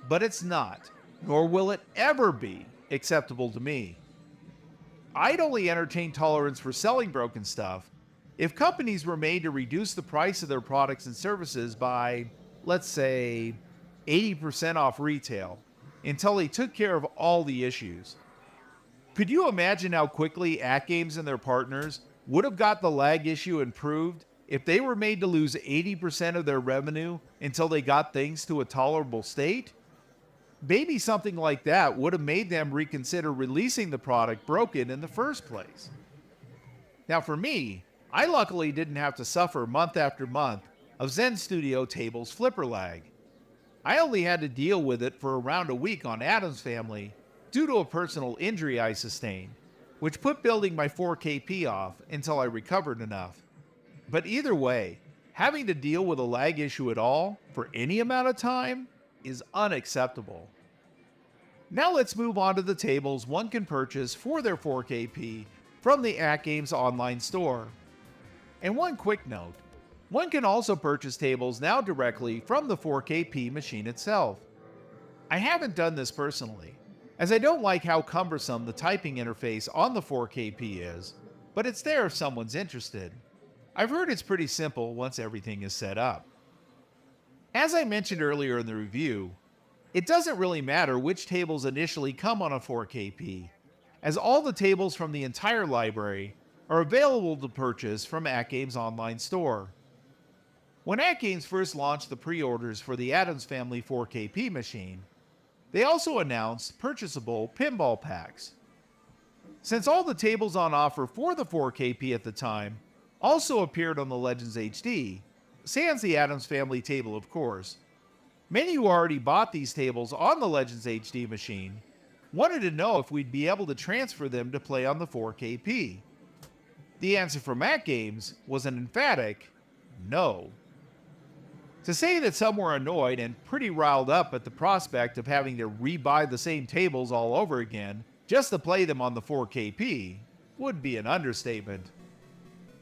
but it's not, nor will it ever be, acceptable to me. I'd only entertain tolerance for selling broken stuff if companies were made to reduce the price of their products and services by, let's say, 80% off retail, until they took care of all the issues. Could you imagine how quickly AtGames and their partners would have got the lag issue improved if they were made to lose 80% of their revenue until they got things to a tolerable state? Maybe something like that would have made them reconsider releasing the product broken in the first place. Now for me, I luckily didn't have to suffer month after month of Zen Studio Tables flipper lag. I only had to deal with it for around a week on Addams Family due to a personal injury I sustained, which put building my 4KP off until I recovered enough. But either way, having to deal with a lag issue at all for any amount of time is unacceptable. Now let's move on to the tables one can purchase for their 4KP from the AtGames online store. And one quick note, one can also purchase tables now directly from the 4KP machine itself. I haven't done this personally, as I don't like how cumbersome the typing interface on the 4KP is, but it's there if someone's interested. I've heard it's pretty simple once everything is set up. As I mentioned earlier in the review, it doesn't really matter which tables initially come on a 4KP, as all the tables from the entire library are available to purchase from AtGames online store. When AtGames first launched the pre-orders for the Addams Family 4KP machine, they also announced purchasable pinball packs. Since all the tables on offer for the 4KP at the time also appeared on the Legends HD, sans the Addams Family table of course, many who already bought these tables on the Legends HD machine wanted to know if we'd be able to transfer them to play on the 4KP. The answer from AtGames was an emphatic no. To say that some were annoyed and pretty riled up at the prospect of having to re-buy the same tables all over again just to play them on the 4KP would be an understatement.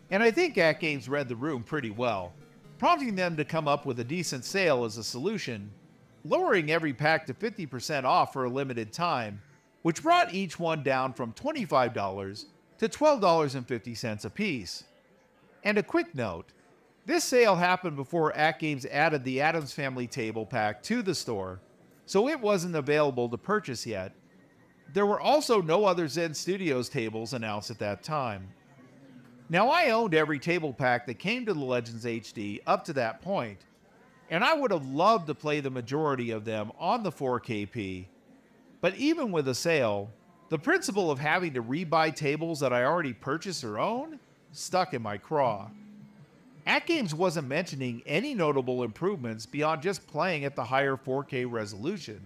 And I think AtGames read the room pretty well, prompting them to come up with a decent sale as a solution, lowering every pack to 50% off for a limited time, which brought each one down from $25 to $12.50 a piece. And a quick note, this sale happened before AtGames added the Addams Family table pack to the store, so it wasn't available to purchase yet. There were also no other Zen Studios tables announced at that time. Now I owned every table pack that came to the Legends HD up to that point, and I would have loved to play the majority of them on the 4KP, but even with a sale, the principle of having to re-buy tables that I already purchased or own stuck in my craw. AtGames wasn't mentioning any notable improvements beyond just playing at the higher 4K resolution,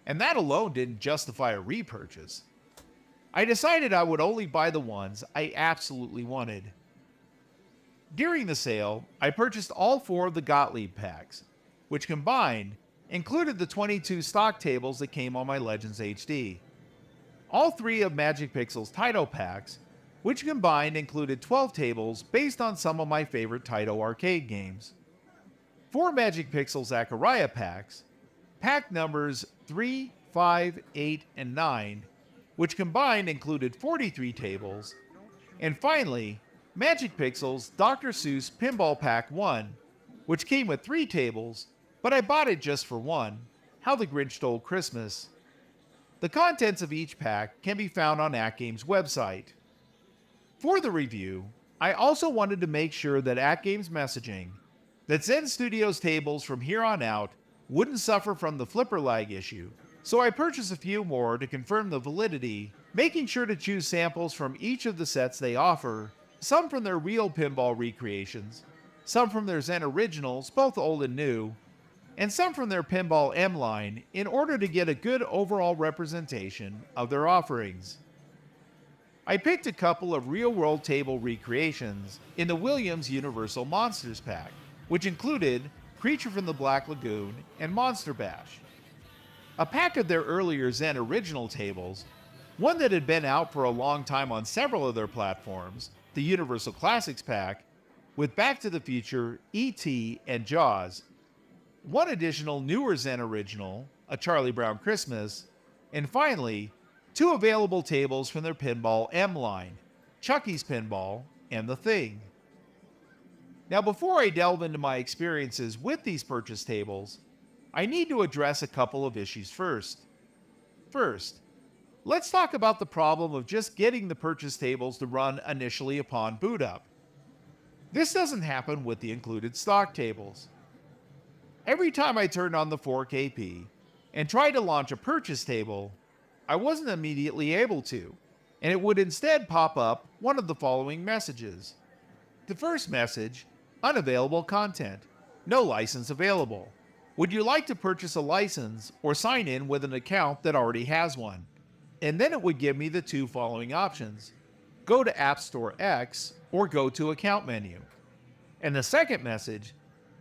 and that alone didn't justify a repurchase. I decided I would only buy the ones I absolutely wanted. During the sale, I purchased all 4 of the Gottlieb packs, which combined included the 22 stock tables that came on my Legends HD. All 3 of Magic Pixel's Taito packs, which combined included 12 tables based on some of my favorite Taito arcade games. 4 Magic Pixel Zaccaria packs, pack numbers 3, 5, 8, and 9, which combined included 43 tables, and finally, Magic Pixels' Dr. Seuss Pinball Pack 1, which came with 3 tables, but I bought it just for one, How the Grinch Stole Christmas. The contents of each pack can be found on AtGames' website. For the review, I also wanted to make sure that AtGames messaging that Zen Studios Tables from here on out wouldn't suffer from the flipper lag issue, so I purchased a few more to confirm the validity, making sure to choose samples from each of the sets they offer, some from their real pinball recreations, some from their Zen originals, both old and new, and some from their Pinball M line in order to get a good overall representation of their offerings. I picked a couple of real-world table recreations in the Williams Universal Monsters pack, which included Creature from the Black Lagoon and Monster Bash. A pack of their earlier Zen original tables, one that had been out for a long time on several of their platforms, the Universal Classics pack, with Back to the Future, E.T., and Jaws, one additional newer Zen original, A Charlie Brown Christmas, and finally, 2 available tables from their Pinball M line, Chucky's Pinball and The Thing. Now before I delve into my experiences with these purchase tables, I need to address a couple of issues first. First, let's talk about the problem of just getting the purchase tables to run initially upon boot up. This doesn't happen with the included stock tables. Every time I turned on the 4KP and tried to launch a purchase table, I wasn't immediately able to, and it would instead pop up one of the following messages. The first message, unavailable content, no license available. Would you like to purchase a license or sign in with an account that already has one? And then it would give me the 2 following options. Go to App Store X or go to Account menu. And the second message,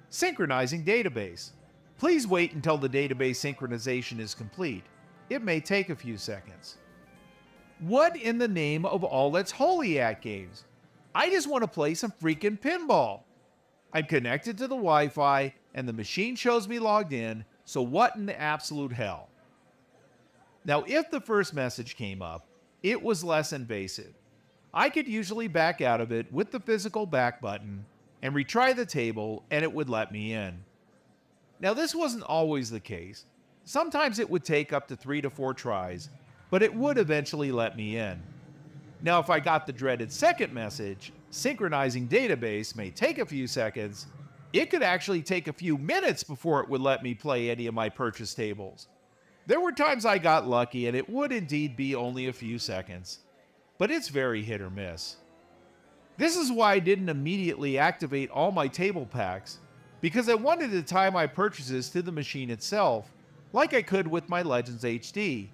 synchronizing database. Please wait until the database synchronization is complete. It may take a few seconds. What in the name of all that's holy, AtGames? I just want to play some freaking pinball. I'm connected to the Wi-Fi and the machine shows me logged in, so what in the absolute hell? Now if the first message came up, it was less invasive. I could usually back out of it with the physical back button and retry the table and it would let me in. Now this wasn't always the case. Sometimes it would take up to 3 to 4 tries, but it would eventually let me in. Now if I got the dreaded second message, synchronizing database may take a few seconds, it could actually take a few minutes before it would let me play any of my purchase tables. There were times I got lucky and it would indeed be only a few seconds, but it's very hit or miss. This is why I didn't immediately activate all my table packs, because I wanted to tie my purchases to the machine itself, like I could with my Legends HD,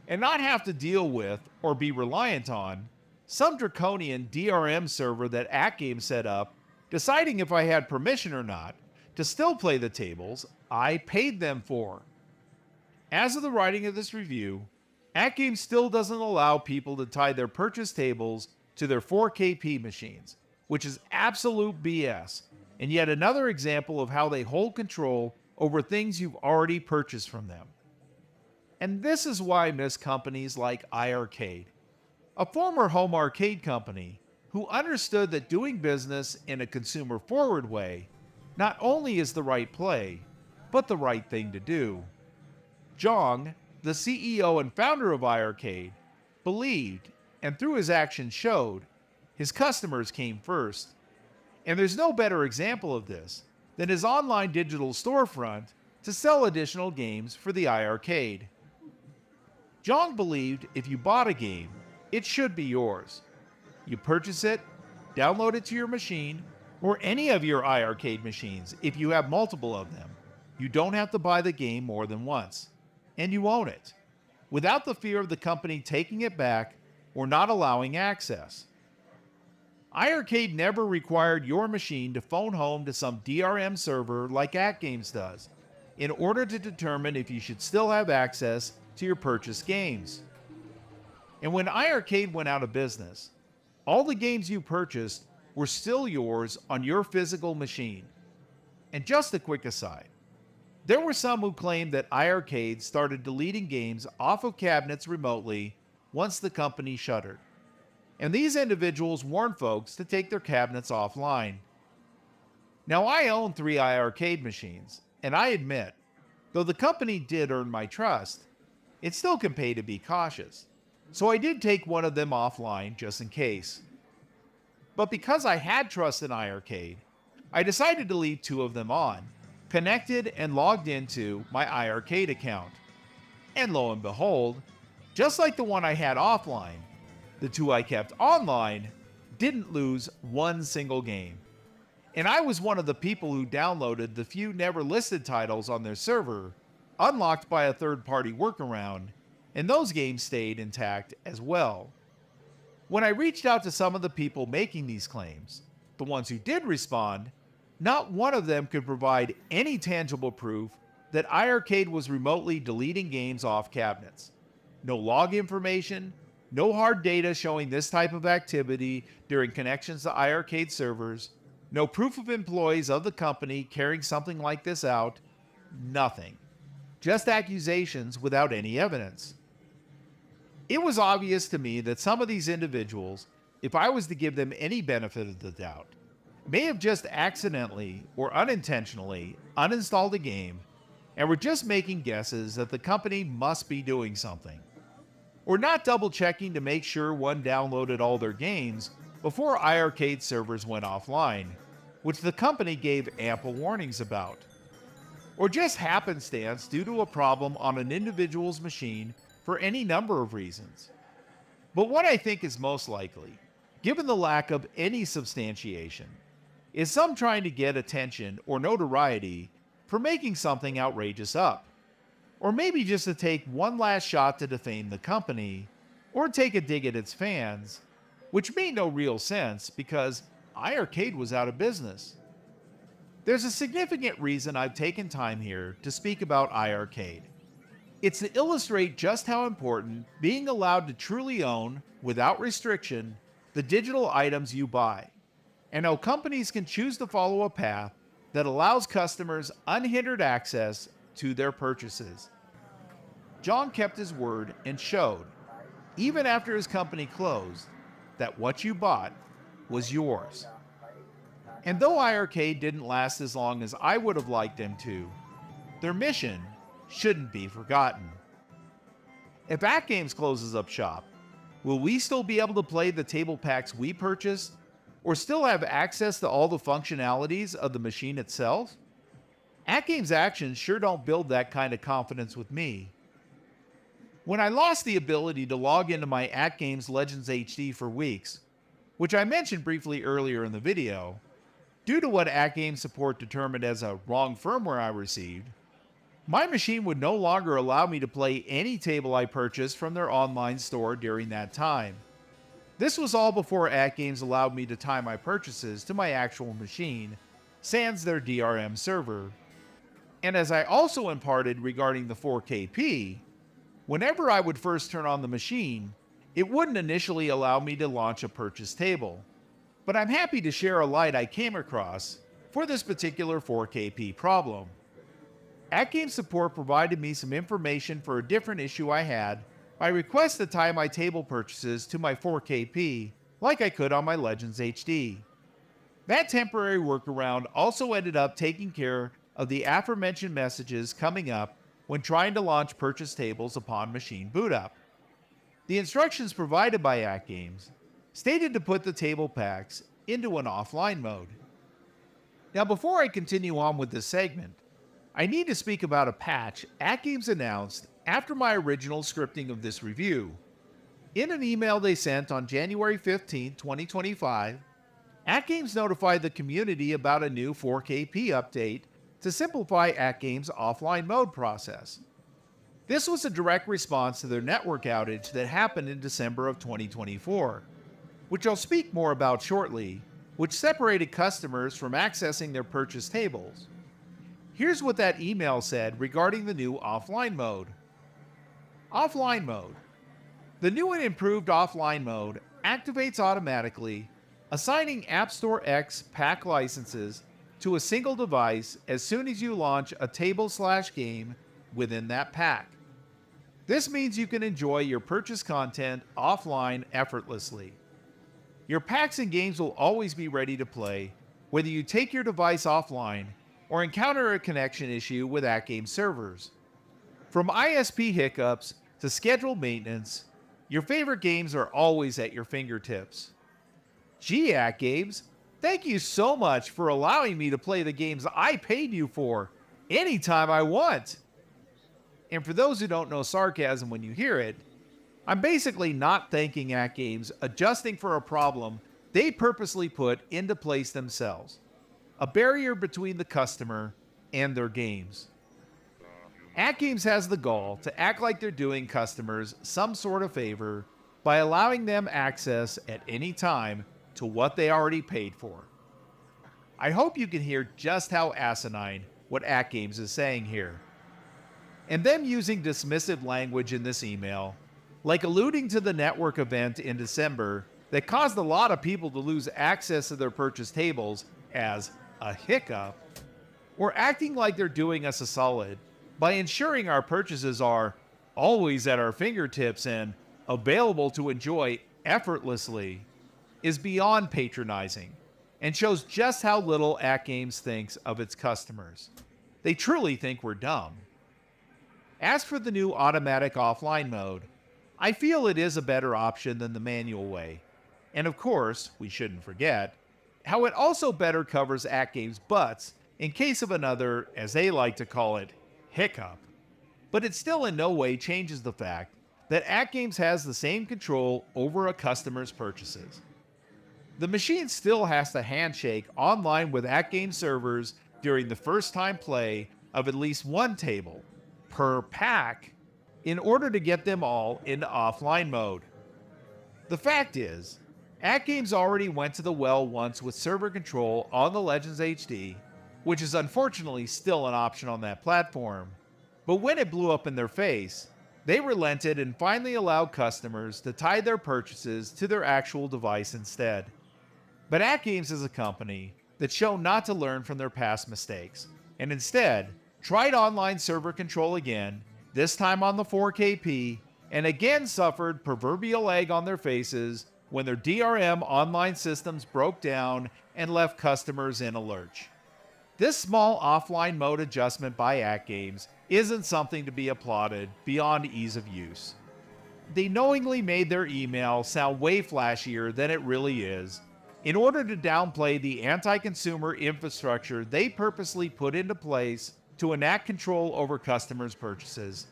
and not have to deal with, or be reliant on, some draconian DRM server that AtGames set up, deciding if I had permission or not to still play the tables I paid them for. As of the writing of this review, AtGames still doesn't allow people to tie their purchase tables to their 4KP machines, which is absolute BS, and yet another example of how they hold control over things you've already purchased from them. And this is why I miss companies like iiRcade, a former home arcade company who understood that doing business in a consumer-forward way not only is the right play, but the right thing to do. Zhang, the CEO and founder of iiRcade, believed, and through his actions showed, his customers came first. And there's no better example of this than his online digital storefront to sell additional games for the iiRcade. Zhang believed if you bought a game, it should be yours. You purchase it, download it to your machine, or any of your iiRcade machines if you have multiple of them. You don't have to buy the game more than once. And you own it, without the fear of the company taking it back or not allowing access. iiRcade never required your machine to phone home to some DRM server like AtGames does, in order to determine if you should still have access to your purchased games. And when iiRcade went out of business, all the games you purchased were still yours on your physical machine. And just a quick aside, there were some who claimed that iiRcade started deleting games off of cabinets remotely once the company shuttered. And these individuals warned folks to take their cabinets offline. Now, I own 3 iiRcade machines, and I admit, though the company did earn my trust, it still can pay to be cautious. So I did take one of them offline just in case. But because I had trust in iiRcade, I decided to leave 2 of them on, connected and logged into my iiRcade account. And lo and behold, just like the one I had offline, the 2 I kept online didn't lose one single game. And I was one of the people who downloaded the few never listed titles on their server, unlocked by a third-party workaround, and those games stayed intact as well. When I reached out to some of the people making these claims, the ones who did respond, not one of them could provide any tangible proof that iiRcade was remotely deleting games off cabinets. No log information, no hard data showing this type of activity during connections to iiRcade servers, no proof of employees of the company carrying something like this out, nothing. Just accusations without any evidence. It was obvious to me that some of these individuals, if I was to give them any benefit of the doubt, may have just accidentally or unintentionally uninstalled a game and were just making guesses that the company must be doing something. Or not double checking to make sure one downloaded all their games before iiRcade servers went offline, which the company gave ample warnings about. Or just happenstance due to a problem on an individual's machine for any number of reasons. But what I think is most likely, given the lack of any substantiation, is some trying to get attention or notoriety for making something outrageous up. Or maybe just to take one last shot to defame the company, or take a dig at its fans, which made no real sense because iiRcade was out of business. There's a significant reason I've taken time here to speak about iiRcade. It's to illustrate just how important being allowed to truly own, without restriction, the digital items you buy, and how companies can choose to follow a path that allows customers unhindered access to their purchases. John kept his word and showed, even after his company closed, that what you bought was yours. And though iiRcade didn't last as long as I would have liked them to, their mission shouldn't be forgotten. If AtGames closes up shop, will we still be able to play the table packs we purchased, or still have access to all the functionalities of the machine itself? AtGames actions sure don't build that kind of confidence with me. When I lost the ability to log into my AtGames Legends HD for weeks, which I mentioned briefly earlier in the video, due to what AtGames support determined as a wrong firmware I received, my machine would no longer allow me to play any table I purchased from their online store during that time. This was all before AtGames allowed me to tie my purchases to my actual machine, sans their DRM server. And as I also imparted regarding the 4KP, whenever I would first turn on the machine, it wouldn't initially allow me to launch a purchase table. But I'm happy to share a light I came across for this particular 4KP problem. AtGames support provided me some information for a different issue I had by request to tie my table purchases to my 4KP like I could on my Legends HD. That temporary workaround also ended up taking care of the aforementioned messages coming up when trying to launch purchase tables upon machine boot up. The instructions provided by AtGames stated to put the table packs into an offline mode. Now, before I continue on with this segment, I need to speak about a patch AtGames announced after my original scripting of this review. In an email they sent on January 15, 2025, AtGames notified the community about a new 4KP update to simplify AtGames' offline mode process. This was a direct response to their network outage that happened in December of 2024, which I'll speak more about shortly, which separated customers from accessing their purchase tables. Here's what that email said regarding the new offline mode. Offline mode. The new and improved offline mode activates automatically, assigning App Store X pack licenses to a single device as soon as you launch a table/game within that pack. This means you can enjoy your purchased content offline effortlessly. Your packs and games will always be ready to play, whether you take your device offline or encounter a connection issue with AtGames servers. From ISP hiccups to scheduled maintenance, your favorite games are always at your fingertips. Gee, AtGames, thank you so much for allowing me to play the games I paid you for anytime I want. And for those who don't know sarcasm when you hear it, I'm basically not thanking AtGames, adjusting for a problem they purposely put into place themselves, a barrier between the customer and their games. AtGames has the gall to act like they're doing customers some sort of favor by allowing them access at any time to what they already paid for. I hope you can hear just how asinine what AtGames is saying here. And them using dismissive language in this email, like alluding to the network event in December that caused a lot of people to lose access to their purchased tables as a hiccup, or acting like they're doing us a solid by ensuring our purchases are always at our fingertips and available to enjoy effortlessly, is beyond patronizing and shows just how little AtGames thinks of its customers. They truly think we're dumb. As for the new automatic offline mode, I feel it is a better option than the manual way. And of course, we shouldn't forget, how it also better covers AtGames' butts in case of another, as they like to call it, hiccup. But it still in no way changes the fact that AtGames has the same control over a customer's purchases. The machine still has to handshake online with AtGames servers during the first time play of at least one table per pack in order to get them all into offline mode. The fact is, AtGames already went to the well once with server control on the Legends HD, which is unfortunately still an option on that platform, but when it blew up in their face, they relented and finally allowed customers to tie their purchases to their actual device instead. But AtGames is a company that's shown not to learn from their past mistakes, and instead tried online server control again, this time on the 4KP, and again suffered proverbial egg on their faces when their DRM online systems broke down and left customers in a lurch. This small offline mode adjustment by AtGames isn't something to be applauded beyond ease of use. They knowingly made their email sound way flashier than it really is in order to downplay the anti-consumer infrastructure they purposely put into place to enact control over customers' purchases.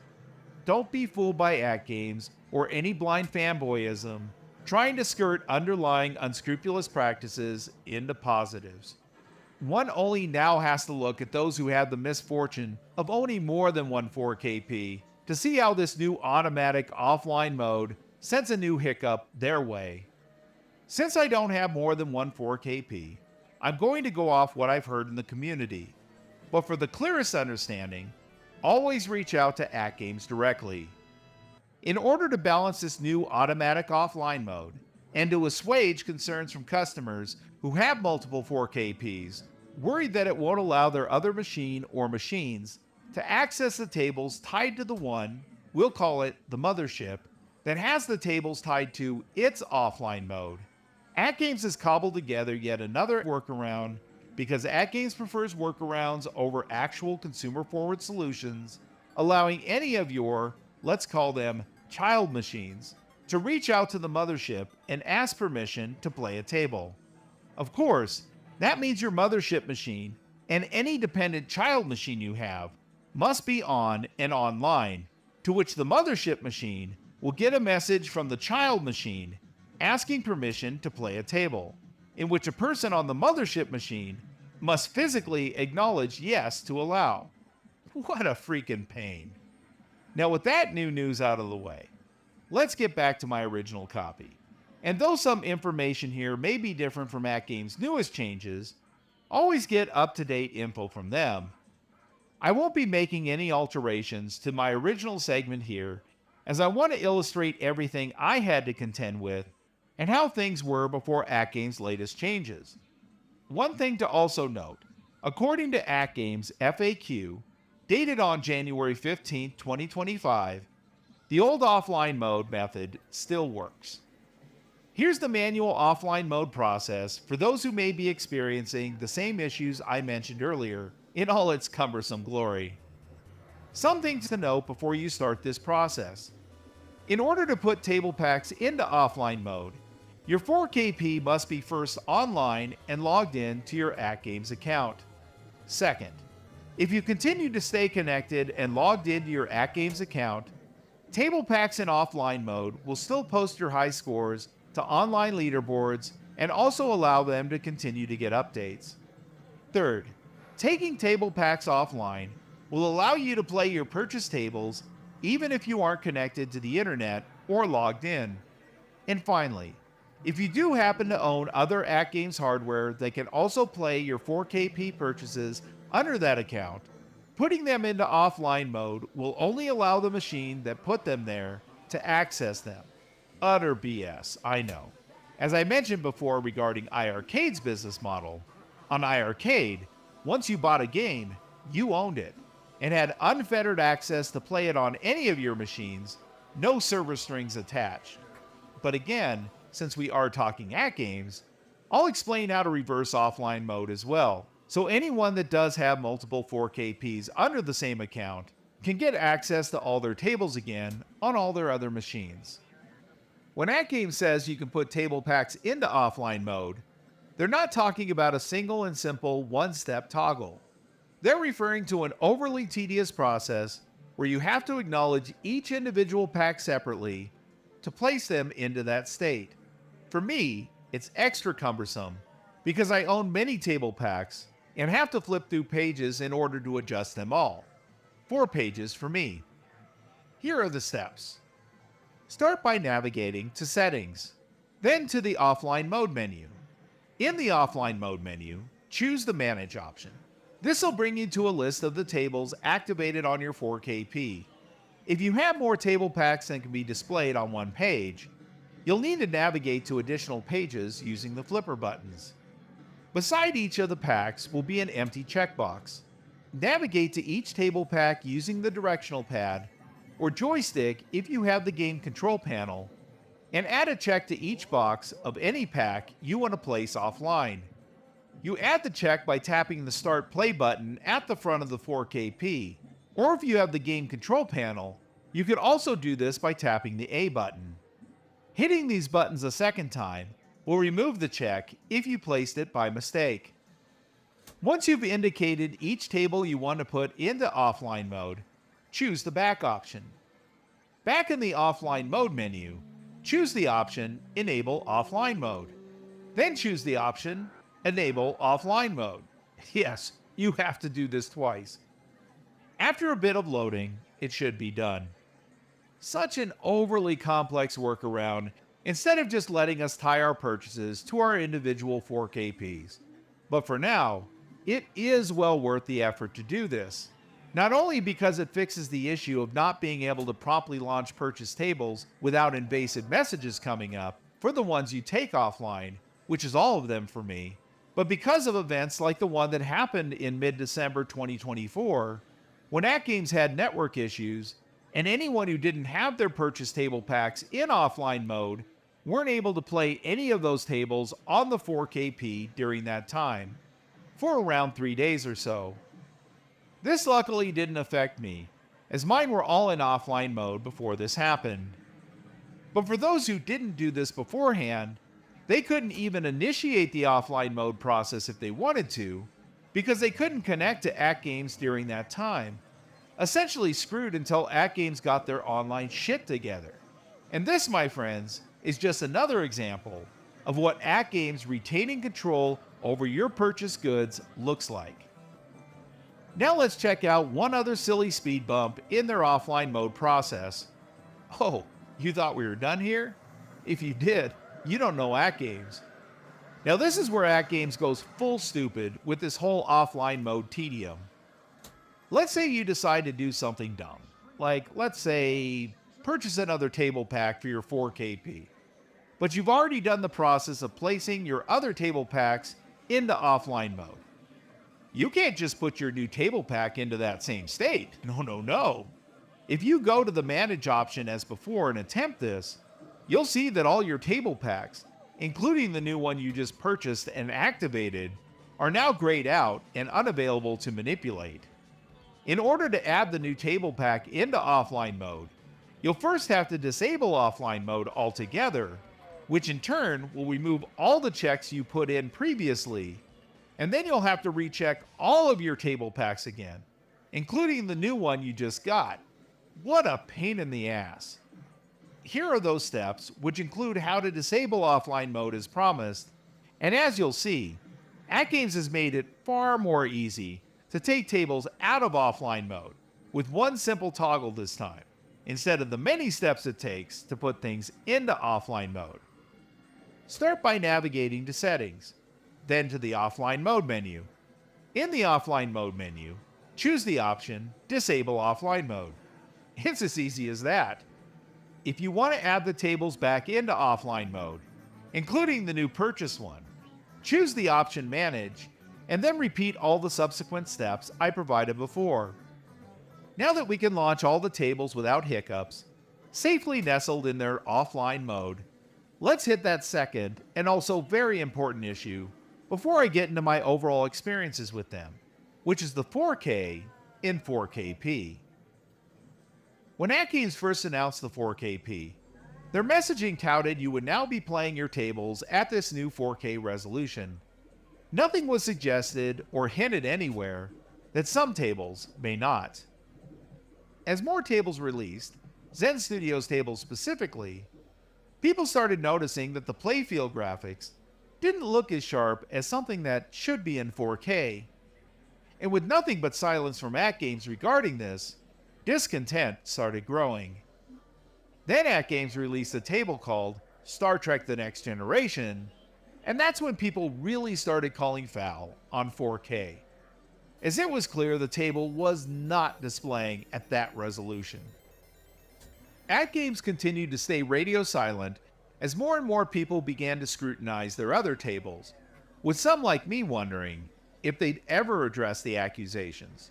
Don't be fooled by AtGames or any blind fanboyism trying to skirt underlying unscrupulous practices into positives. One only now has to look at those who have the misfortune of owning more than one 4KP to see how this new automatic offline mode sends a new hiccup their way. Since I don't have more than one 4KP, I'm going to go off what I've heard in the community. But for the clearest understanding, always reach out to AtGames directly. In order to balance this new automatic offline mode, and to assuage concerns from customers who have multiple 4KPs, worried that it won't allow their other machine or machines to access the tables tied to the one, we'll call it the mothership, that has the tables tied to its offline mode, AtGames has cobbled together yet another workaround because AtGames prefers workarounds over actual consumer-forward solutions, allowing any of your, let's call them, child machines, to reach out to the mothership and ask permission to play a table. Of course, that means your mothership machine and any dependent child machine you have must be on and online, to which the mothership machine will get a message from the child machine asking permission to play a table, in which a person on the mothership machine must physically acknowledge yes to allow. What a freaking pain. Now with that new news out of the way, let's get back to my original copy. And though some information here may be different from AtGames' newest changes, always get up-to-date info from them. I won't be making any alterations to my original segment here, as I want to illustrate everything I had to contend with and how things were before AtGames' latest changes. One thing to also note, according to AtGames FAQ, dated on January 15, 2025, The old offline mode method still works. Here's the manual offline mode process for those who may be experiencing the same issues I mentioned earlier in all its cumbersome glory. Some things to note before you start this process. In order to put table packs into offline mode, your 4KP must be first online and logged in to your AtGames account. Second, if you continue to stay connected and logged into your AtGames account, table packs in offline mode will still post your high scores to online leaderboards and also allow them to continue to get updates. Third, taking table packs offline will allow you to play your purchased tables even if you aren't connected to the internet or logged in. And finally, if you do happen to own other AtGames hardware that can also play your 4KP purchases under that account, putting them into offline mode will only allow the machine that put them there to access them. Utter BS, I know. As I mentioned before regarding iiRcade's business model, on iiRcade, once you bought a game, you owned it and had unfettered access to play it on any of your machines, no server strings attached. But again, since we are talking AtGames, I'll explain how to reverse offline mode as well, so anyone that does have multiple 4KPs under the same account can get access to all their tables again on all their other machines. When AtGames says you can put table packs into offline mode, they're not talking about a single and simple one-step toggle. They're referring to an overly tedious process where you have to acknowledge each individual pack separately to place them into that state. For me, it's extra cumbersome because I own many table packs and have to flip through pages in order to adjust them all. 4 pages for me. Here are the steps. Start by navigating to Settings, then to the Offline Mode menu. In the Offline Mode menu, choose the Manage option. This will bring you to a list of the tables activated on your 4KP. If you have more table packs than can be displayed on one page, you'll need to navigate to additional pages using the flipper buttons. Beside each of the packs will be an empty checkbox. Navigate to each table pack using the directional pad or joystick if you have the game control panel, and add a check to each box of any pack you want to place offline. You add the check by tapping the Start Play button at the front of the 4KP, or if you have the game control panel, you could also do this by tapping the A button. Hitting these buttons a second time will remove the check if you placed it by mistake. Once you've indicated each table you want to put into offline mode, choose the Back option. Back in the Offline Mode menu, choose the option Enable Offline Mode. Then choose the option Enable Offline Mode. Yes, you have to do this twice. After a bit of loading, it should be done. Such an overly complex workaround instead of just letting us tie our purchases to our individual 4KPs. But for now, it is well worth the effort to do this. Not only because it fixes the issue of not being able to promptly launch purchase tables without invasive messages coming up for the ones you take offline, which is all of them for me, but because of events like the one that happened in mid-December 2024, when AtGames had network issues, and anyone who didn't have their purchase table packs in offline mode weren't able to play any of those tables on the 4KP during that time, for around 3 days or so. This luckily didn't affect me, as mine were all in offline mode before this happened. But for those who didn't do this beforehand, they couldn't even initiate the offline mode process if they wanted to, because they couldn't connect to AtGames during that time. Essentially screwed until AtGames got their online shit together. And this, my friends, is just another example of what AtGames retaining control over your purchased goods looks like. Now let's check out one other silly speed bump in their offline mode process. Oh, you thought we were done here? If you did, you don't know AtGames. Now this is where AtGames goes full stupid with this whole offline mode tedium. Let's say you decide to do something dumb, like let's say purchase another table pack for your 4KP, but you've already done the process of placing your other table packs into offline mode. You can't just put your new table pack into that same state. No. If you go to the Manage option as before and attempt this, you'll see that all your table packs, including the new one you just purchased and activated, are now grayed out and unavailable to manipulate. In order to add the new table pack into offline mode, you'll first have to disable offline mode altogether, which in turn will remove all the checks you put in previously, and then you'll have to recheck all of your table packs again, including the new one you just got. What a pain in the ass. Here are those steps, which include how to disable offline mode as promised, and as you'll see, AtGames has made it far more easy to take tables out of offline mode with one simple toggle this time, instead of the many steps it takes to put things into offline mode. Start by navigating to Settings, then to the Offline Mode menu. In the Offline Mode menu, choose the option Disable Offline Mode. It's as easy as that. If you want to add the tables back into offline mode, including the new purchase one, choose the option Manage, and then repeat all the subsequent steps I provided before. Now that we can launch all the tables without hiccups, safely nestled in their offline mode, let's hit that second and also very important issue before I get into my overall experiences with them, which is the 4K in 4KP. When AtGames first announced the 4KP, their messaging touted you would now be playing your tables at this new 4K resolution. Nothing was suggested or hinted anywhere that some tables may not. As more tables released, Zen Studios Tables specifically, people started noticing that the playfield graphics didn't look as sharp as something that should be in 4K. And with nothing but silence from AtGames regarding this, discontent started growing. Then AtGames released a table called Star Trek The Next Generation, and that's when people really started calling foul on 4K, as it was clear the table was not displaying at that resolution. AtGames continued to stay radio silent as more and more people began to scrutinize their other tables, with some like me wondering if they'd ever address the accusations.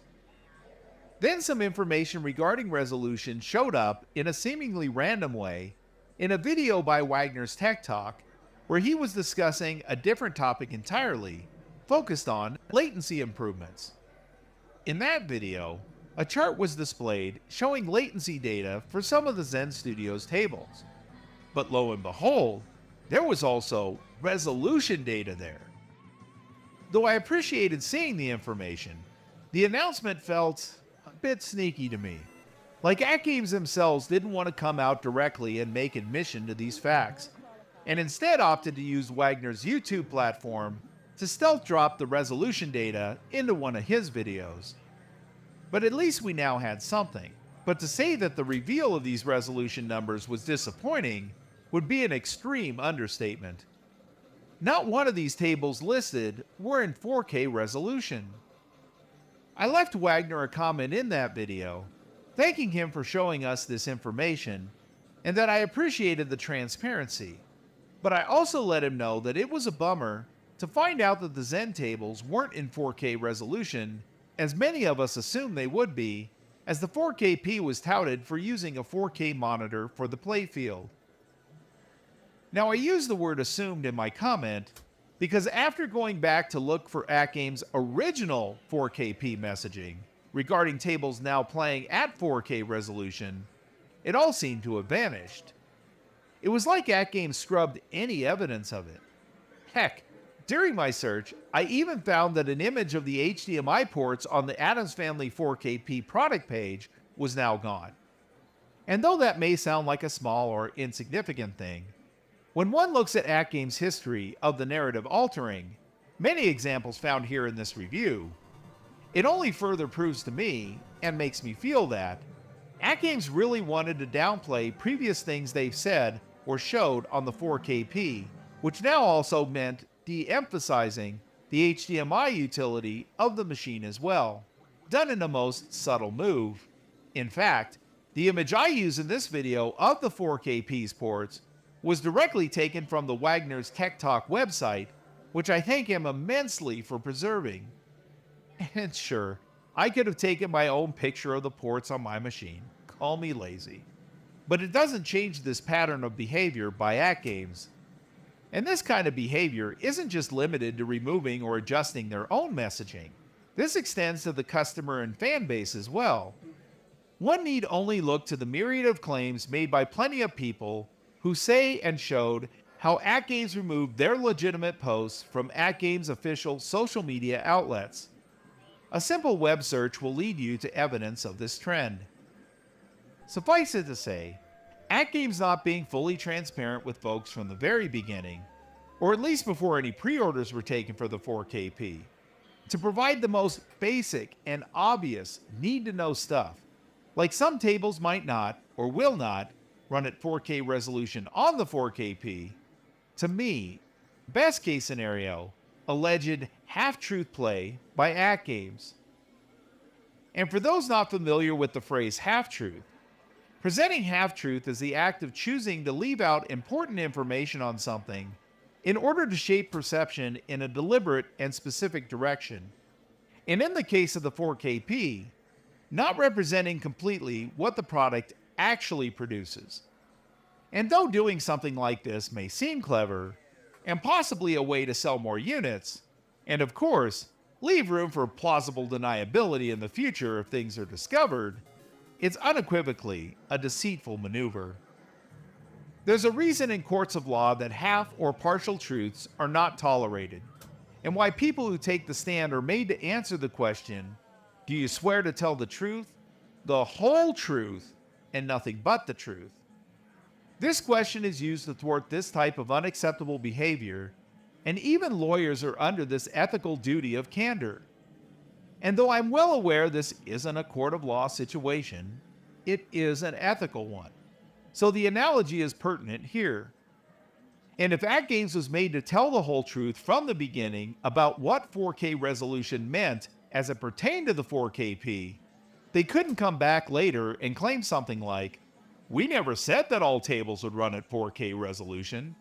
Then some information regarding resolution showed up in a seemingly random way in a video by Wagner's Tech Talk, where he was discussing a different topic entirely, focused on latency improvements. In that video, a chart was displayed showing latency data for some of the Zen Studios tables. But lo and behold, there was also resolution data there. Though I appreciated seeing the information, the announcement felt a bit sneaky to me. Like AtGames themselves didn't want to come out directly and make admission to these facts, and instead opted to use Wagner's YouTube platform to stealth drop the resolution data into one of his videos. But at least we now had something. But to say that the reveal of these resolution numbers was disappointing would be an extreme understatement. Not one of these tables listed were in 4K resolution. I left Wagner a comment in that video, thanking him for showing us this information, and that I appreciated the transparency. But I also let him know that it was a bummer to find out that the Zen tables weren't in 4K resolution, as many of us assumed they would be, as the 4KP was touted for using a 4K monitor for the playfield. Now I use the word assumed in my comment because after going back to look for AtGames' original 4KP messaging regarding tables now playing at 4K resolution, it all seemed to have vanished. It was like AtGames scrubbed any evidence of it. Heck, during my search, I even found that an image of the HDMI ports on the Addams Family 4KP product page was now gone. And though that may sound like a small or insignificant thing, when one looks at AtGames' history of the narrative altering, many examples found here in this review, it only further proves to me, and makes me feel that, AtGames really wanted to downplay previous things they've said or showed on the 4KP, which now also meant de-emphasizing the HDMI utility of the machine as well, done in a most subtle move. In fact, the image I use in this video of the 4KP's ports was directly taken from the Wagner's Tech Talk website, which I thank him immensely for preserving. And sure, I could have taken my own picture of the ports on my machine. call me lazy. But it doesn't change this pattern of behavior by AtGames. And this kind of behavior isn't just limited to removing or adjusting their own messaging. This extends to the customer and fan base as well. One need only look to the myriad of claims made by plenty of people who say and showed how AtGames removed their legitimate posts from AtGames official social media outlets. A simple web search will lead you to evidence of this trend. Suffice it to say, AtGames not being fully transparent with folks from the very beginning, or at least before any pre-orders were taken for the 4KP, to provide the most basic and obvious need-to-know stuff, like some tables might not, or will not, run at 4K resolution on the 4KP, to me, best case scenario, alleged half-truth play by AtGames. And for those not familiar with the phrase half-truth, presenting half-truth is the act of choosing to leave out important information on something in order to shape perception in a deliberate and specific direction. And in the case of the 4KP, not representing completely what the product actually produces. And though doing something like this may seem clever, and possibly a way to sell more units, and of course, leave room for plausible deniability in the future if things are discovered, it's unequivocally a deceitful maneuver. There's a reason in courts of law that half or partial truths are not tolerated, and why people who take the stand are made to answer the question, do you swear to tell the truth, the whole truth, and nothing but the truth? This question is used to thwart this type of unacceptable behavior, and even lawyers are under this ethical duty of candor. And though I'm well aware this isn't a court of law situation, it is an ethical one. So the analogy is pertinent here. And if AtGames was made to tell the whole truth from the beginning about what 4K resolution meant as it pertained to the 4KP, they couldn't come back later and claim something like, "We never said that all tables would run at 4K resolution."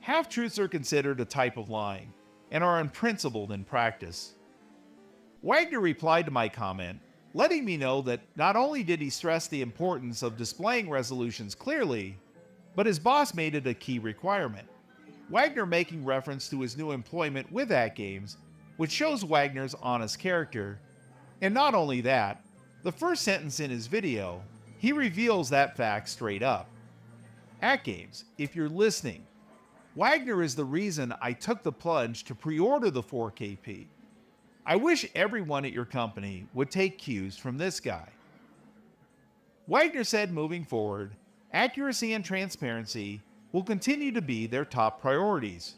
Half-truths are considered a type of lying, and are unprincipled in practice. Wagner replied to my comment, letting me know that not only did he stress the importance of displaying resolutions clearly, but his boss made it a key requirement. Wagner making reference to his new employment with AtGames, which shows Wagner's honest character. And not only that, the first sentence in his video, he reveals that fact straight up. AtGames, if you're listening, Wagner is the reason I took the plunge to pre-order the 4KP. I wish everyone at your company would take cues from this guy. Wagner said moving forward, accuracy and transparency will continue to be their top priorities.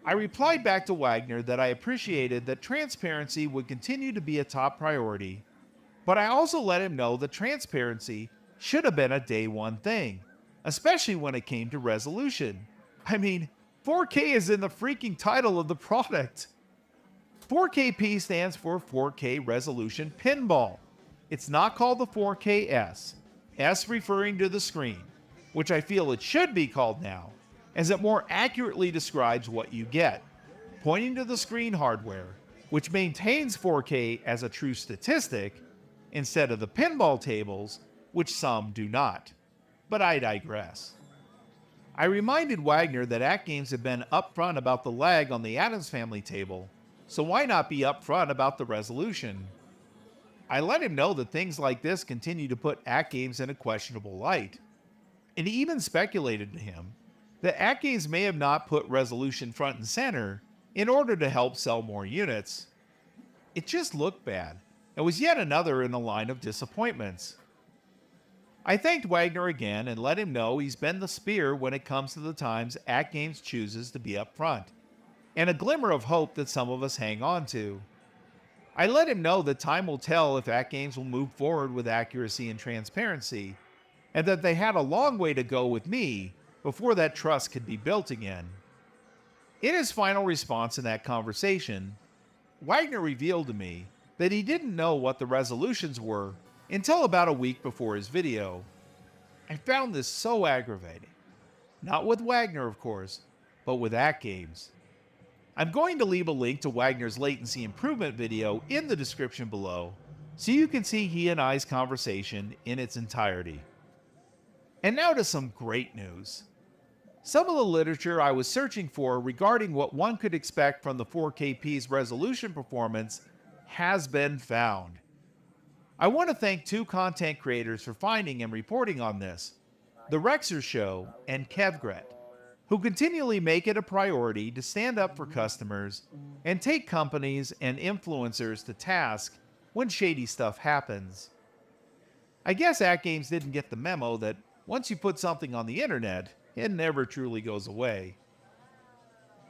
I replied back to Wagner that I appreciated that transparency would continue to be a top priority, but I also let him know that transparency should have been a day one thing, especially when it came to resolution. I mean, 4K is in the freaking title of the product. 4KP stands for 4K Resolution Pinball. It's not called the 4KS, S referring to the screen, which I feel it should be called now, as it more accurately describes what you get, pointing to the screen hardware, which maintains 4K as a true statistic, instead of the pinball tables, which some do not. But I digress. I reminded Wagner that AtGames had been upfront about the lag on the Addams family table, so why not be upfront about the resolution? I let him know that things like this continue to put AtGames in a questionable light, and he even speculated to him that AtGames may have not put resolution front and center in order to help sell more units. It just looked bad, and was yet another in the line of disappointments. I thanked Wagner again and let him know he's been the spear when it comes to the times AtGames chooses to be up front, and a glimmer of hope that some of us hang on to. I let him know that time will tell if AtGames will move forward with accuracy and transparency, and that they had a long way to go with me before that trust could be built again. In his final response in that conversation, Wagner revealed to me that he didn't know what the resolutions were until about a week before his video. I found this so aggravating. Not with Wagner, of course, but with AtGames. I'm going to leave a link to Wagner's latency improvement video in the description below, so you can see he and I's conversation in its entirety. And now to some great news. Some of the literature I was searching for regarding what one could expect from the 4KP's resolution performance has been found. I want to thank two content creators for finding and reporting on this, The Rexer Show and Kevgret, who continually make it a priority to stand up for customers and take companies and influencers to task when shady stuff happens. I guess AtGames didn't get the memo that once you put something on the internet, it never truly goes away.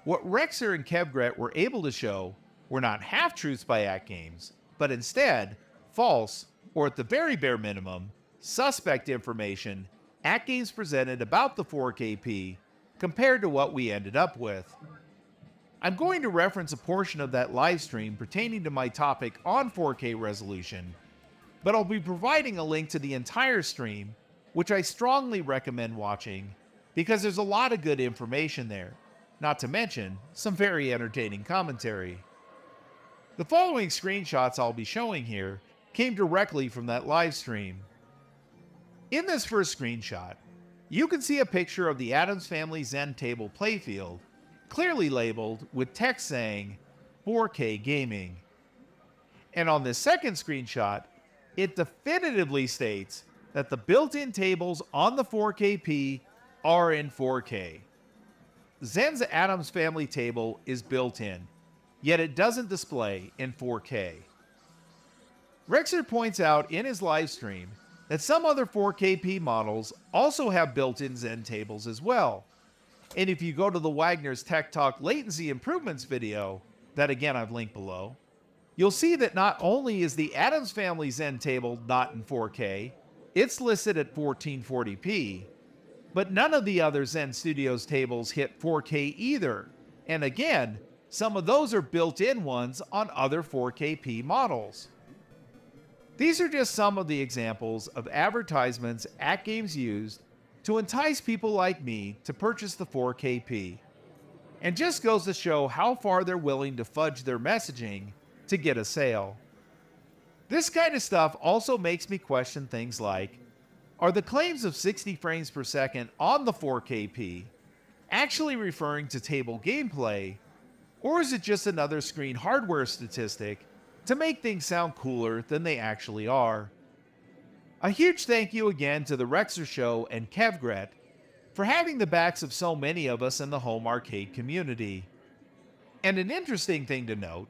What Rexer and Kevgret were able to show were not half-truths by AtGames, but instead false, or at the very bare minimum, suspect information AtGames presented about the 4KP compared to what we ended up with. I'm going to reference a portion of that live stream pertaining to my topic on 4K resolution, but I'll be providing a link to the entire stream, which I strongly recommend watching because there's a lot of good information there, not to mention some very entertaining commentary. The following screenshots I'll be showing here came directly from that live stream. In this first screenshot, you can see a picture of the Addams Family Zen Table playfield, clearly labeled with text saying 4K Gaming. And on this second screenshot, it definitively states that the built-in tables on the 4KP are in 4K. Zen's Addams Family table is built in, yet it doesn't display in 4K. Rexer points out in his live stream that some other 4KP models also have built-in Zen tables as well. And if you go to the Wagner's Tech Talk latency improvements video, that again I've linked below, you'll see that not only is the Addams Family Zen table not in 4K, it's listed at 1440p, but none of the other Zen Studios tables hit 4K either. And again, some of those are built-in ones on other 4KP models. These are just some of the examples of advertisements AtGames used to entice people like me to purchase the 4KP, and just goes to show how far they're willing to fudge their messaging to get a sale. This kind of stuff also makes me question things like, are the claims of 60 frames per second on the 4KP actually referring to table gameplay, or is it just another screen hardware statistic to make things sound cooler than they actually are? A huge thank you again to the Rexer Show and Kevgret for having the backs of so many of us in the home arcade community. And an interesting thing to note,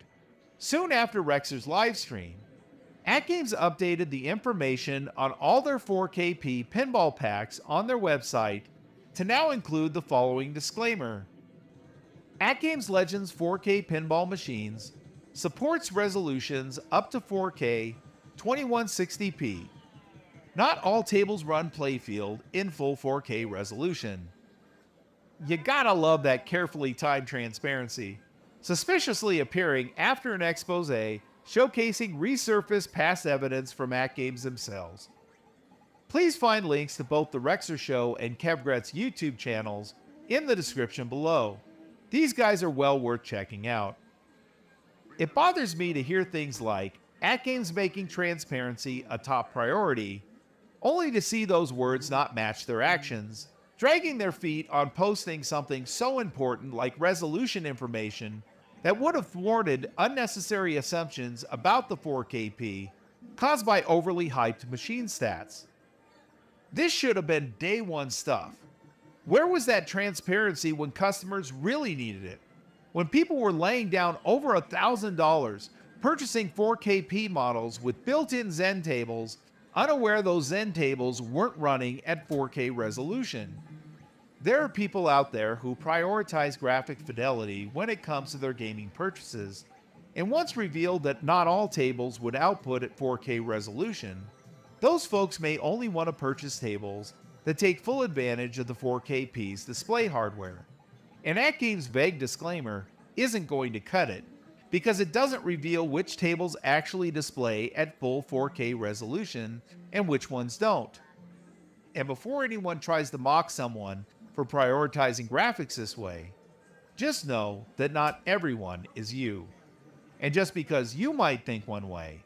soon after Rexer's livestream, AtGames updated the information on all their 4KP pinball packs on their website to now include the following disclaimer. AtGames Legends 4K pinball machines supports resolutions up to 4K 2160p. Not all tables run playfield in full 4K resolution. You gotta love that carefully timed transparency, suspiciously appearing after an expose showcasing resurfaced past evidence from AtGames themselves. Please find links to both the Rexer Show and Kevgret's YouTube channels in the description below. These guys are well worth checking out. It bothers me to hear things like AtGames making transparency a top priority, only to see those words not match their actions, dragging their feet on posting something so important like resolution information that would have thwarted unnecessary assumptions about the 4KP caused by overly hyped machine stats. This should have been day one stuff. Where was that transparency when customers really needed it? When people were laying down over $1,000 purchasing 4KP models with built-in Zen tables, unaware those Zen tables weren't running at 4K resolution. There are people out there who prioritize graphic fidelity when it comes to their gaming purchases, and once revealed that not all tables would output at 4K resolution, those folks may only want to purchase tables that take full advantage of the 4KP's display hardware. And AtGames' vague disclaimer isn't going to cut it, because it doesn't reveal which tables actually display at full 4K resolution and which ones don't. And before anyone tries to mock someone for prioritizing graphics this way, just know that not everyone is you. And just because you might think one way,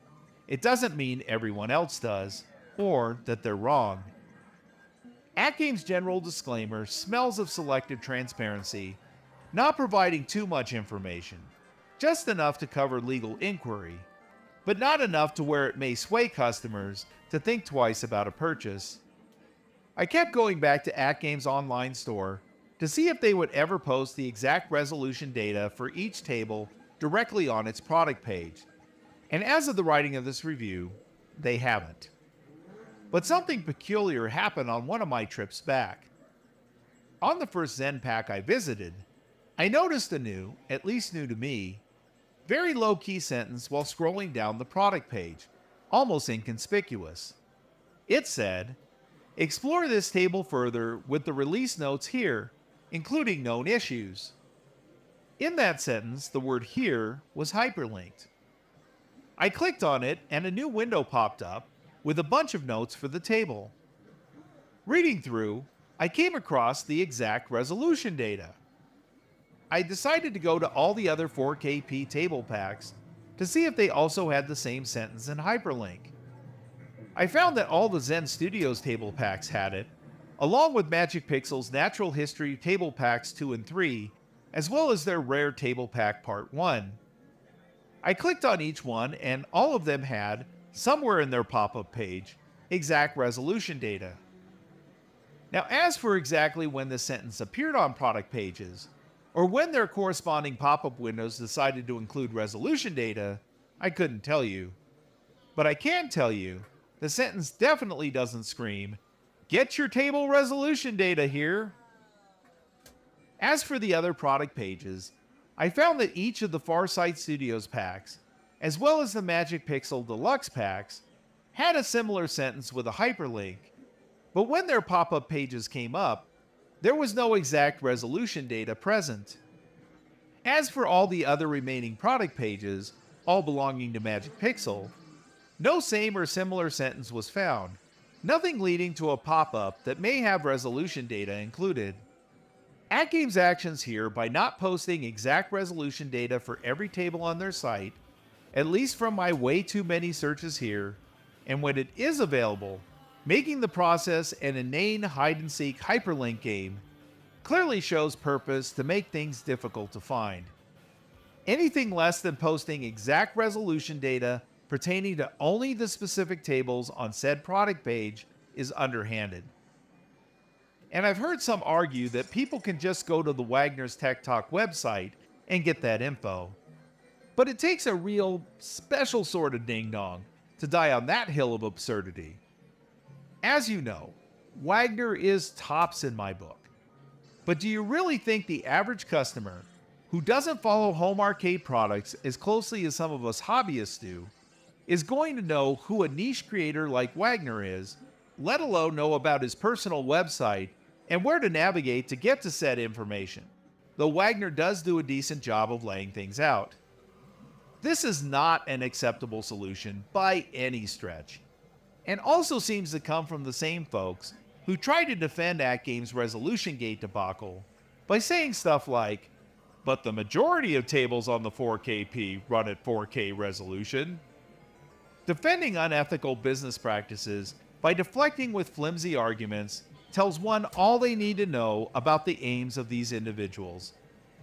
it doesn't mean everyone else does, or that they're wrong. AtGames' general disclaimer smells of selective transparency, not providing too much information, just enough to cover legal inquiry, but not enough to where it may sway customers to think twice about a purchase. I kept going back to AtGames' online store to see if they would ever post the exact resolution data for each table directly on its product page, and as of the writing of this review, they haven't. But something peculiar happened on one of my trips back. On the first Zen pack I visited, I noticed a new, at least new to me, very low-key sentence while scrolling down the product page, almost inconspicuous. It said, "Explore this table further with the release notes here, including known issues." In that sentence, the word "here" was hyperlinked. I clicked on it and a new window popped up with a bunch of notes for the table. Reading through, I came across the exact resolution data. I decided to go to all the other 4KP table packs to see if they also had the same sentence and hyperlink. I found that all the Zen Studios table packs had it, along with Magic Pixel's Natural History table packs 2 and 3, as well as their Rare Table Pack Part 1. I clicked on each one and all of them had, somewhere in their pop-up page, exact resolution data. Now, as for exactly when the sentence appeared on product pages, or when their corresponding pop-up windows decided to include resolution data, I couldn't tell you. But I can tell you, the sentence definitely doesn't scream, "Get your table resolution data here." As for the other product pages, I found that each of the FarSight Studios packs, as well as the Magic Pixel Deluxe packs, had a similar sentence with a hyperlink, but when their pop-up pages came up, there was no exact resolution data present. As for all the other remaining product pages, all belonging to Magic Pixel, no same or similar sentence was found, nothing leading to a pop-up that may have resolution data included. AtGames' actions here by not posting exact resolution data for every table on their site, at least from my way too many searches here, and when it is available, making the process an inane hide-and-seek hyperlink game, clearly shows purpose to make things difficult to find. Anything less than posting exact resolution data pertaining to only the specific tables on said product page is underhanded. And I've heard some argue that people can just go to the Wagner's Tech Talk website and get that info. But it takes a real, special sort of ding-dong to die on that hill of absurdity. As you know, Wagner is tops in my book. But do you really think the average customer, who doesn't follow home arcade products as closely as some of us hobbyists do, is going to know who a niche creator like Wagner is, let alone know about his personal website and where to navigate to get to said information, though Wagner does do a decent job of laying things out. This is not an acceptable solution by any stretch, and also seems to come from the same folks who try to defend AtGames' resolution gate debacle by saying stuff like, "But the majority of tables on the 4KP run at 4K resolution." Defending unethical business practices by deflecting with flimsy arguments tells one all they need to know about the aims of these individuals,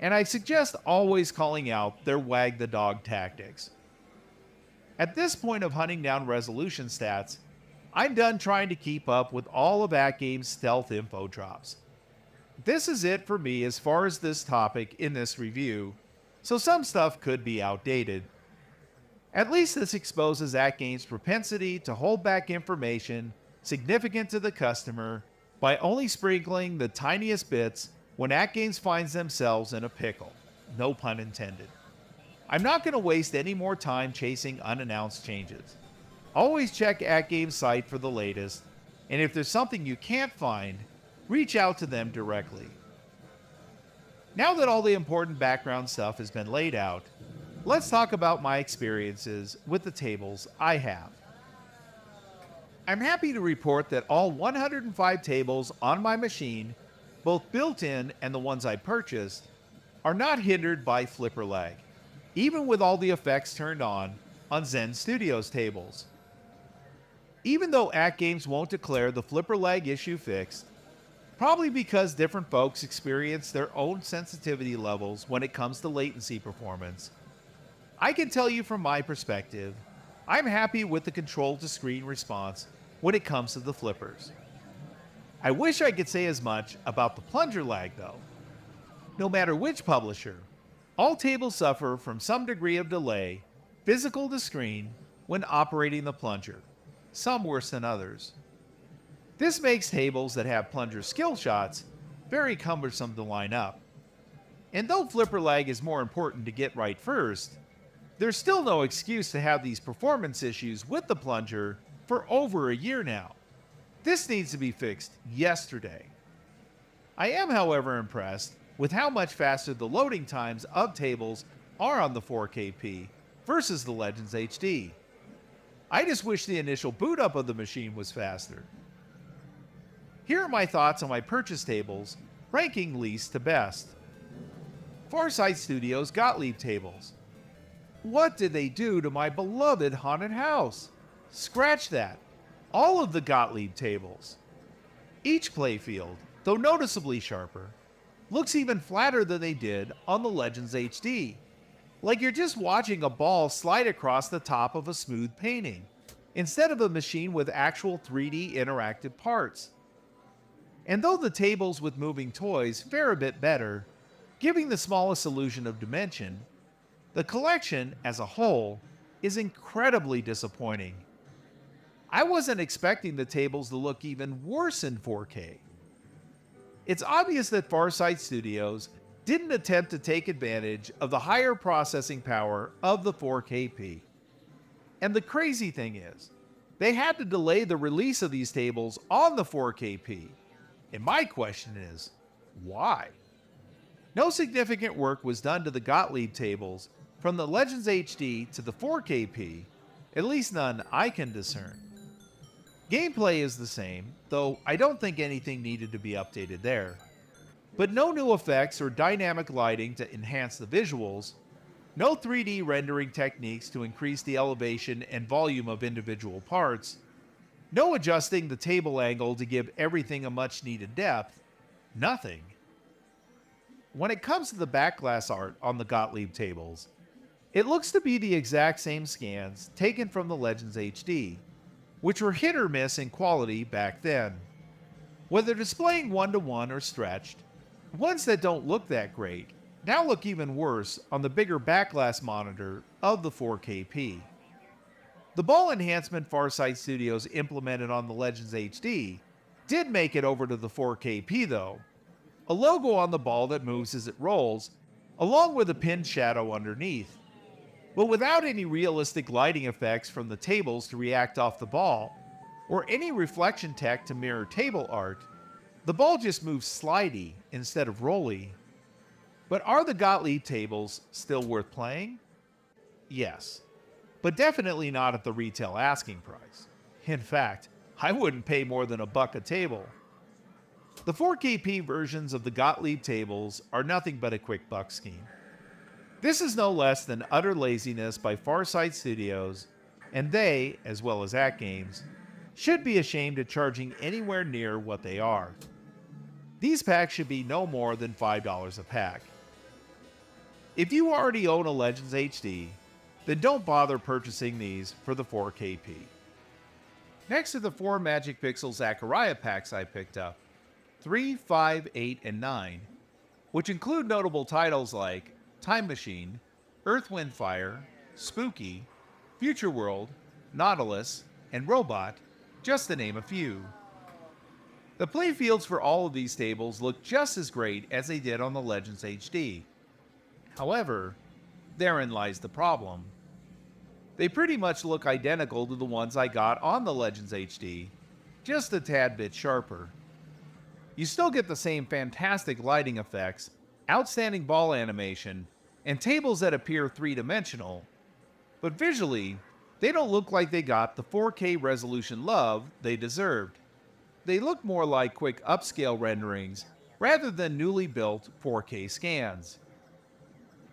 and I suggest always calling out their wag the dog tactics. At this point of hunting down resolution stats, I'm done trying to keep up with all of AtGames' stealth info drops. This is it for me as far as this topic in this review, so some stuff could be outdated. At least this exposes AtGames' propensity to hold back information significant to the customer by only sprinkling the tiniest bits when AtGames finds themselves in a pickle. No pun intended. I'm not going to waste any more time chasing unannounced changes. Always check AtGames' site for the latest, and if there's something you can't find, reach out to them directly. Now that all the important background stuff has been laid out, let's talk about my experiences with the tables I have. I'm happy to report that all 105 tables on my machine, both built-in and the ones I purchased, are not hindered by flipper lag, even with all the effects turned on on Zen Studios Tables. Even though AtGames won't declare the flipper lag issue fixed, probably because different folks experience their own sensitivity levels when it comes to latency performance, I can tell you from my perspective, I'm happy with the control-to-screen response when it comes to the flippers. I wish I could say as much about the plunger lag though. No matter which publisher, all tables suffer from some degree of delay, physical to screen, when operating the plunger, some worse than others. This makes tables that have plunger skill shots very cumbersome to line up. And though flipper lag is more important to get right first, there's still no excuse to have these performance issues with the plunger for over a year now. This needs to be fixed yesterday. I am, however, impressed with how much faster the loading times of tables are on the 4KP versus the Legends HD. I just wish the initial boot up of the machine was faster. Here are my thoughts on my purchase tables, ranking least to best. FarSight Studios Gottlieb tables. What did they do to my beloved haunted house? Scratch that. All of the Gottlieb tables. Each playfield, though noticeably sharper, looks even flatter than they did on the Legends HD. Like you're just watching a ball slide across the top of a smooth painting, instead of a machine with actual 3D interactive parts. And though the tables with moving toys fare a bit better, giving the smallest illusion of dimension, the collection as a whole is incredibly disappointing. I wasn't expecting the tables to look even worse in 4K. It's obvious that FarSight Studios didn't attempt to take advantage of the higher processing power of the 4KP. And the crazy thing is, they had to delay the release of these tables on the 4KP. And my question is, why? No significant work was done to the Gottlieb tables from the Legends HD to the 4KP, at least none I can discern. Gameplay is the same, though I don't think anything needed to be updated there. But no new effects or dynamic lighting to enhance the visuals, no 3D rendering techniques to increase the elevation and volume of individual parts, no adjusting the table angle to give everything a much needed depth, nothing. When it comes to the backglass art on the Gottlieb tables, it looks to be the exact same scans taken from the Legends HD, which were hit or miss in quality back then. Whether displaying 1:1 or stretched, ones that don't look that great now look even worse on the bigger backglass monitor of the 4KP. The ball enhancement FarSight Studios implemented on the Legends HD did make it over to the 4KP though, a logo on the ball that moves as it rolls, along with a pinned shadow underneath. But without any realistic lighting effects from the tables to react off the ball, or any reflection tech to mirror table art, the ball just moves slidey instead of rolly. But are the Gottlieb tables still worth playing? Yes, but definitely not at the retail asking price. In fact, I wouldn't pay more than $1 a table. The 4KP versions of the Gottlieb tables are nothing but a quick buck scheme. This is no less than utter laziness by FarSight Studios, and they, as well as AtGames, should be ashamed of charging anywhere near what they are. These packs should be no more than $5 a pack. If you already own a Legends HD, then don't bother purchasing these for the 4KP. Next are the 4 Magic Pixel Zaccaria packs I picked up, 3, 5, 8, and 9, which include notable titles like Time Machine, Earth, Wind, Fire, Spooky, Future World, Nautilus, and Robot, just to name a few. The playfields for all of these tables look just as great as they did on the Legends HD. However, therein lies the problem. They pretty much look identical to the ones I got on the Legends HD, just a tad bit sharper. You still get the same fantastic lighting effects, outstanding ball animation, and tables that appear three-dimensional, but visually, they don't look like they got the 4K resolution love they deserved. They look more like quick upscale renderings rather than newly built 4K scans.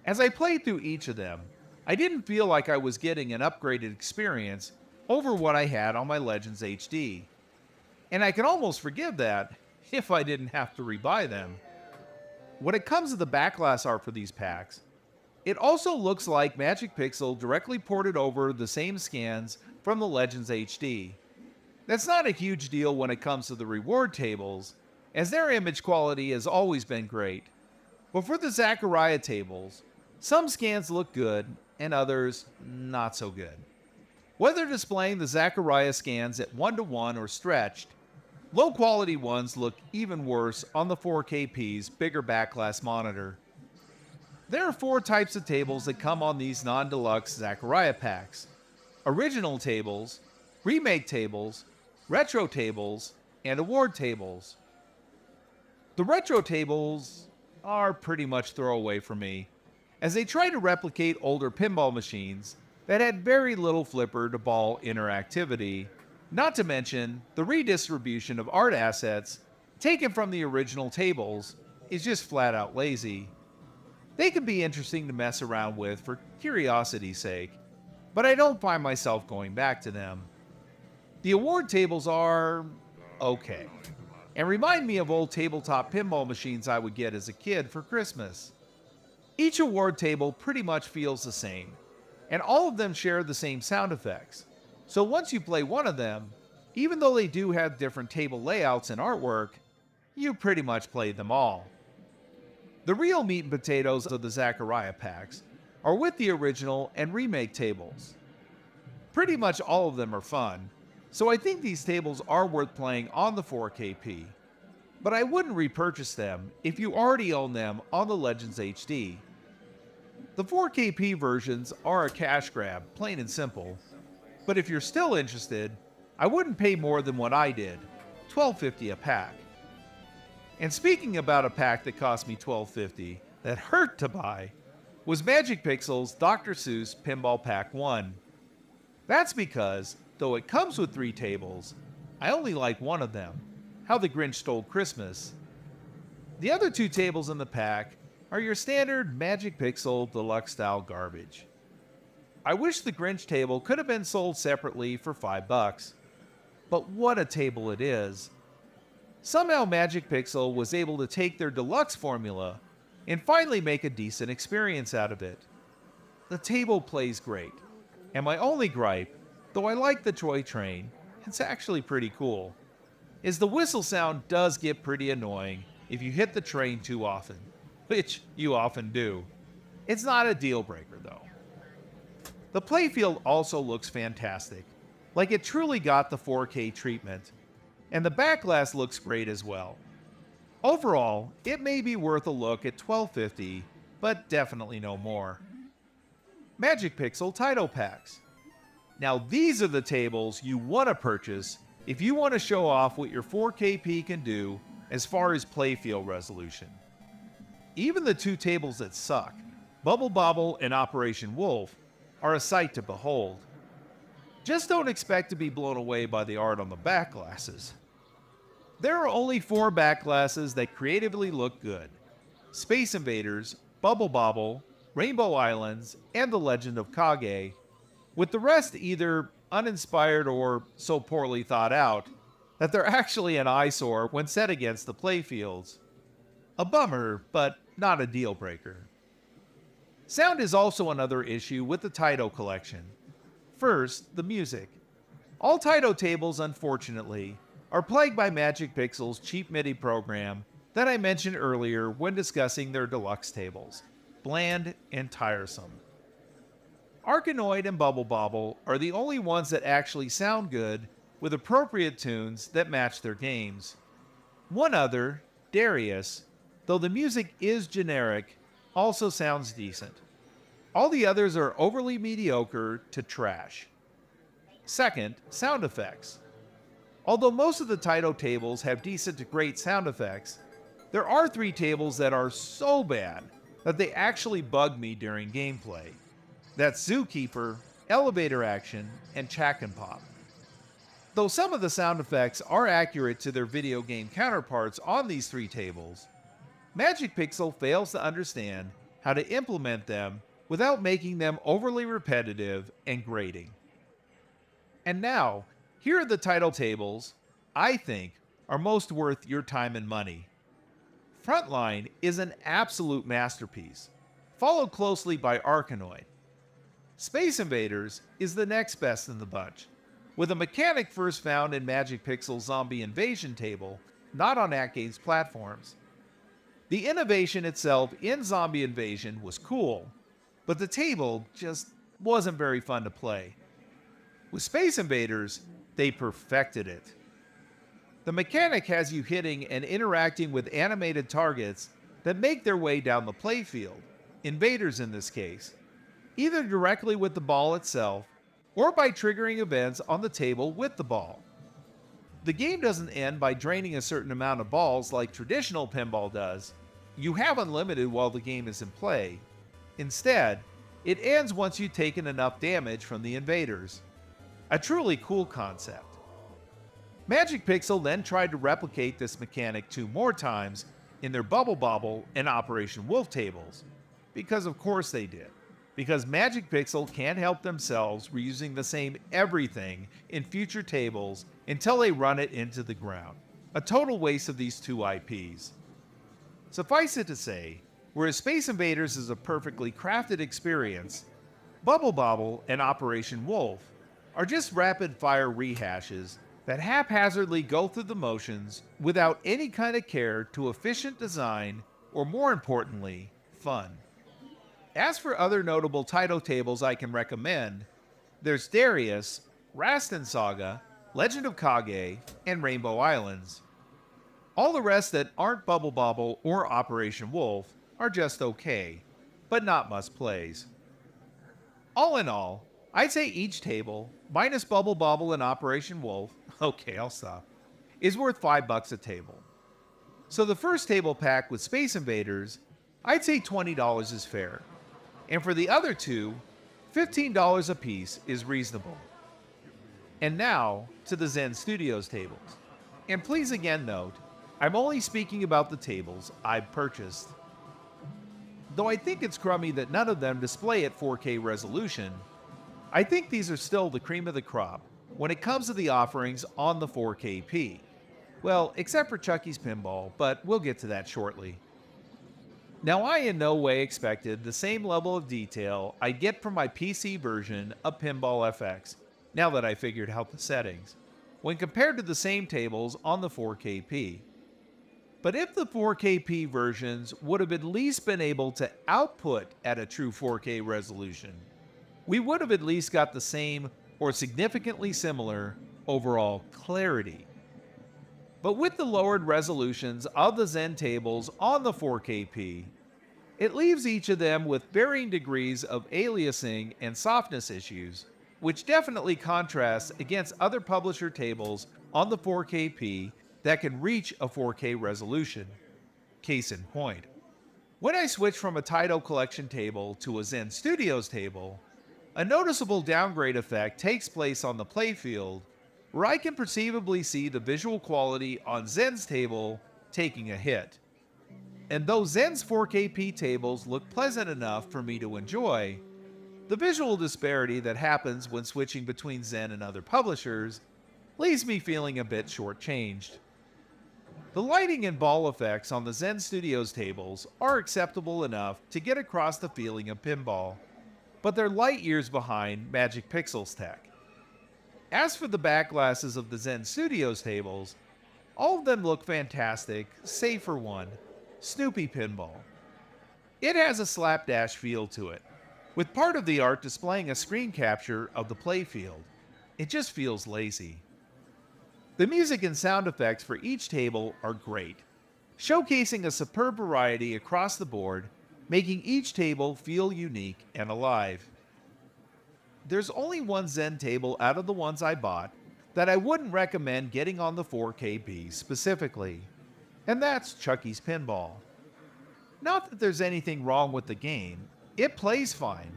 As I played through each of them, I didn't feel like I was getting an upgraded experience over what I had on my Legends HD. And I can almost forgive that if I didn't have to rebuy them. When it comes to the backglass art for these packs, it also looks like Magic Pixel directly ported over the same scans from the Legends HD. That's not a huge deal when it comes to the reward tables, as their image quality has always been great. But for the Zaccaria tables, some scans look good and others not so good. Whether displaying the Zaccaria scans at 1:1 or stretched, low quality ones look even worse on the 4KP's bigger backglass monitor. There are 4 types of tables that come on these non-deluxe Zaccaria packs: original tables, remake tables, retro tables, and award tables. The retro tables are pretty much throwaway for me, as they try to replicate older pinball machines that had very little flipper to ball interactivity, not to mention the redistribution of art assets taken from the original tables is just flat out lazy. They can be interesting to mess around with for curiosity's sake, but I don't find myself going back to them. The award tables are okay, and remind me of old tabletop pinball machines I would get as a kid for Christmas. Each award table pretty much feels the same, and all of them share the same sound effects. So once you play one of them, even though they do have different table layouts and artwork, you pretty much played them all. The real meat and potatoes of the Zaccaria packs are with the original and remake tables. Pretty much all of them are fun, so I think these tables are worth playing on the 4KP, but I wouldn't repurchase them if you already own them on the Legends HD. The 4KP versions are a cash grab, plain and simple, but if you're still interested, I wouldn't pay more than what I did, $12.50 a pack. And speaking about a pack that cost me $12.50 that hurt to buy, was Magic Pixel's Dr. Seuss Pinball Pack 1. That's because, though it comes with 3 tables, I only like one of them, How the Grinch Stole Christmas. The other 2 tables in the pack are your standard Magic Pixel Deluxe style garbage. I wish the Grinch table could have been sold separately for $5, but what a table it is. Somehow Magic Pixel was able to take their deluxe formula and finally make a decent experience out of it. The table plays great, and my only gripe, though I like the toy train, it's actually pretty cool, is the whistle sound does get pretty annoying if you hit the train too often, which you often do. It's not a deal breaker though. The playfield also looks fantastic, like it truly got the 4K treatment, and the backglass looks great as well. Overall, it may be worth a look at $12.50, but definitely no more. Magic Pixel Taito packs. Now these are the tables you want to purchase if you want to show off what your 4KP can do as far as playfield resolution. Even the 2 tables that suck, Bubble Bobble and Operation Wolf, are a sight to behold. Just don't expect to be blown away by the art on the back glasses. There are only 4 back glasses that creatively look good: Space Invaders, Bubble Bobble, Rainbow Islands, and The Legend of Kage, with the rest either uninspired or so poorly thought out that they're actually an eyesore when set against the playfields. A bummer, but not a deal breaker. Sound is also another issue with the Taito collection. First, the music. All Taito tables, unfortunately, are plagued by Magic Pixel's cheap MIDI program that I mentioned earlier when discussing their deluxe tables. Bland and tiresome. Arkanoid and Bubble Bobble are the only ones that actually sound good with appropriate tunes that match their games. One other, Darius, though the music is generic, also sounds decent. All the others are overly mediocre to trash. Second, sound effects. Although most of the Taito tables have decent to great sound effects, there are 3 tables that are so bad that they actually bug me during gameplay. That's Zookeeper, Elevator Action, and Chack and Pop. Though some of the sound effects are accurate to their video game counterparts on these 3 tables, Magic Pixel fails to understand how to implement them without making them overly repetitive and grating. And now, here are the title tables I think are most worth your time and money. Frontline is an absolute masterpiece, followed closely by Arkanoid. Space Invaders is the next best in the bunch, with a mechanic first found in Magic Pixel's Zombie Invasion table, not on AtGames platforms. The innovation itself in Zombie Invasion was cool, but the table just wasn't very fun to play. With Space Invaders, they perfected it. The mechanic has you hitting and interacting with animated targets that make their way down the playfield, invaders in this case, either directly with the ball itself or by triggering events on the table with the ball. The game doesn't end by draining a certain amount of balls like traditional pinball does. You have unlimited while the game is in play. Instead, it ends once you've taken enough damage from the invaders. A truly cool concept. Magic Pixel then tried to replicate this mechanic 2 more times in their Bubble Bobble and Operation Wolf tables. Because of course they did. Because Magic Pixel can't help themselves reusing the same everything in future tables until they run it into the ground. A total waste of these 2 IPs. Suffice it to say, whereas Space Invaders is a perfectly crafted experience, Bubble Bobble and Operation Wolf are just rapid-fire rehashes that haphazardly go through the motions without any kind of care to efficient design or, more importantly, fun. As for other notable Taito tables I can recommend, there's Darius, Rastan Saga, Legend of Kage, and Rainbow Islands. All the rest that aren't Bubble Bobble or Operation Wolf are just okay, but not must-plays. All in all, I'd say each table, minus Bubble Bobble and Operation Wolf, okay, I'll stop, is worth $5 a table. So the first table pack with Space Invaders, I'd say $20 is fair. And for the other two, $15 a piece is reasonable. And now, to the Zen Studios tables. And please again note, I'm only speaking about the tables I've purchased. Though I think it's crummy that none of them display at 4K resolution, I think these are still the cream of the crop when it comes to the offerings on the 4KP. Well, except for Chucky's Pinball, but we'll get to that shortly. Now, I in no way expected the same level of detail I get from my PC version of Pinball FX, now that I figured out the settings, when compared to the same tables on the 4KP. But if the 4KP versions would have at least been able to output at a true 4K resolution, we would have at least got the same or significantly similar overall clarity. But with the lowered resolutions of the Zen tables on the 4KP, it leaves each of them with varying degrees of aliasing and softness issues, which definitely contrasts against other publisher tables on the 4KP that can reach a 4K resolution. Case in point, when I switch from a Taito collection table to a Zen Studios table, a noticeable downgrade effect takes place on the playfield, where I can perceivably see the visual quality on Zen's table taking a hit. And though Zen's 4KP tables look pleasant enough for me to enjoy, the visual disparity that happens when switching between Zen and other publishers leaves me feeling a bit shortchanged. The lighting and ball effects on the Zen Studios tables are acceptable enough to get across the feeling of pinball, but they're light years behind Magic Pixel's tech. As for the back glasses of the Zen Studios tables, all of them look fantastic, save for one, Snoopy Pinball. It has a slapdash feel to it, with part of the art displaying a screen capture of the playfield. It just feels lazy. The music and sound effects for each table are great, showcasing a superb variety across the board, making each table feel unique and alive. There's only one Zen table out of the ones I bought that I wouldn't recommend getting on the 4KB specifically, and that's Chucky's Pinball. Not that there's anything wrong with the game, it plays fine,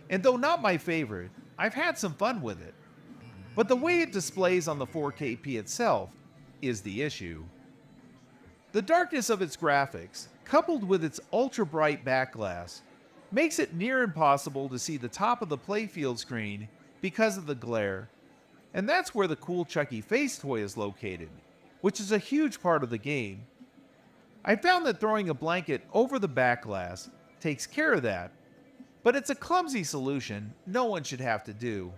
and though not my favorite, I've had some fun with it. But the way it displays on the 4KP itself is the issue. The darkness of its graphics, coupled with its ultra-bright back glass, makes it near impossible to see the top of the playfield screen because of the glare. And that's where the cool Chucky face toy is located, which is a huge part of the game. I found that throwing a blanket over the back glass takes care of that, but it's a clumsy solution no one should have to do.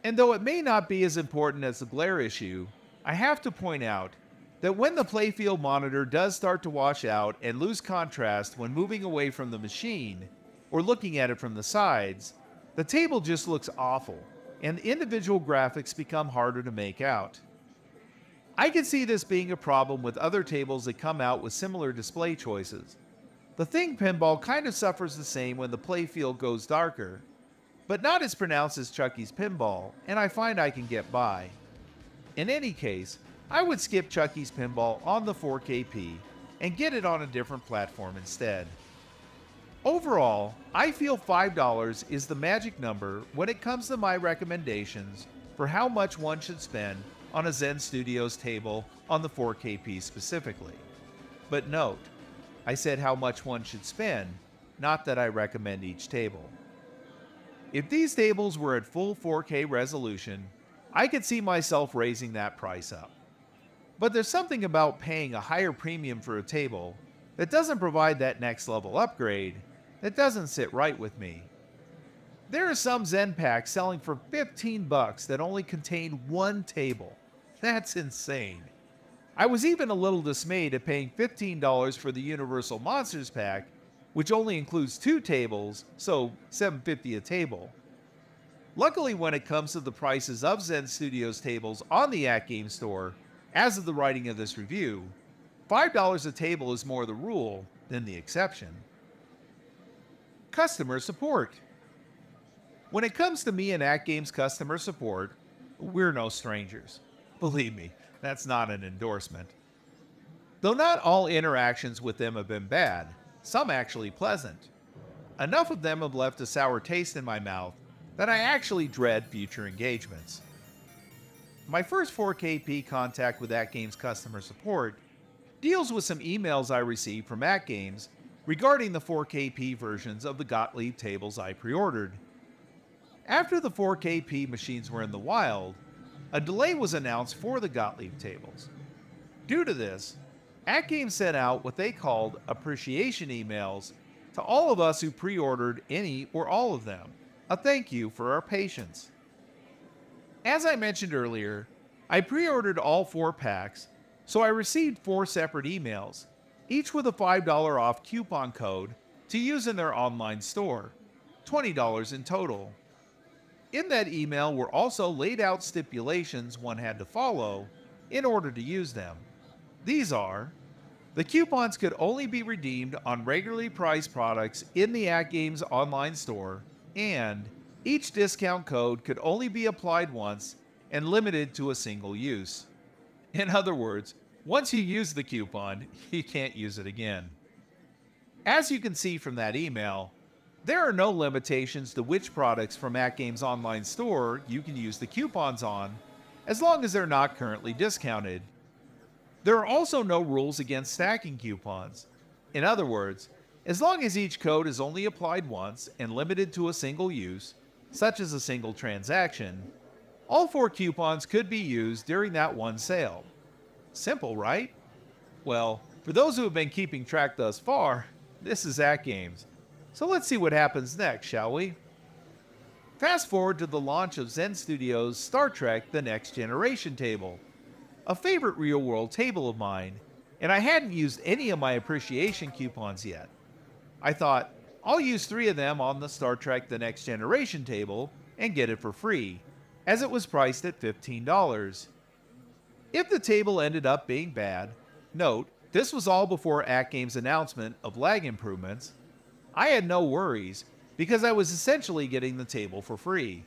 And though it may not be as important as the glare issue, I have to point out that when the playfield monitor does start to wash out and lose contrast when moving away from the machine or looking at it from the sides, the table just looks awful and individual graphics become harder to make out. I can see this being a problem with other tables that come out with similar display choices. The Thing Pinball kind of suffers the same when the playfield goes darker, but not as pronounced as Chucky's Pinball, and I find I can get by. In any case, I would skip Chucky's Pinball on the 4KP and get it on a different platform instead. Overall, I feel $5 is the magic number when it comes to my recommendations for how much one should spend on a Zen Studios table on the 4KP specifically. But note, I said how much one should spend, not that I recommend each table. If these tables were at full 4K resolution, I could see myself raising that price up. But there's something about paying a higher premium for a table that doesn't provide that next level upgrade that doesn't sit right with me. There are some Zen packs selling for $15 that only contain one table. That's insane. I was even a little dismayed at paying $15 for the Universal Monsters pack, which only includes 2 tables, so $7.50 a table. Luckily, when it comes to the prices of Zen Studios tables on the AtGames store, as of the writing of this review, $5 a table is more the rule than the exception. Customer support. When it comes to me and AtGames customer support, we're no strangers. Believe me, that's not an endorsement. Though not all interactions with them have been bad, some actually pleasant. Enough of them have left a sour taste in my mouth that I actually dread future engagements. My first 4KP contact with AtGames customer support deals with some emails I received from AtGames regarding the 4KP versions of the Gottlieb tables I pre-ordered. After the 4KP machines were in the wild, a delay was announced for the Gottlieb tables. Due to this, AtGames sent out what they called appreciation emails to all of us who pre-ordered any or all of them, a thank you for our patience. As I mentioned earlier, I pre-ordered all 4 packs, so I received 4 separate emails, each with a $5 off coupon code to use in their online store, $20 in total. In that email were also laid out stipulations one had to follow in order to use them. These are: the coupons could only be redeemed on regularly priced products in the AtGames online store, and each discount code could only be applied once and limited to a single use. In other words, once you use the coupon, you can't use it again. As you can see from that email, there are no limitations to which products from AtGames online store you can use the coupons on, as long as they're not currently discounted. There are also no rules against stacking coupons. In other words, as long as each code is only applied once and limited to a single use, such as a single transaction, all 4 coupons could be used during that one sale. Simple, right? Well, for those who have been keeping track thus far, this is AtGames. So let's see what happens next, shall we? Fast forward to the launch of Zen Studios' Star Trek: The Next Generation table, a favorite real-world table of mine, and I hadn't used any of my appreciation coupons yet. I thought, I'll use 3 of them on the Star Trek: The Next Generation table and get it for free, as it was priced at $15. If the table ended up being bad, note, this was all before AtGames' announcement of lag improvements, I had no worries because I was essentially getting the table for free.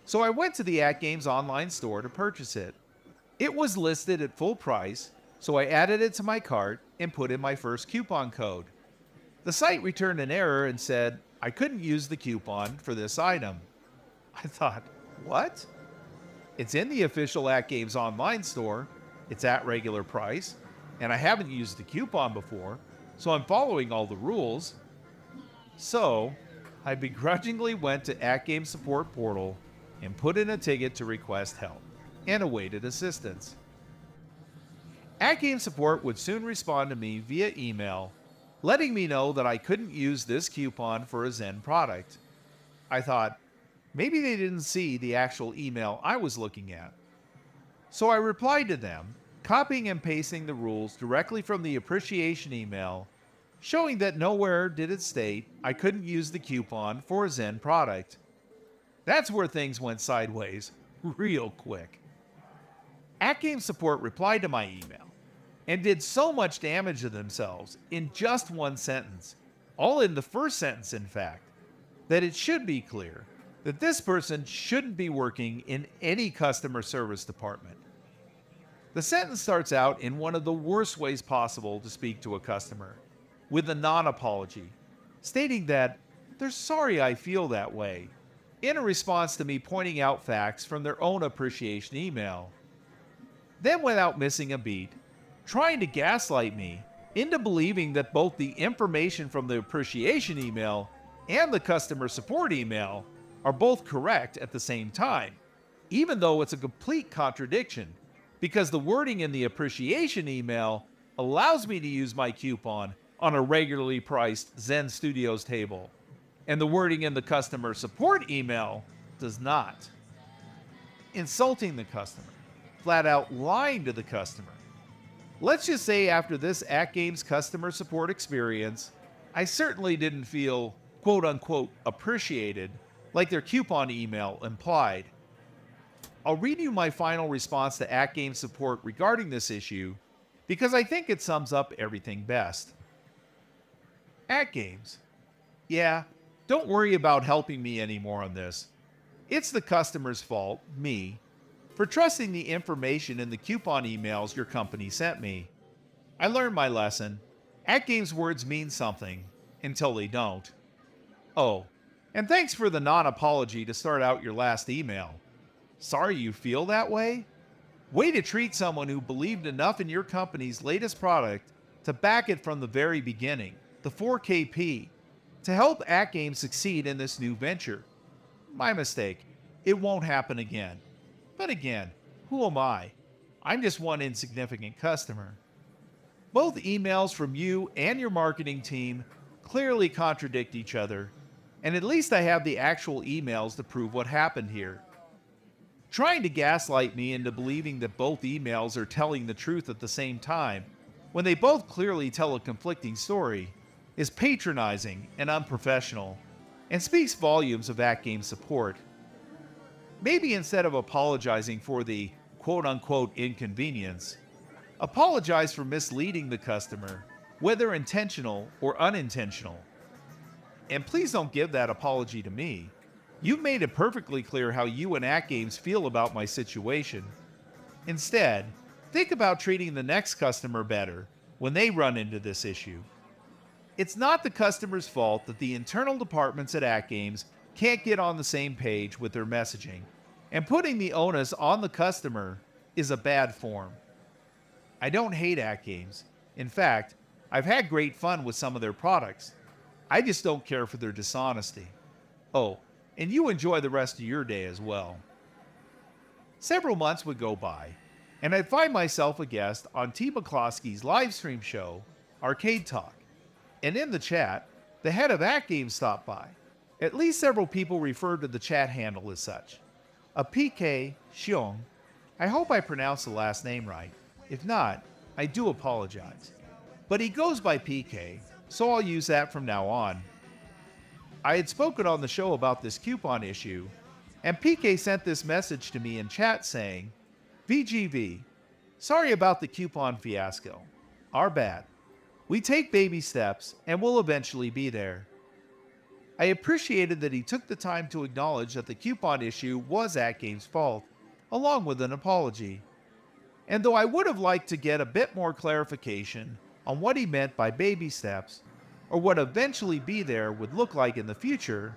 So I went to the AtGames online store to purchase it. It was listed at full price, so I added it to my cart and put in my first coupon code. The site returned an error and said I couldn't use the coupon for this item. I thought, what? It's in the official AtGames online store, it's at regular price, and I haven't used the coupon before, so I'm following all the rules. So, I begrudgingly went to AtGames support portal and put in a ticket to request help, and awaited assistance. AtGames support would soon respond to me via email, letting me know that I couldn't use this coupon for a Zen product. I thought, maybe they didn't see the actual email I was looking at. So I replied to them, copying and pasting the rules directly from the appreciation email, showing that nowhere did it state I couldn't use the coupon for a Zen product. That's where things went sideways real quick. AtGames support replied to my email and did so much damage to themselves in just one sentence, all in the first sentence in fact, that it should be clear that this person shouldn't be working in any customer service department. The sentence starts out in one of the worst ways possible to speak to a customer, with a non-apology, stating that they're sorry I feel that way, in a response to me pointing out facts from their own appreciation email. Then, without missing a beat, trying to gaslight me into believing that both the information from the appreciation email and the customer support email are both correct at the same time, even though it's a complete contradiction, because the wording in the appreciation email allows me to use my coupon on a regularly priced Zen Studios table, and the wording in the customer support email does not. Insulting the customer, flat out lying to the customer. Let's just say after this AtGames customer support experience, I certainly didn't feel quote unquote appreciated like their coupon email implied. I'll read you my final response to AtGames support regarding this issue because I think it sums up everything best. AtGames, yeah, don't worry about helping me anymore on this. It's the customer's fault, me, for trusting the information in the coupon emails your company sent me. I learned my lesson. AtGames words mean something until they don't. Oh, and thanks for the non-apology to start out your last email. Sorry you feel that way? Way to treat someone who believed enough in your company's latest product to back it from the very beginning, the 4KP, to help AtGames succeed in this new venture. My mistake. It won't happen again. But again, who am I? I'm just one insignificant customer. Both emails from you and your marketing team clearly contradict each other, and at least I have the actual emails to prove what happened here. Trying to gaslight me into believing that both emails are telling the truth at the same time, when they both clearly tell a conflicting story, is patronizing and unprofessional, and speaks volumes of AtGames support. Maybe instead of apologizing for the quote-unquote inconvenience, apologize for misleading the customer, whether intentional or unintentional. And please don't give that apology to me. You've made it perfectly clear how you and AtGames feel about my situation. Instead, think about treating the next customer better when they run into this issue. It's not the customer's fault that the internal departments at AtGames can't get on the same page with their messaging, and putting the onus on the customer is a bad form. I don't hate AtGames. In fact, I've had great fun with some of their products. I just don't care for their dishonesty. Oh, and you enjoy the rest of your day as well. Several months would go by, and I'd find myself a guest on T. McCloskey's live stream show, Arcade Talk. And in the chat, the head of AtGames stopped by. At least several people referred to the chat handle as such. A PK Xiong. I hope I pronounced the last name right. If not, I do apologize. But he goes by PK, so I'll use that from now on. I had spoken on the show about this coupon issue, and PK sent this message to me in chat saying, VGV, sorry about the coupon fiasco. Our bad. We take baby steps and we'll eventually be there. I appreciated that he took the time to acknowledge that the coupon issue was AtGames' fault, along with an apology. And though I would have liked to get a bit more clarification on what he meant by baby steps, or what eventually be there would look like in the future,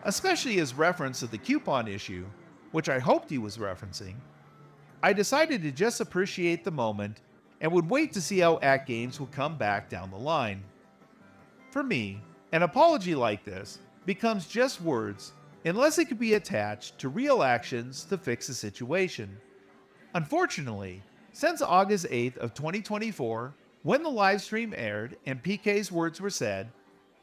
especially his reference to the coupon issue, which I hoped he was referencing, I decided to just appreciate the moment and would wait to see how AtGames would come back down the line. For me, An apology like this becomes just words unless it can be attached to real actions to fix the situation. Unfortunately, since August 8th of 2024, when the live stream aired and PK's words were said,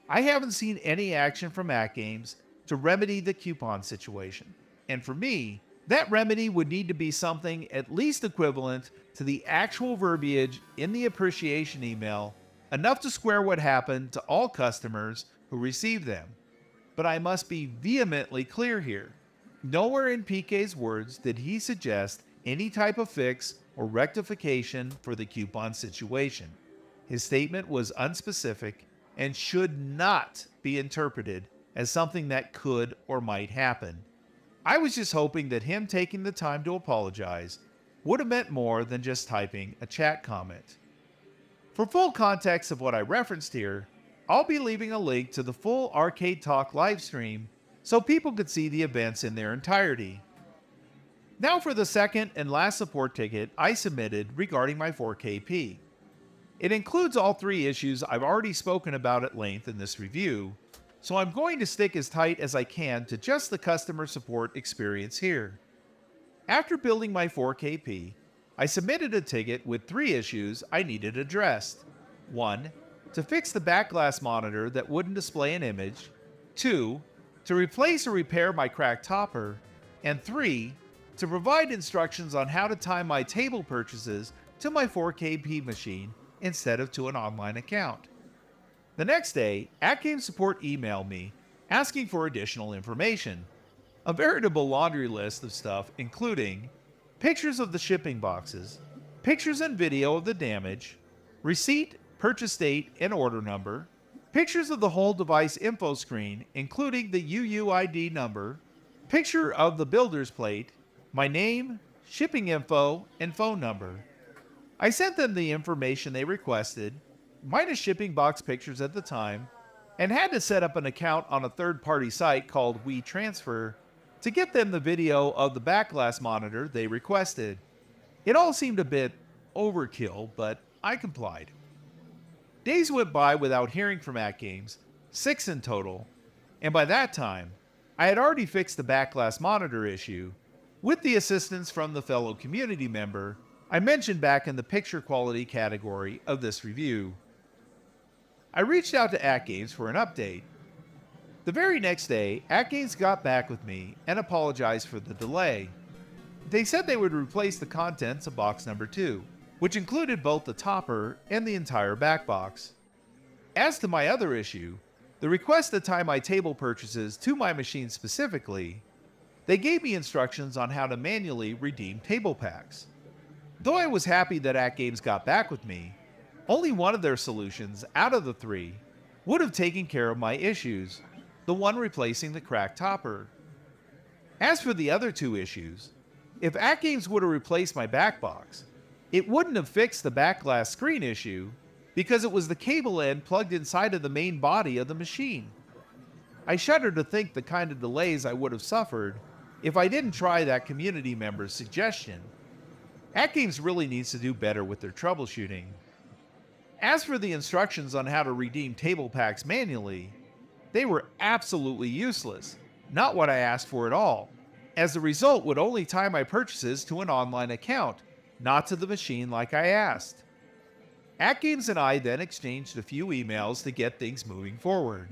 I haven't seen any action from AtGames to remedy the coupon situation. And for me, that remedy would need to be something at least equivalent to the actual verbiage in the appreciation email, enough to square what happened to all customers who received them. But I must be vehemently clear here. Nowhere in PK's words did he suggest any type of fix or rectification for the coupon situation. His statement was unspecific and should not be interpreted as something that could or might happen. I was just hoping that him taking the time to apologize would have meant more than just typing a chat comment. For full context of what I referenced here, I'll be leaving a link to the full Arcade Talk live stream so people could see the events in their entirety. Now for the second and last support ticket I submitted regarding my 4KP. It includes all three issues I've already spoken about at length in this review, so I'm going to stick as tight as I can to just the customer support experience here. After building my 4KP, I submitted a ticket with three issues I needed addressed. 1. To fix the back glass monitor that wouldn't display an image. 2. To replace or repair my cracked topper. And 3. To provide instructions on how to tie my table purchases to my 4KP machine instead of to an online account. The next day, AtGames support emailed me asking for additional information. A veritable laundry list of stuff including pictures of the shipping boxes, pictures and video of the damage, receipt, purchase date, and order number, pictures of the whole device info screen including the UUID number, picture of the builder's plate, my name, shipping info, and phone number. I sent them the information they requested, minus shipping box pictures at the time, and had to set up an account on a third-party site called WeTransfer to get them the video of the back glass monitor they requested. It all seemed a bit overkill, but I complied. Days went by without hearing from AtGames, 6 in total, and by that time, I had already fixed the back glass monitor issue, with the assistance from the fellow community member I mentioned back in the picture quality category of this review. I reached out to AtGames for an update. The very next day, AtGames got back with me and apologized for the delay. They said they would replace the contents of box number 2, which included both the topper and the entire back box. As to my other issue, the request to tie my table purchases to my machine specifically, they gave me instructions on how to manually redeem table packs. Though I was happy that AtGames got back with me, only one of their solutions out of the three would have taken care of my issues, the one replacing the cracked topper. As for the other two issues, if AtGames would have replaced my back box, it wouldn't have fixed the back glass screen issue because it was the cable end plugged inside of the main body of the machine. I shudder to think the kind of delays I would have suffered if I didn't try that community member's suggestion. AtGames really needs to do better with their troubleshooting. As for the instructions on how to redeem table packs manually, they were absolutely useless, not what I asked for at all, as the result would only tie my purchases to an online account, not to the machine like I asked. AtGames and I then exchanged a few emails to get things moving forward.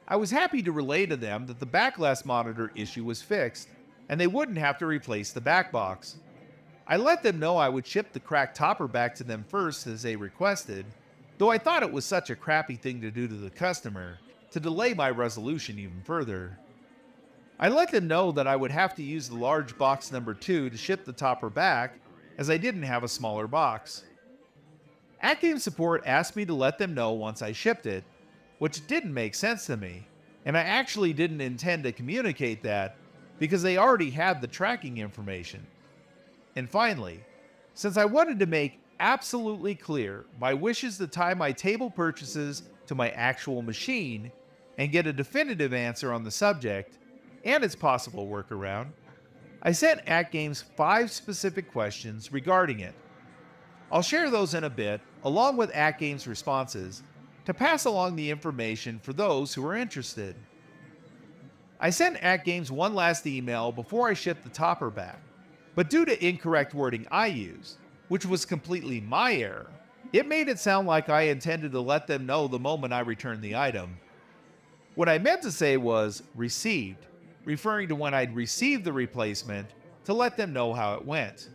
I was happy to relay to them that the back glass monitor issue was fixed, and they wouldn't have to replace the back box. I let them know I would ship the cracked topper back to them first as they requested, though I thought it was such a crappy thing to do to the customer to delay my resolution even further. I let them know that I would have to use the large box number 2 to ship the topper back, as I didn't have a smaller box. AtGames support asked me to let them know once I shipped it, which didn't make sense to me, and I actually didn't intend to communicate that because they already had the tracking information. And finally, since I wanted to make absolutely clear my wishes to tie my table purchases to my actual machine and get a definitive answer on the subject and its possible workaround, I sent AtGames 5 specific questions regarding it. I'll share those in a bit, along with AtGames responses, to pass along the information for those who are interested. I sent AtGames one last email before I shipped the topper back, but due to incorrect wording I used, which was completely my error, it made it sound like I intended to let them know the moment I returned the item. What I meant to say was received, referring to when I'd received the replacement to let them know how it went.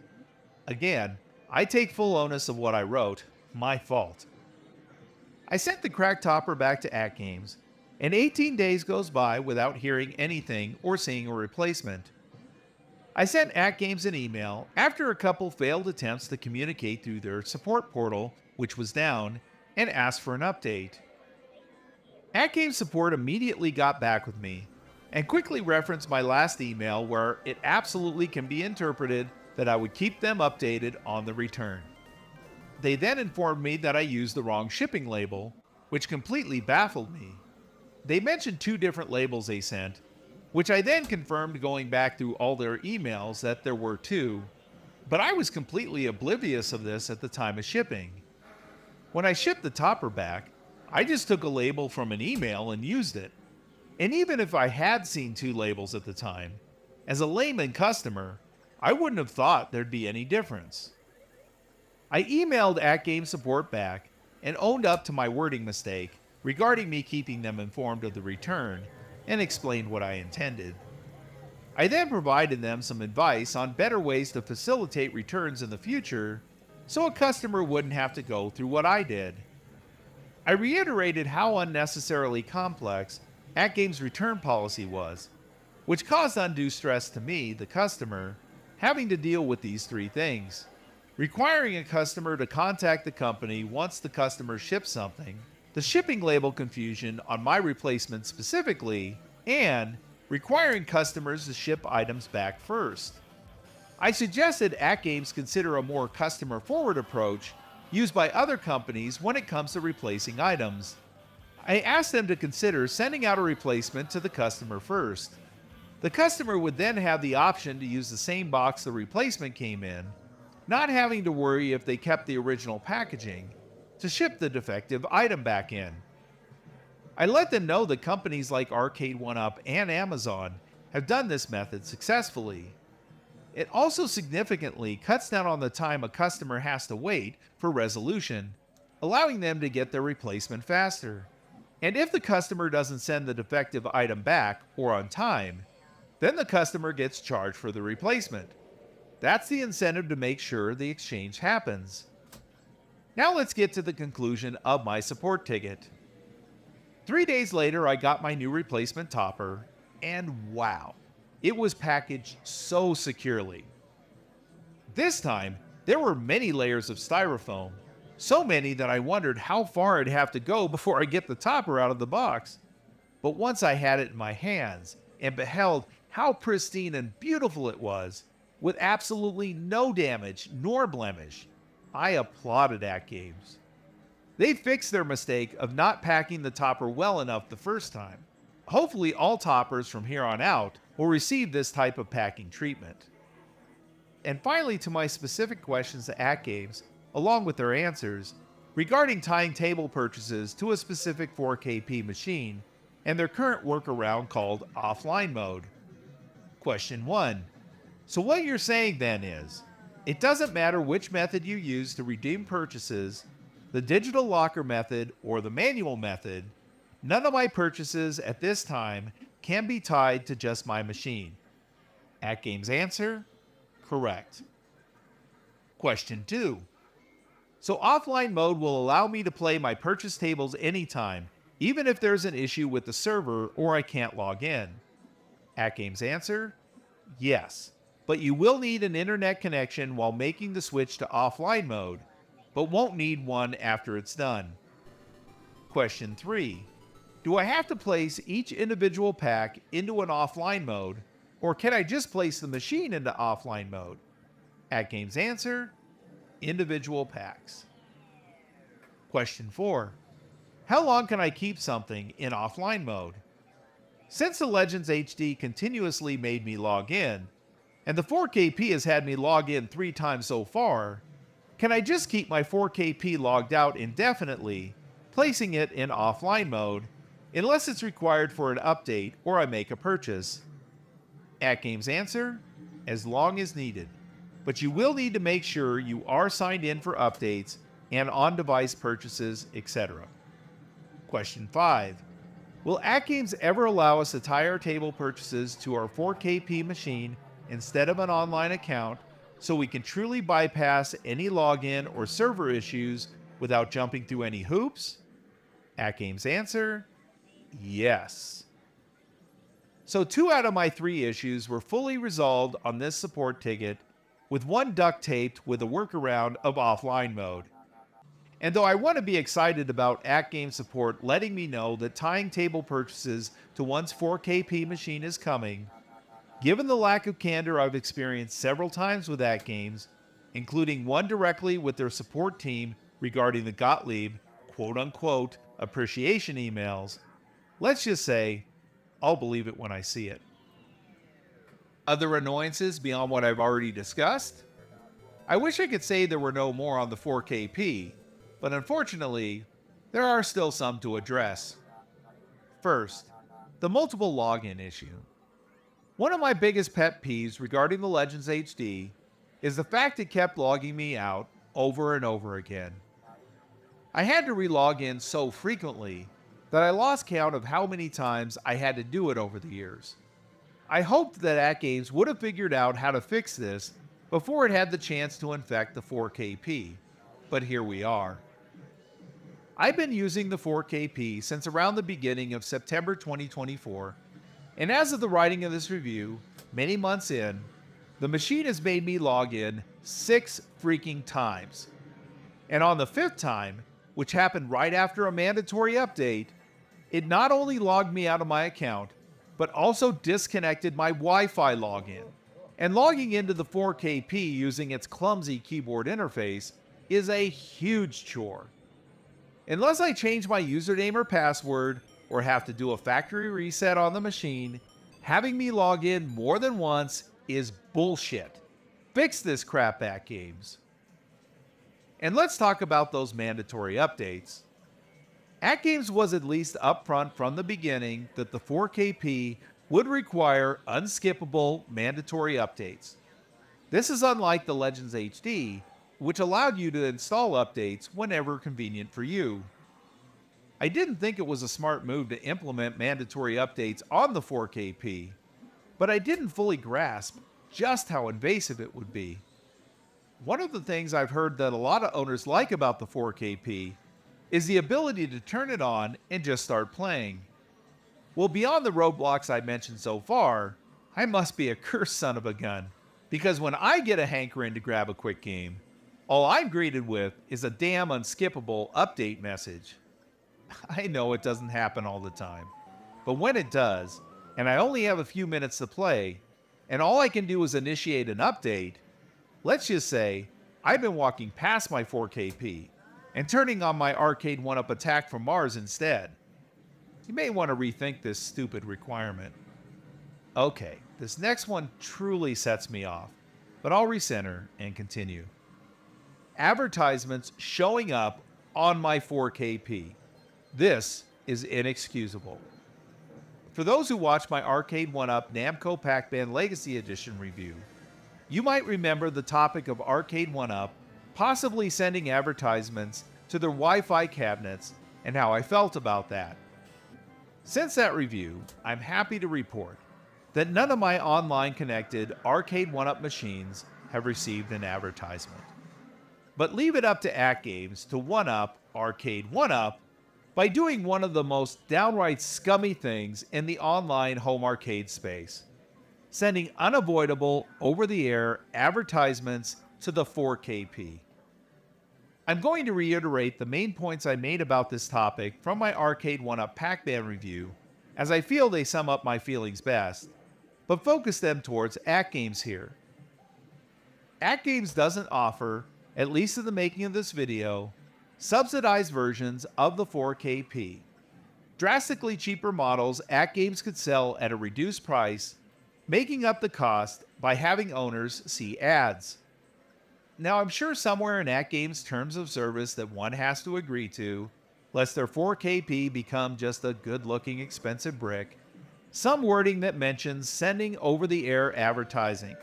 Again, I take full onus of what I wrote, my fault. I sent the cracked topper back to AtGames, and 18 days goes by without hearing anything or seeing a replacement. I sent AtGames an email after a couple failed attempts to communicate through their support portal, which was down, and asked for an update. AtGames support immediately got back with me and quickly referenced my last email where it absolutely can be interpreted that I would keep them updated on the return. They then informed me that I used the wrong shipping label, which completely baffled me. They mentioned 2 different labels they sent, which I then confirmed going back through all their emails that there were 2, but I was completely oblivious of this at the time of shipping. When I shipped the topper back, I just took a label from an email and used it. And even if I had seen 2 labels at the time, as a layman customer, I wouldn't have thought there'd be any difference. I emailed AtGames support back and owned up to my wording mistake regarding me keeping them informed of the return and explained what I intended. I then provided them some advice on better ways to facilitate returns in the future so a customer wouldn't have to go through what I did. I reiterated how unnecessarily complex AtGames' return policy was, which caused undue stress to me, the customer, having to deal with these 3 things: requiring a customer to contact the company once the customer ships something, the shipping label confusion on my replacement specifically, and requiring customers to ship items back first. I suggested AtGames consider a more customer-forward approach used by other companies when it comes to replacing items. I asked them to consider sending out a replacement to the customer first. The customer would then have the option to use the same box the replacement came in, not having to worry if they kept the original packaging, to ship the defective item back in. I let them know that companies like Arcade1Up and Amazon have done this method successfully. It also significantly cuts down on the time a customer has to wait for resolution, allowing them to get their replacement faster. And if the customer doesn't send the defective item back or on time, then the customer gets charged for the replacement. That's the incentive to make sure the exchange happens. Now let's get to the conclusion of my support ticket. 3 days later, I got my new replacement topper, and wow, it was packaged so securely. This time, there were many layers of styrofoam, so many that I wondered how far I'd have to go before I get the topper out of the box. But once I had it in my hands and beheld how pristine and beautiful it was, with absolutely no damage nor blemish, I applauded AtGames. They fixed their mistake of not packing the topper well enough the first time. Hopefully all toppers from here on out will receive this type of packing treatment. And finally, to my specific questions to AtGames, along with their answers, regarding tying table purchases to a specific 4KP machine and their current workaround called offline mode. Question 1. So what you're saying then is, it doesn't matter which method you use to redeem purchases, the digital locker method or the manual method, none of my purchases at this time can be tied to just my machine. AtGames answer, correct. Question 2. So offline mode will allow me to play my purchase tables anytime, even if there's an issue with the server or I can't log in. AtGames answer, yes, but you will need an internet connection while making the switch to offline mode, but won't need one after it's done. Question 3. Do I have to place each individual pack into an offline mode, or can I just place the machine into offline mode? AtGames answer, individual packs. Question 4. How long can I keep something in offline mode? Since the Legends HD continuously made me log in, and the 4KP has had me log in 3 times so far, can I just keep my 4KP logged out indefinitely placing it in offline mode unless it's required for an update or I make a purchase. AtGames answer: as long as needed, but you will need to make sure you are signed in for updates and on-device purchases, etc. Question 5. Will AtGames ever allow us to tie our table purchases to our 4KP machine instead of an online account so we can truly bypass any login or server issues without jumping through any hoops? AtGames answer: yes. So 2 out of my 3 issues were fully resolved on this support ticket, with one duct taped with a workaround of offline mode. And though I want to be excited about AtGames support letting me know that tying table purchases to one's 4KP machine is coming, given the lack of candor I've experienced several times with AtGames, including one directly with their support team regarding the Gottlieb quote-unquote appreciation emails, let's just say I'll believe it when I see it. Other annoyances beyond what I've already discussed? I wish I could say there were no more on the 4KP, but unfortunately, there are still some to address. First, the multiple login issue. One of my biggest pet peeves regarding the Legends HD is the fact it kept logging me out over and over again. I had to re-log in so frequently that I lost count of how many times I had to do it over the years. I hoped that AtGames would have figured out how to fix this before it had the chance to infect the 4KP, but here we are. I've been using the 4KP since around the beginning of September 2024, and as of the writing of this review, many months in, the machine has made me log in 6 freaking times. And on the 5th time, which happened right after a mandatory update, it not only logged me out of my account, but also disconnected my Wi-Fi login. And logging into the 4KP using its clumsy keyboard interface is a huge chore. Unless I change my username or password, or have to do a factory reset on the machine, having me log in more than once is bullshit. Fix this crap, AtGames. And let's talk about those mandatory updates. AtGames was at least upfront from the beginning that the 4KP would require unskippable mandatory updates. This is unlike the Legends HD, which allowed you to install updates whenever convenient for you. I didn't think it was a smart move to implement mandatory updates on the 4KP, but I didn't fully grasp just how invasive it would be. One of the things I've heard that a lot of owners like about the 4KP is the ability to turn it on and just start playing. Well, beyond the roadblocks I mentioned so far, I must be a cursed son of a gun, because when I get a hankering to grab a quick game, all I'm greeted with is a damn unskippable update message. I know it doesn't happen all the time, but when it does, and I only have a few minutes to play, and all I can do is initiate an update, let's just say I've been walking past my 4KP and turning on my arcade 1-up attack from Mars instead. You may want to rethink this stupid requirement. Okay, this next one truly sets me off, but I'll recenter and continue. Advertisements showing up on my 4KP. This is inexcusable. For those who watched my Arcade 1-Up Namco Pac-Man Legacy Edition review, you might remember the topic of Arcade 1-Up possibly sending advertisements to their Wi-Fi cabinets and how I felt about that. Since that review, I'm happy to report that none of my online connected Arcade 1-Up machines have received an advertisement. But leave it up to AtGames to 1-up Arcade 1-Up by doing one of the most downright scummy things in the online home arcade space: sending unavoidable over-the-air advertisements to the 4KP. I'm going to reiterate the main points I made about this topic from my Arcade 1-Up Pac-Man review, as I feel they sum up my feelings best, but focus them towards AtGames here. AtGames doesn't offer, at least in the making of this video, subsidized versions of the 4KP. Drastically cheaper models AtGames could sell at a reduced price, making up the cost by having owners see ads. Now, I'm sure somewhere in AtGames' terms of service that one has to agree to, lest their 4KP become just a good-looking expensive brick, some wording that mentions sending over-the-air advertising.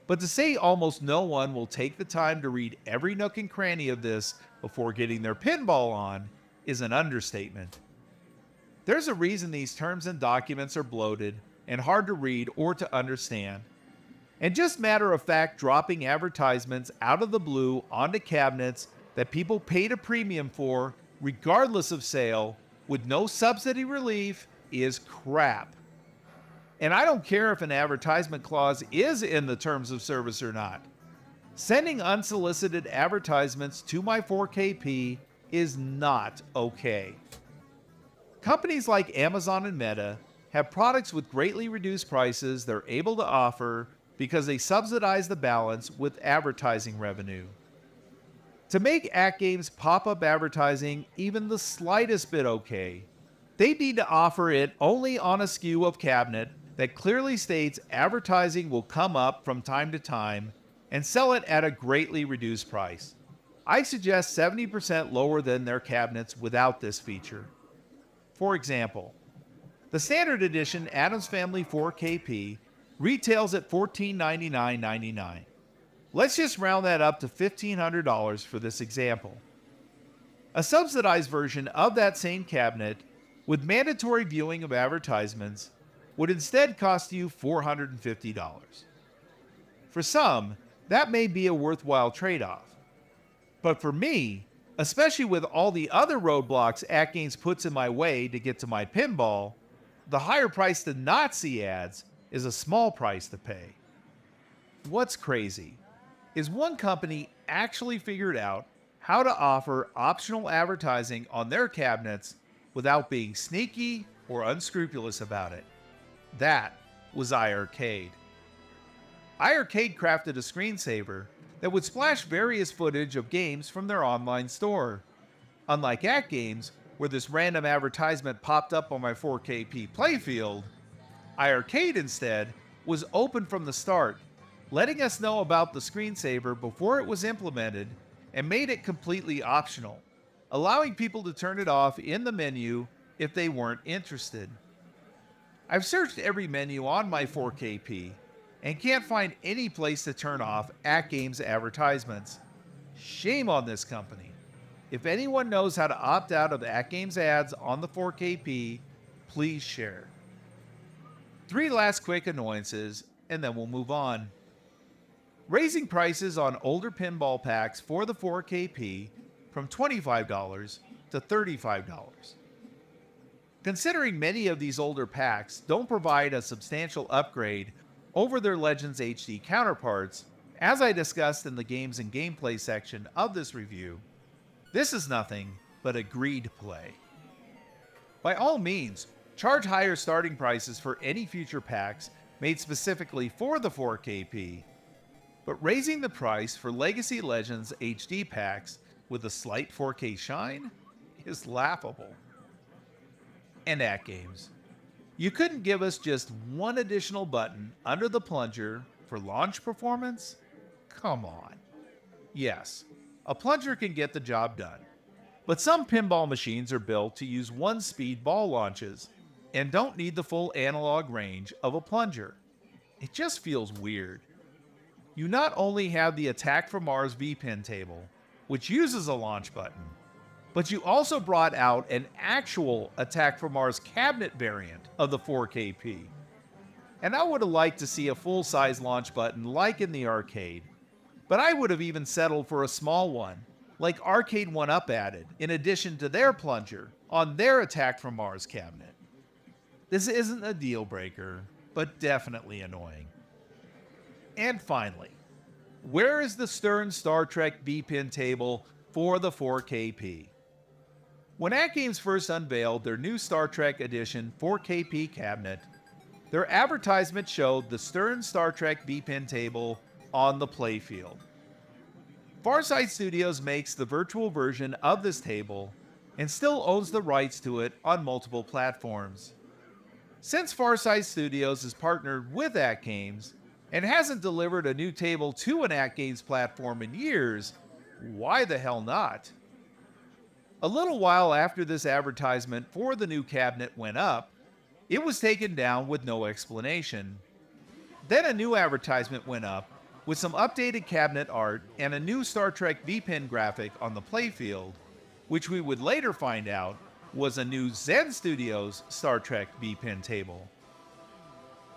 But to say almost no one will take the time to read every nook and cranny of this before getting their pinball on is an understatement. There's a reason these terms and documents are bloated and hard to read or to understand. And just matter of fact dropping advertisements out of the blue onto cabinets that people paid a premium for, regardless of sale, with no subsidy relief, is crap. And I don't care if an advertisement clause is in the terms of service or not. Sending unsolicited advertisements to my 4KP is not okay. Companies like Amazon and Meta have products with greatly reduced prices they're able to offer because they subsidize the balance with advertising revenue. To make AtGames pop-up advertising even the slightest bit okay, they need to offer it only on a SKU of cabinet that clearly states advertising will come up from time to time and sell it at a greatly reduced price. I suggest 70% lower than their cabinets without this feature. For example, the standard edition Addams Family 4KP retails at $1499.99. Let's just round that up to $1,500 for this example. A subsidized version of that same cabinet with mandatory viewing of advertisements would instead cost you $450. For some, that may be a worthwhile trade-off. But for me, especially with all the other roadblocks AtGames puts in my way to get to my pinball, the higher price to not see ads is a small price to pay. What's crazy is one company actually figured out how to offer optional advertising on their cabinets without being sneaky or unscrupulous about it. That was iiRcade. iiRcade crafted a screensaver that would splash various footage of games from their online store. Unlike AtGames, where this random advertisement popped up on my 4KP playfield, iiRcade instead was open from the start, letting us know about the screensaver before it was implemented and made it completely optional, allowing people to turn it off in the menu if they weren't interested. I've searched every menu on my 4KP and can't find any place to turn off AtGames advertisements. Shame on this company. If anyone knows how to opt out of AtGames ads on the 4KP, please share. 3 last quick annoyances, and then we'll move on. Raising prices on older pinball packs for the 4KP from $25 to $35. Considering many of these older packs don't provide a substantial upgrade over their Legends HD counterparts, as I discussed in the games and gameplay section of this review, this is nothing but a greed play. By all means, charge higher starting prices for any future packs made specifically for the 4KP, but raising the price for Legacy Legends HD packs with a slight 4K shine is laughable. And AtGames, you couldn't give us just one additional button under the plunger for launch performance? Come on. Yes, a plunger can get the job done, but some pinball machines are built to use one-speed ball launches and don't need the full analog range of a plunger. It just feels weird. You not only have the Attack from Mars VPin table, which uses a launch button, but you also brought out an actual Attack from Mars cabinet variant of the 4KP. And I would have liked to see a full-size launch button like in the arcade, but I would have even settled for a small one, like Arcade 1-Up added, in addition to their plunger on their Attack from Mars cabinet. This isn't a deal breaker, but definitely annoying. And finally, where is the Stern Star Trek VPin table for the 4KP? When AtGames first unveiled their new Star Trek Edition 4KP cabinet, their advertisement showed the Stern Star Trek VPin table on the playfield. FarSight Studios makes the virtual version of this table and still owns the rights to it on multiple platforms. Since FarSight Studios is partnered with AtGames and hasn't delivered a new table to an AtGames platform in years, why the hell not? A little while after this advertisement for the new cabinet went up, it was taken down with no explanation. Then a new advertisement went up with some updated cabinet art and a new Star Trek VPin graphic on the playfield, which we would later find out was a new Zen Studios Star Trek VPin table.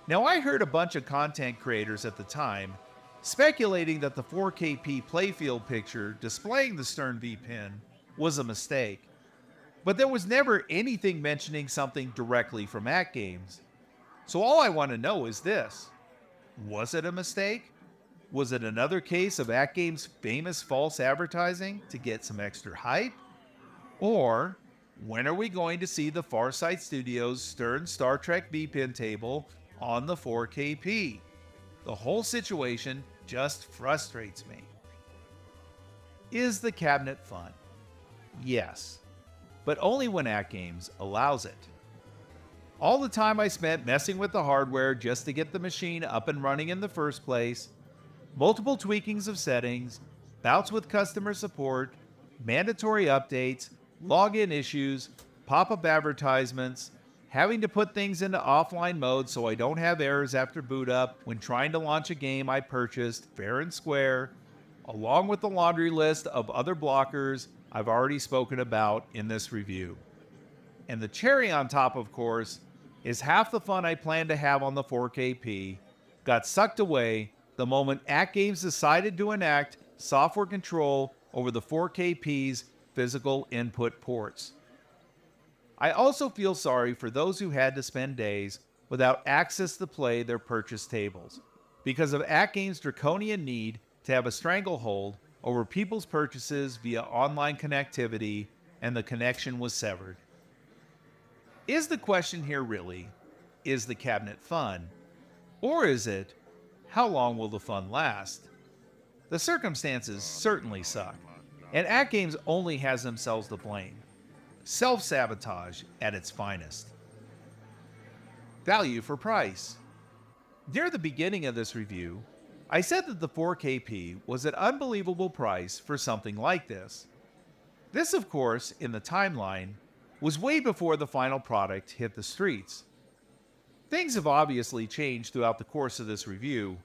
Now, I heard a bunch of content creators at the time speculating that the 4KP playfield picture displaying the Stern VPin was a mistake, but there was never anything mentioning something directly from AtGames. So all I want to know is this: was it a mistake? Was it another case of AtGames' famous false advertising to get some extra hype? Or when are we going to see the FarSight Studios Stern Star Trek VPin table on the 4KP? The whole situation just frustrates me. Is the cabinet fun? Yes, but only when AtGames allows it. All the time I spent messing with the hardware just to get the machine up and running in the first place, multiple tweakings of settings, bouts with customer support, mandatory updates, login issues, pop-up advertisements, having to put things into offline mode so I don't have errors after boot up when trying to launch a game I purchased fair and square, along with the laundry list of other blockers I've already spoken about in this review. And the cherry on top, of course, is half the fun I planned to have on the 4KP got sucked away the moment AtGames decided to enact software control over the 4KP's physical input ports. I also feel sorry for those who had to spend days without access to play their purchased tables because of AtGames' draconian need to have a stranglehold over people's purchases via online connectivity, and the connection was severed. Is the question here really, is the cabinet fun? Or is it, how long will the fun last? The circumstances certainly suck, and AtGames only has themselves to blame. Self-sabotage at its finest. Value for price. Near the beginning of this review, I said that the 4KP was an unbelievable price for something like this. This, of course, in the timeline, was way before the final product hit the streets. Things have obviously changed throughout the course of this review,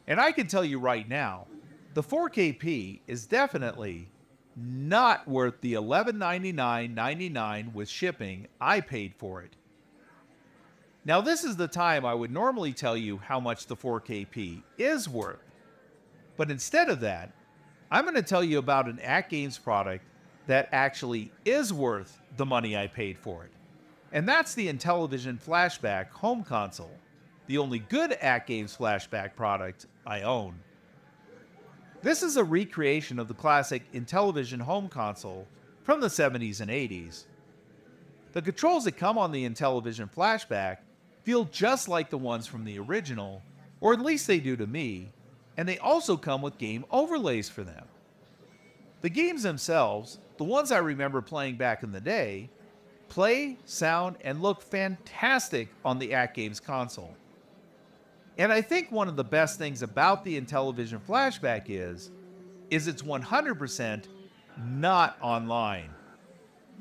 and I can tell you right now, the 4KP is definitely not worth the $1199.99 with shipping I paid for it. Now, this is the time I would normally tell you how much the 4KP is worth. But instead of that, I'm going to tell you about an AtGames product that actually is worth the money I paid for it. And that's the Intellivision Flashback home console, the only good AtGames Flashback product I own. This is a recreation of the classic Intellivision home console from the 70s and 80s. The controls that come on the Intellivision Flashback feel just like the ones from the original, or at least they do to me, and they also come with game overlays for them. The games themselves, the ones I remember playing back in the day, play, sound, and look fantastic on the AtGames console. And I think one of the best things about the Intellivision Flashback is it's 100% not online.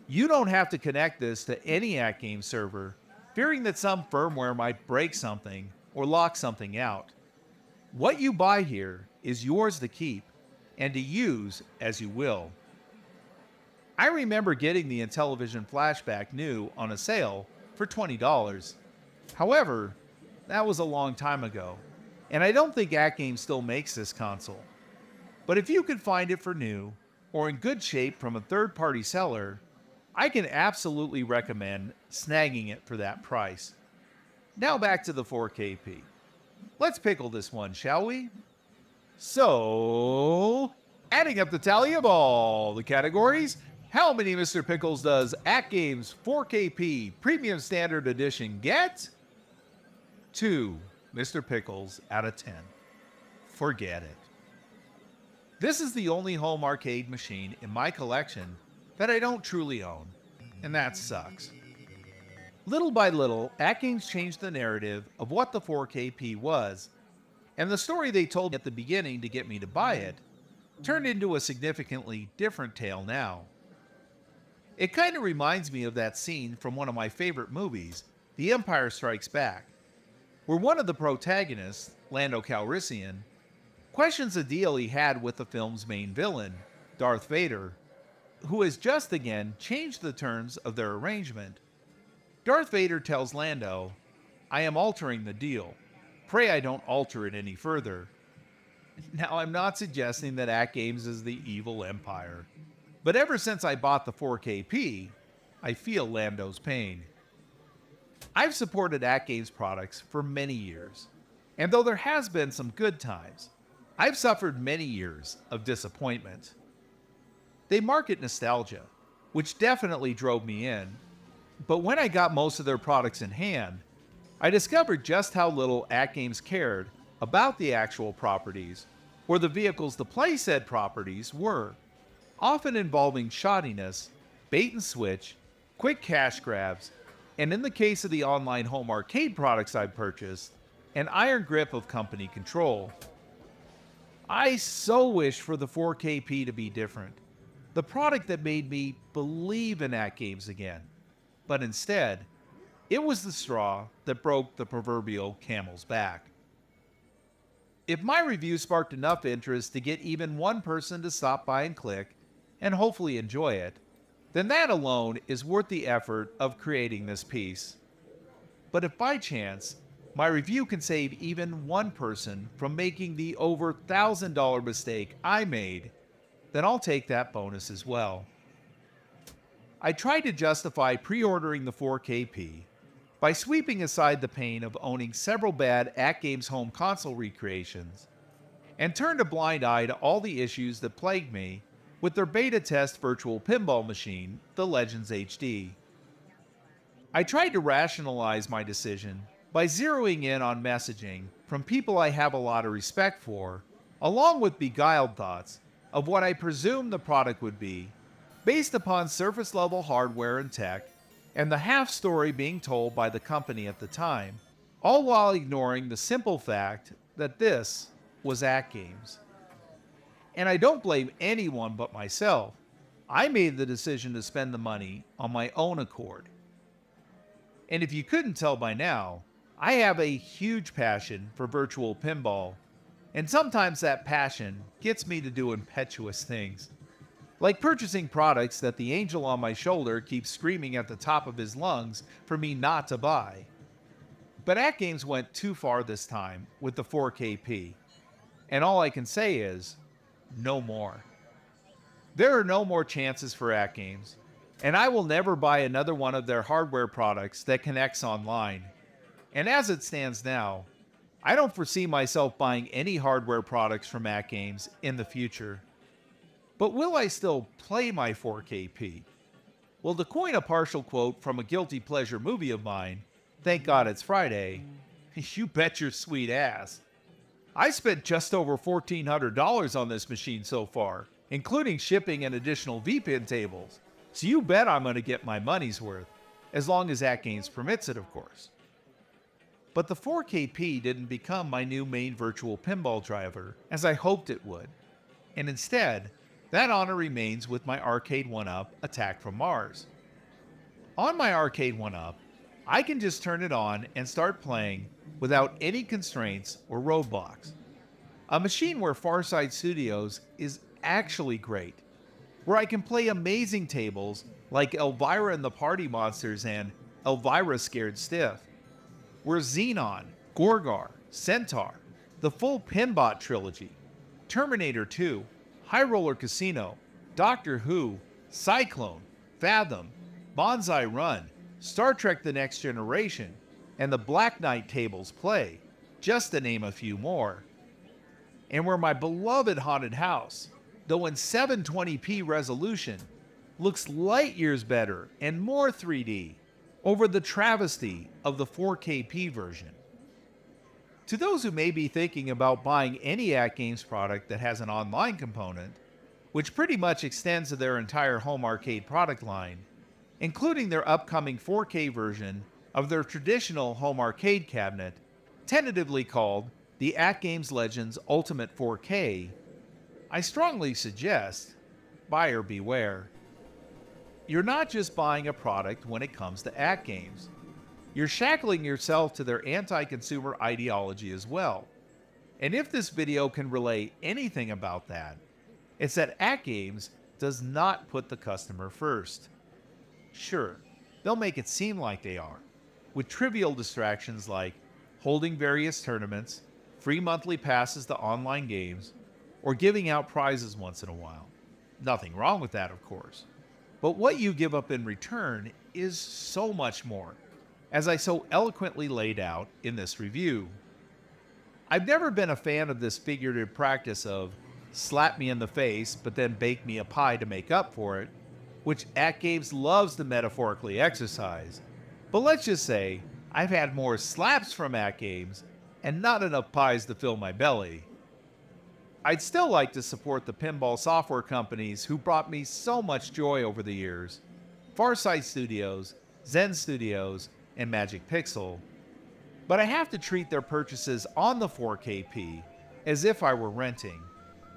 You don't have to connect this to any AtGames server, fearing that some firmware might break something or lock something out. What you buy here is yours to keep and to use as you will. I remember getting the Intellivision Flashback new on a sale for $20. However, that was a long time ago, and I don't think AtGames still makes this console. But if you could find it for new, or in good shape from a third-party seller, I can absolutely recommend snagging it for that price. Now back to the 4KP. Let's pickle this one, shall we? So, adding up the tally of all the categories, how many Mr. Pickles does AtGames 4KP Premium Standard Edition get? 2 Mr. Pickles out of 10. Forget it. This is the only home arcade machine in my collection that I don't truly own, and that sucks. Little by little, AtGames changed the narrative of what the 4KP was, and the story they told at the beginning to get me to buy it turned into a significantly different tale now. It kind of reminds me of that scene from one of my favorite movies, The Empire Strikes Back, where one of the protagonists, Lando Calrissian, questions the deal he had with the film's main villain, Darth Vader, who has just again changed the terms of their arrangement. Darth Vader tells Lando, "I am altering the deal. Pray I don't alter it any further." Now, I'm not suggesting that AtGames is the evil empire, but ever since I bought the 4KP, I feel Lando's pain. I've supported AtGames products for many years, and though there has been some good times, I've suffered many years of disappointment. They market nostalgia, which definitely drove me in, but when I got most of their products in hand, I discovered just how little AtGames cared about the actual properties, or the vehicles to play said properties were, often involving shoddiness, bait and switch, quick cash grabs, and in the case of the online home arcade products I've purchased, an iron grip of company control. I so wish for the 4KP to be different, the product that made me believe in AtGames again, but instead, it was the straw that broke the proverbial camel's back. If my review sparked enough interest to get even one person to stop by and click, and hopefully enjoy it, then that alone is worth the effort of creating this piece. But if by chance, my review can save even one person from making the over $1,000 mistake I made, then I'll take that bonus as well. I tried to justify pre-ordering the 4KP by sweeping aside the pain of owning several bad AtGames home console recreations, and turned a blind eye to all the issues that plagued me with their beta test virtual pinball machine, the Legends HD. I tried to rationalize my decision by zeroing in on messaging from people I have a lot of respect for, along with beguiled thoughts of what I presumed the product would be, based upon surface level hardware and tech, and the half story being told by the company at the time, all while ignoring the simple fact that this was AtGames. And I don't blame anyone but myself. I made the decision to spend the money on my own accord. And if you couldn't tell by now, I have a huge passion for virtual pinball, and sometimes that passion gets me to do impetuous things, like purchasing products that the angel on my shoulder keeps screaming at the top of his lungs for me not to buy. But AtGames went too far this time with the 4KP, and all I can say is, no more. There are no more chances for AtGames, and I will never buy another one of their hardware products that connects online. And as it stands now, I don't foresee myself buying any hardware products from AtGames in the future. But will I still play my 4KP? Well, to coin a partial quote from a guilty pleasure movie of mine, Thank God It's Friday, you bet your sweet ass. I spent just over $1,400 on this machine so far, including shipping and additional VPin tables, so you bet I'm going to get my money's worth, as long as AtGames permits it, of course. But the 4KP didn't become my new main virtual pinball driver, as I hoped it would, and instead, that honor remains with my Arcade 1-Up Attack from Mars. On my Arcade 1-Up, I can just turn it on and start playing without any constraints or roadblocks. A machine where FarSight Studios is actually great, where I can play amazing tables like Elvira and the Party Monsters and Elvira Scared Stiff, where Xenon, Gorgar, Centaur, the full Pinbot trilogy, Terminator 2, High Roller Casino, Doctor Who, Cyclone, Fathom, Bonsai Run, Star Trek The Next Generation, and the Black Knight tables play, just to name a few more. And where my beloved Haunted House, though in 720p resolution, looks light years better and more 3D over the travesty of the 4KP version. To those who may be thinking about buying any AtGames product that has an online component, which pretty much extends to their entire home arcade product line, including their upcoming 4K version of their traditional home arcade cabinet, tentatively called the AtGames Legends Ultimate 4K, I strongly suggest buyer beware. you're not just buying a product when it comes to AtGames. You're shackling yourself to their anti-consumer ideology as well. And if this video can relay anything about that, it's that AtGames does not put the customer first. Sure, they'll make it seem like they are, with trivial distractions like holding various tournaments, free monthly passes to online games, or giving out prizes once in a while. Nothing wrong with that, of course. But what you give up in return is so much more, as I so eloquently laid out in this review. I've never been a fan of this figurative practice of slap me in the face but then bake me a pie to make up for it, which AtGames loves to metaphorically exercise. But let's just say I've had more slaps from AtGames and not enough pies to fill my belly. I'd still like to support the pinball software companies who brought me so much joy over the years: FarSight Studios, Zen Studios, and Magic Pixel. But I have to treat their purchases on the 4KP as if I were renting,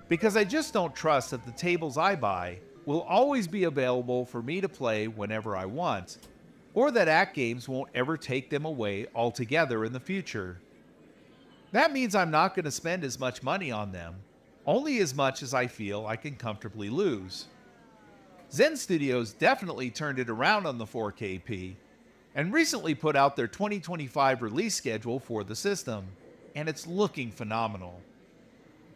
because I just don't trust that the tables I buy will always be available for me to play whenever I want, or that AtGames won't ever take them away altogether in the future. That means I'm not going to spend as much money on them, only as much as I feel I can comfortably lose. Zen Studios definitely turned it around on the 4KP, and recently put out their 2025 release schedule for the system, and it's looking phenomenal.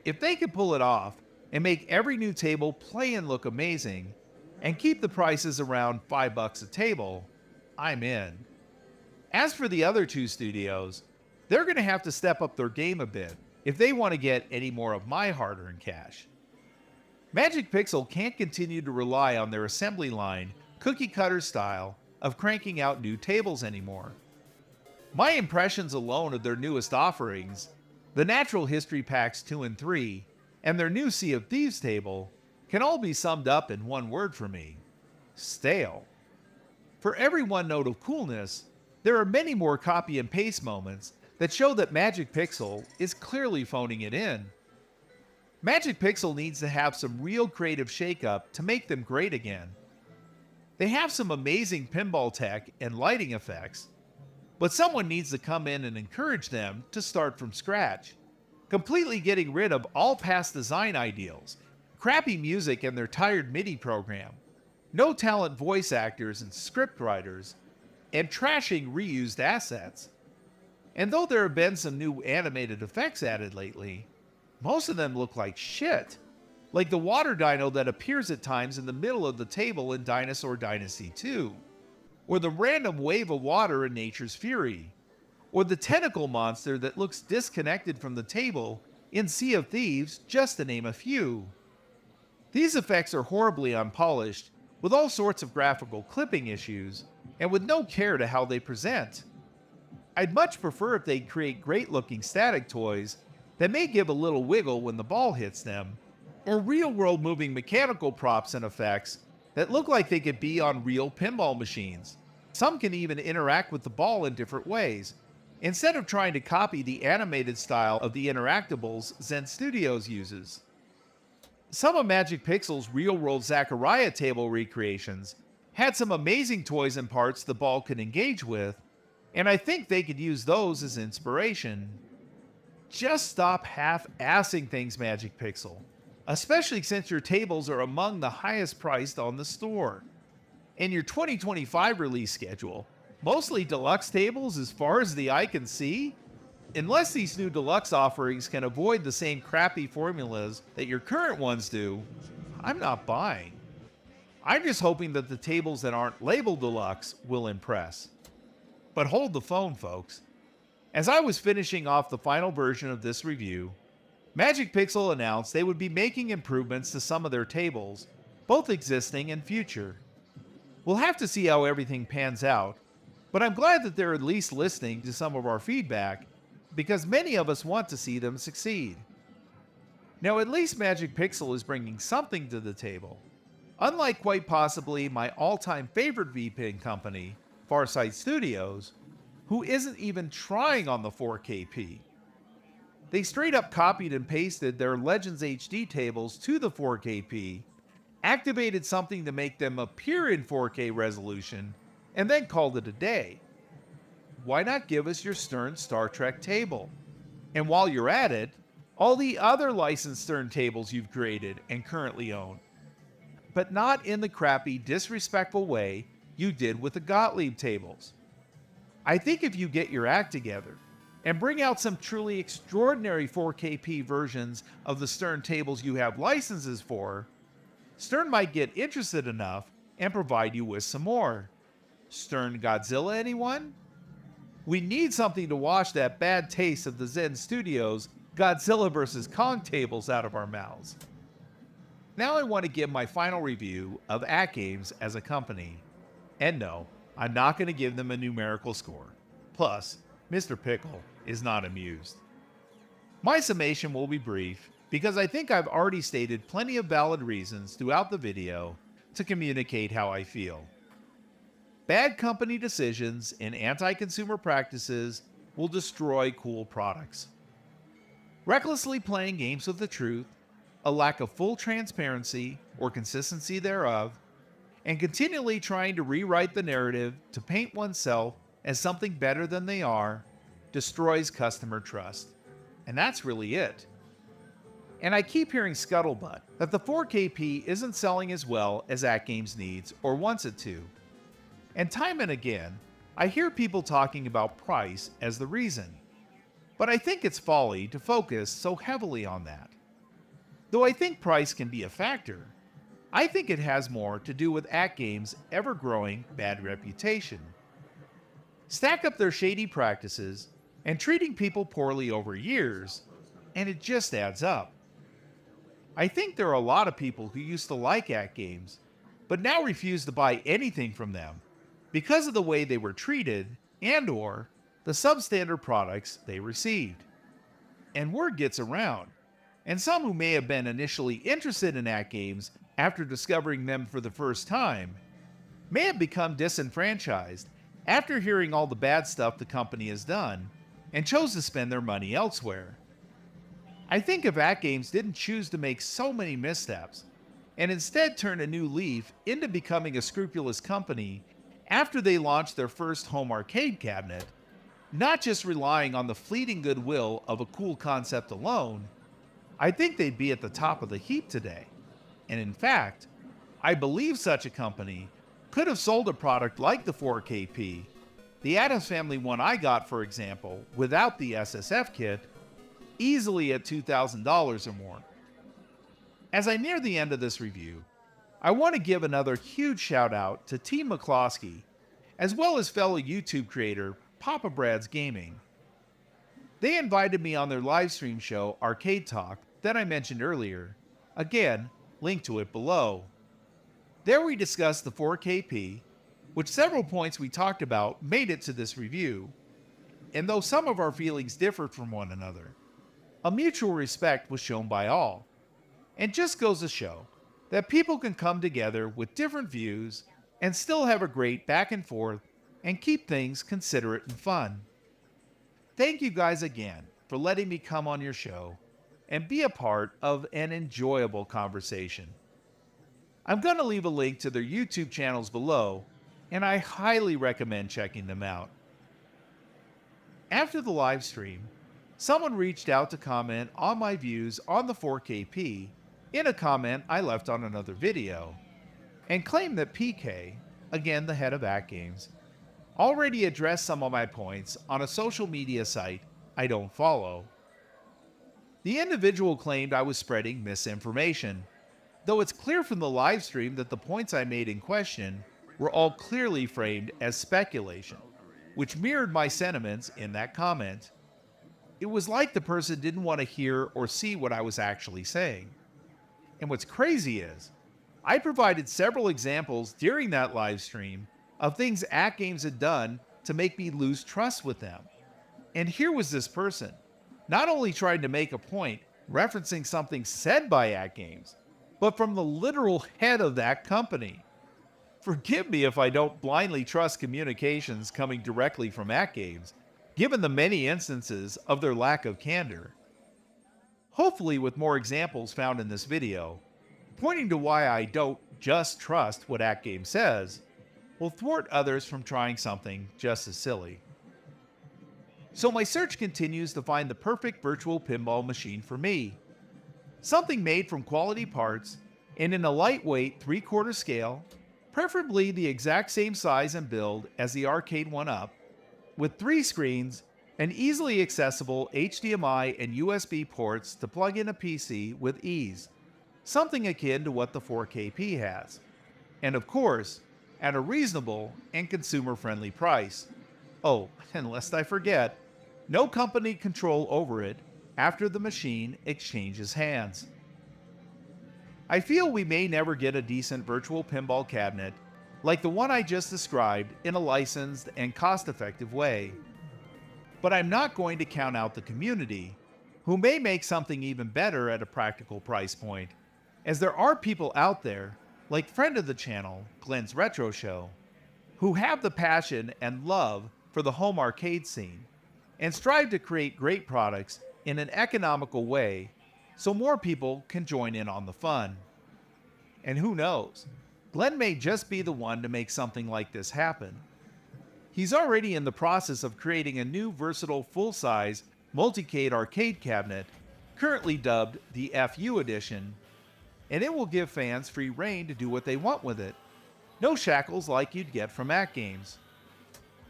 If they could pull it off and make every new table play and look amazing, and keep the prices around $5 a table, I'm in. As for the other two studios, they're going to have to step up their game a bit if they want to get any more of my hard-earned cash. Magic Pixel can't continue to rely on their assembly line, cookie-cutter style of cranking out new tables anymore. My impressions alone of their newest offerings, the Natural History Packs 2 and 3, and their new Sea of Thieves table, can all be summed up in one word for me: stale. For every one note of coolness, there are many more copy and paste moments that show that Magic Pixel is clearly phoning it in. Magic Pixel needs to have some real creative shakeup to make them great again. They have some amazing pinball tech and lighting effects, but someone needs to come in and encourage them to start from scratch, completely getting rid of all past design ideals, crappy music and their tired MIDI program, no talent voice actors and script writers, and trashing reused assets. And though there have been some new animated effects added lately, most of them look like shit. Like the water dino that appears at times in the middle of the table in Dinosaur Dynasty 2, or the random wave of water in Nature's Fury, or the tentacle monster that looks disconnected from the table in Sea of Thieves, just to name a few. These effects are horribly unpolished, with all sorts of graphical clipping issues, and with no care to how they present. I'd much prefer if they'd create great-looking static toys that may give a little wiggle when the ball hits them, or real-world moving mechanical props and effects that look like they could be on real pinball machines. Some can even interact with the ball in different ways, instead of trying to copy the animated style of the interactables Zen Studios uses. Some of Magic Pixel's real-world Zaccaria table recreations had some amazing toys and parts the ball could engage with, and I think they could use those as inspiration. Just stop half-assing things, Magic Pixel, especially since your tables are among the highest priced on the store. And your 2025 release schedule, mostly deluxe tables as far as the eye can see? Unless these new deluxe offerings can avoid the same crappy formulas that your current ones do, I'm not buying. I'm just hoping that the tables that aren't labeled deluxe will impress. But hold the phone, folks. As I was finishing off the final version of this review, Magic Pixel announced they would be making improvements to some of their tables, both existing and future. We'll have to see how everything pans out, but I'm glad that they're at least listening to some of our feedback, because many of us want to see them succeed. Now, at least Magic Pixel is bringing something to the table, unlike quite possibly my all-time favorite VPin company, FarSight Studios, who isn't even trying on the 4KP. They straight up copied and pasted their Legends HD tables to the 4KP, activated something to make them appear in 4K resolution, and then called it a day. Why not give us your Stern Star Trek table? And while you're at it, all the other licensed Stern tables you've created and currently own. But not in the crappy, disrespectful way you did with the Gottlieb tables. I think if you get your act together and bring out some truly extraordinary 4KP versions of the Stern tables you have licenses for, Stern might get interested enough and provide you with some more. Stern Godzilla, anyone? We need something to wash that bad taste of the Zen Studios Godzilla vs. Kong tables out of our mouths. Now I want to give my final review of AtGames as a company. And no, I'm not going to give them a numerical score. Plus, Mr. Pickle is not amused. My summation will be brief because I think I've already stated plenty of valid reasons throughout the video to communicate how I feel. Bad company decisions and anti-consumer practices will destroy cool products. Recklessly playing games with the truth, a lack of full transparency or consistency thereof, and continually trying to rewrite the narrative to paint oneself as something better than they are, destroys customer trust. And that's really it. And I keep hearing scuttlebutt that the 4KP isn't selling as well as AtGames needs or wants it to. And time and again, I hear people talking about price as the reason. But I think it's folly to focus so heavily on that. Though I think price can be a factor, I think it has more to do with AtGames' ever-growing bad reputation. Stack up their shady practices and treating people poorly over years, and it just adds up. I think there are a lot of people who used to like AtGames, but now refuse to buy anything from them because of the way they were treated and/or the substandard products they received. And word gets around, and some who may have been initially interested in AtGames after discovering them for the first time may have become disenfranchised after hearing all the bad stuff the company has done and chose to spend their money elsewhere. I think if AtGames didn't choose to make so many missteps and instead turn a new leaf into becoming a scrupulous company after they launched their first home arcade cabinet, not just relying on the fleeting goodwill of a cool concept alone, I think they'd be at the top of the heap today. And in fact, I believe such a company could have sold a product like the 4KP, the Addams Family one I got, for example, without the SSF kit, easily at $2,000 or more. As I near the end of this review, I want to give another huge shout out to Team McCloskey, as well as fellow YouTube creator Papa Brad's Gaming. They invited me on their live stream show Arcade Talk that I mentioned earlier, again, link to it below. There we discussed the 4KP, which several points we talked about made it to this review, and though some of our feelings differed from one another, a mutual respect was shown by all. And just goes to show that people can come together with different views and still have a great back and forth and keep things considerate and fun. Thank you guys again for letting me come on your show and be a part of an enjoyable conversation. I'm going to leave a link to their YouTube channels below, and I highly recommend checking them out. After the live stream, someone reached out to comment on my views on the 4KP in a comment I left on another video, and claimed that PK, again the head of AtGames, already addressed some of my points on a social media site I don't follow. The individual claimed I was spreading misinformation, though it's clear from the live stream that the points I made in question were all clearly framed as speculation, which mirrored my sentiments in that comment. It was like the person didn't want to hear or see what I was actually saying. And what's crazy is, I provided several examples during that live stream of things AtGames had done to make me lose trust with them. And here was this person, not only trying to make a point referencing something said by AtGames, but from the literal head of that company. Forgive me if I don't blindly trust communications coming directly from AtGames, given the many instances of their lack of candor. Hopefully with more examples found in this video, Pointing to why I don't just trust what AtGames says will thwart others from trying something just as silly. So my search continues to find the perfect virtual pinball machine for me. Something made from quality parts and in a lightweight 3/4 scale, preferably the exact same size and build as the arcade one-up, with 3 screens and easily accessible HDMI and USB ports to plug in a PC with ease, something akin to what the 4KP has. And of course, at a reasonable and consumer-friendly price. Oh, and lest I forget, no company control over it after the machine exchanges hands. I feel we may never get a decent virtual pinball cabinet like the one I just described in a licensed and cost-effective way. But I'm not going to count out the community, who may make something even better at a practical price point, as there are people out there, like friend of the channel, Glenn's Retro Show, who have the passion and love for the home arcade scene, and strive to create great products in an economical way so more people can join in on the fun. And who knows, Glenn may just be the one to make something like this happen. He's already in the process of creating a new versatile full-size multicade arcade cabinet, currently dubbed the FU edition, and it will give fans free reign to do what they want with it. No shackles like you'd get from AtGames.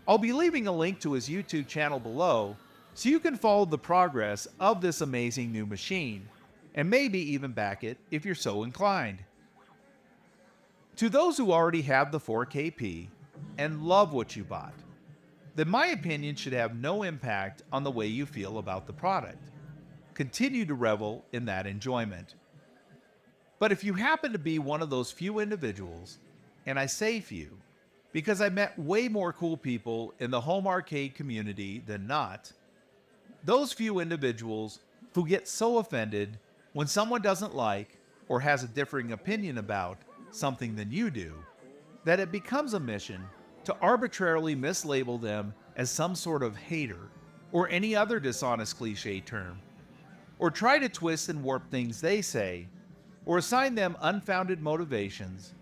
I'll be leaving a link to his YouTube channel below so you can follow the progress of this amazing new machine, and maybe even back it if you're so inclined. To those who already have the 4KP and love what you bought, then my opinion should have no impact on the way you feel about the product. Continue to revel in that enjoyment. But if you happen to be one of those few individuals, and I say few, because I met way more cool people in the home arcade community than not, those few individuals who get so offended when someone doesn't like or has a differing opinion about something than you do, that it becomes a mission to arbitrarily mislabel them as some sort of hater or any other dishonest cliche term, or try to twist and warp things they say, or assign them unfounded motivations,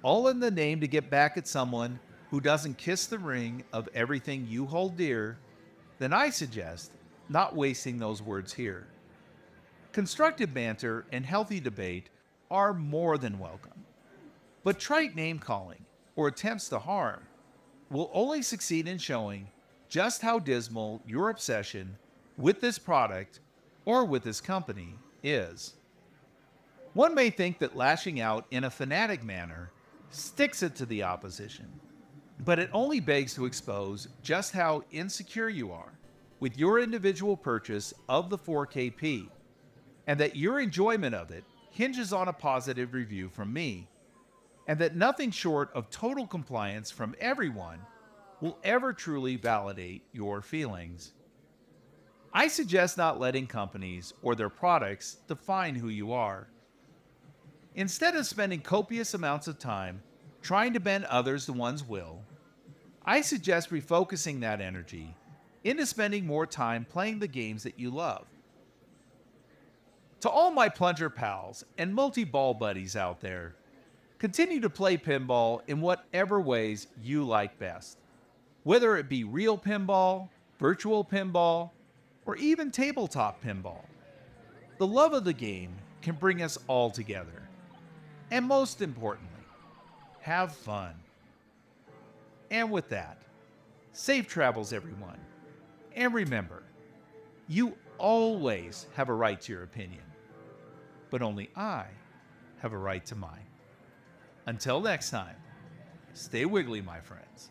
all in the name to get back at someone who doesn't kiss the ring of everything you hold dear, then I suggest not wasting those words here. Constructive banter and healthy debate are more than welcome, but trite name-calling or attempts to harm will only succeed in showing just how dismal your obsession with this product or with this company is. One may think that lashing out in a fanatic manner sticks it to the opposition, but it only begs to expose just how insecure you are with your individual purchase of the 4KP, and that your enjoyment of it hinges on a positive review from me, and that nothing short of total compliance from everyone will ever truly validate your feelings. I suggest not letting companies or their products define who you are. Instead of spending copious amounts of time trying to bend others to one's will, I suggest refocusing that energy into spending more time playing the games that you love. To all my plunger pals and multi-ball buddies out there, continue to play pinball in whatever ways you like best. Whether it be real pinball, virtual pinball, or even tabletop pinball. The love of the game can bring us all together. And most importantly, have fun. And with that, safe travels everyone. And remember, you always have a right to your opinion, but only I have a right to mine. Until next time, stay wiggly, my friends.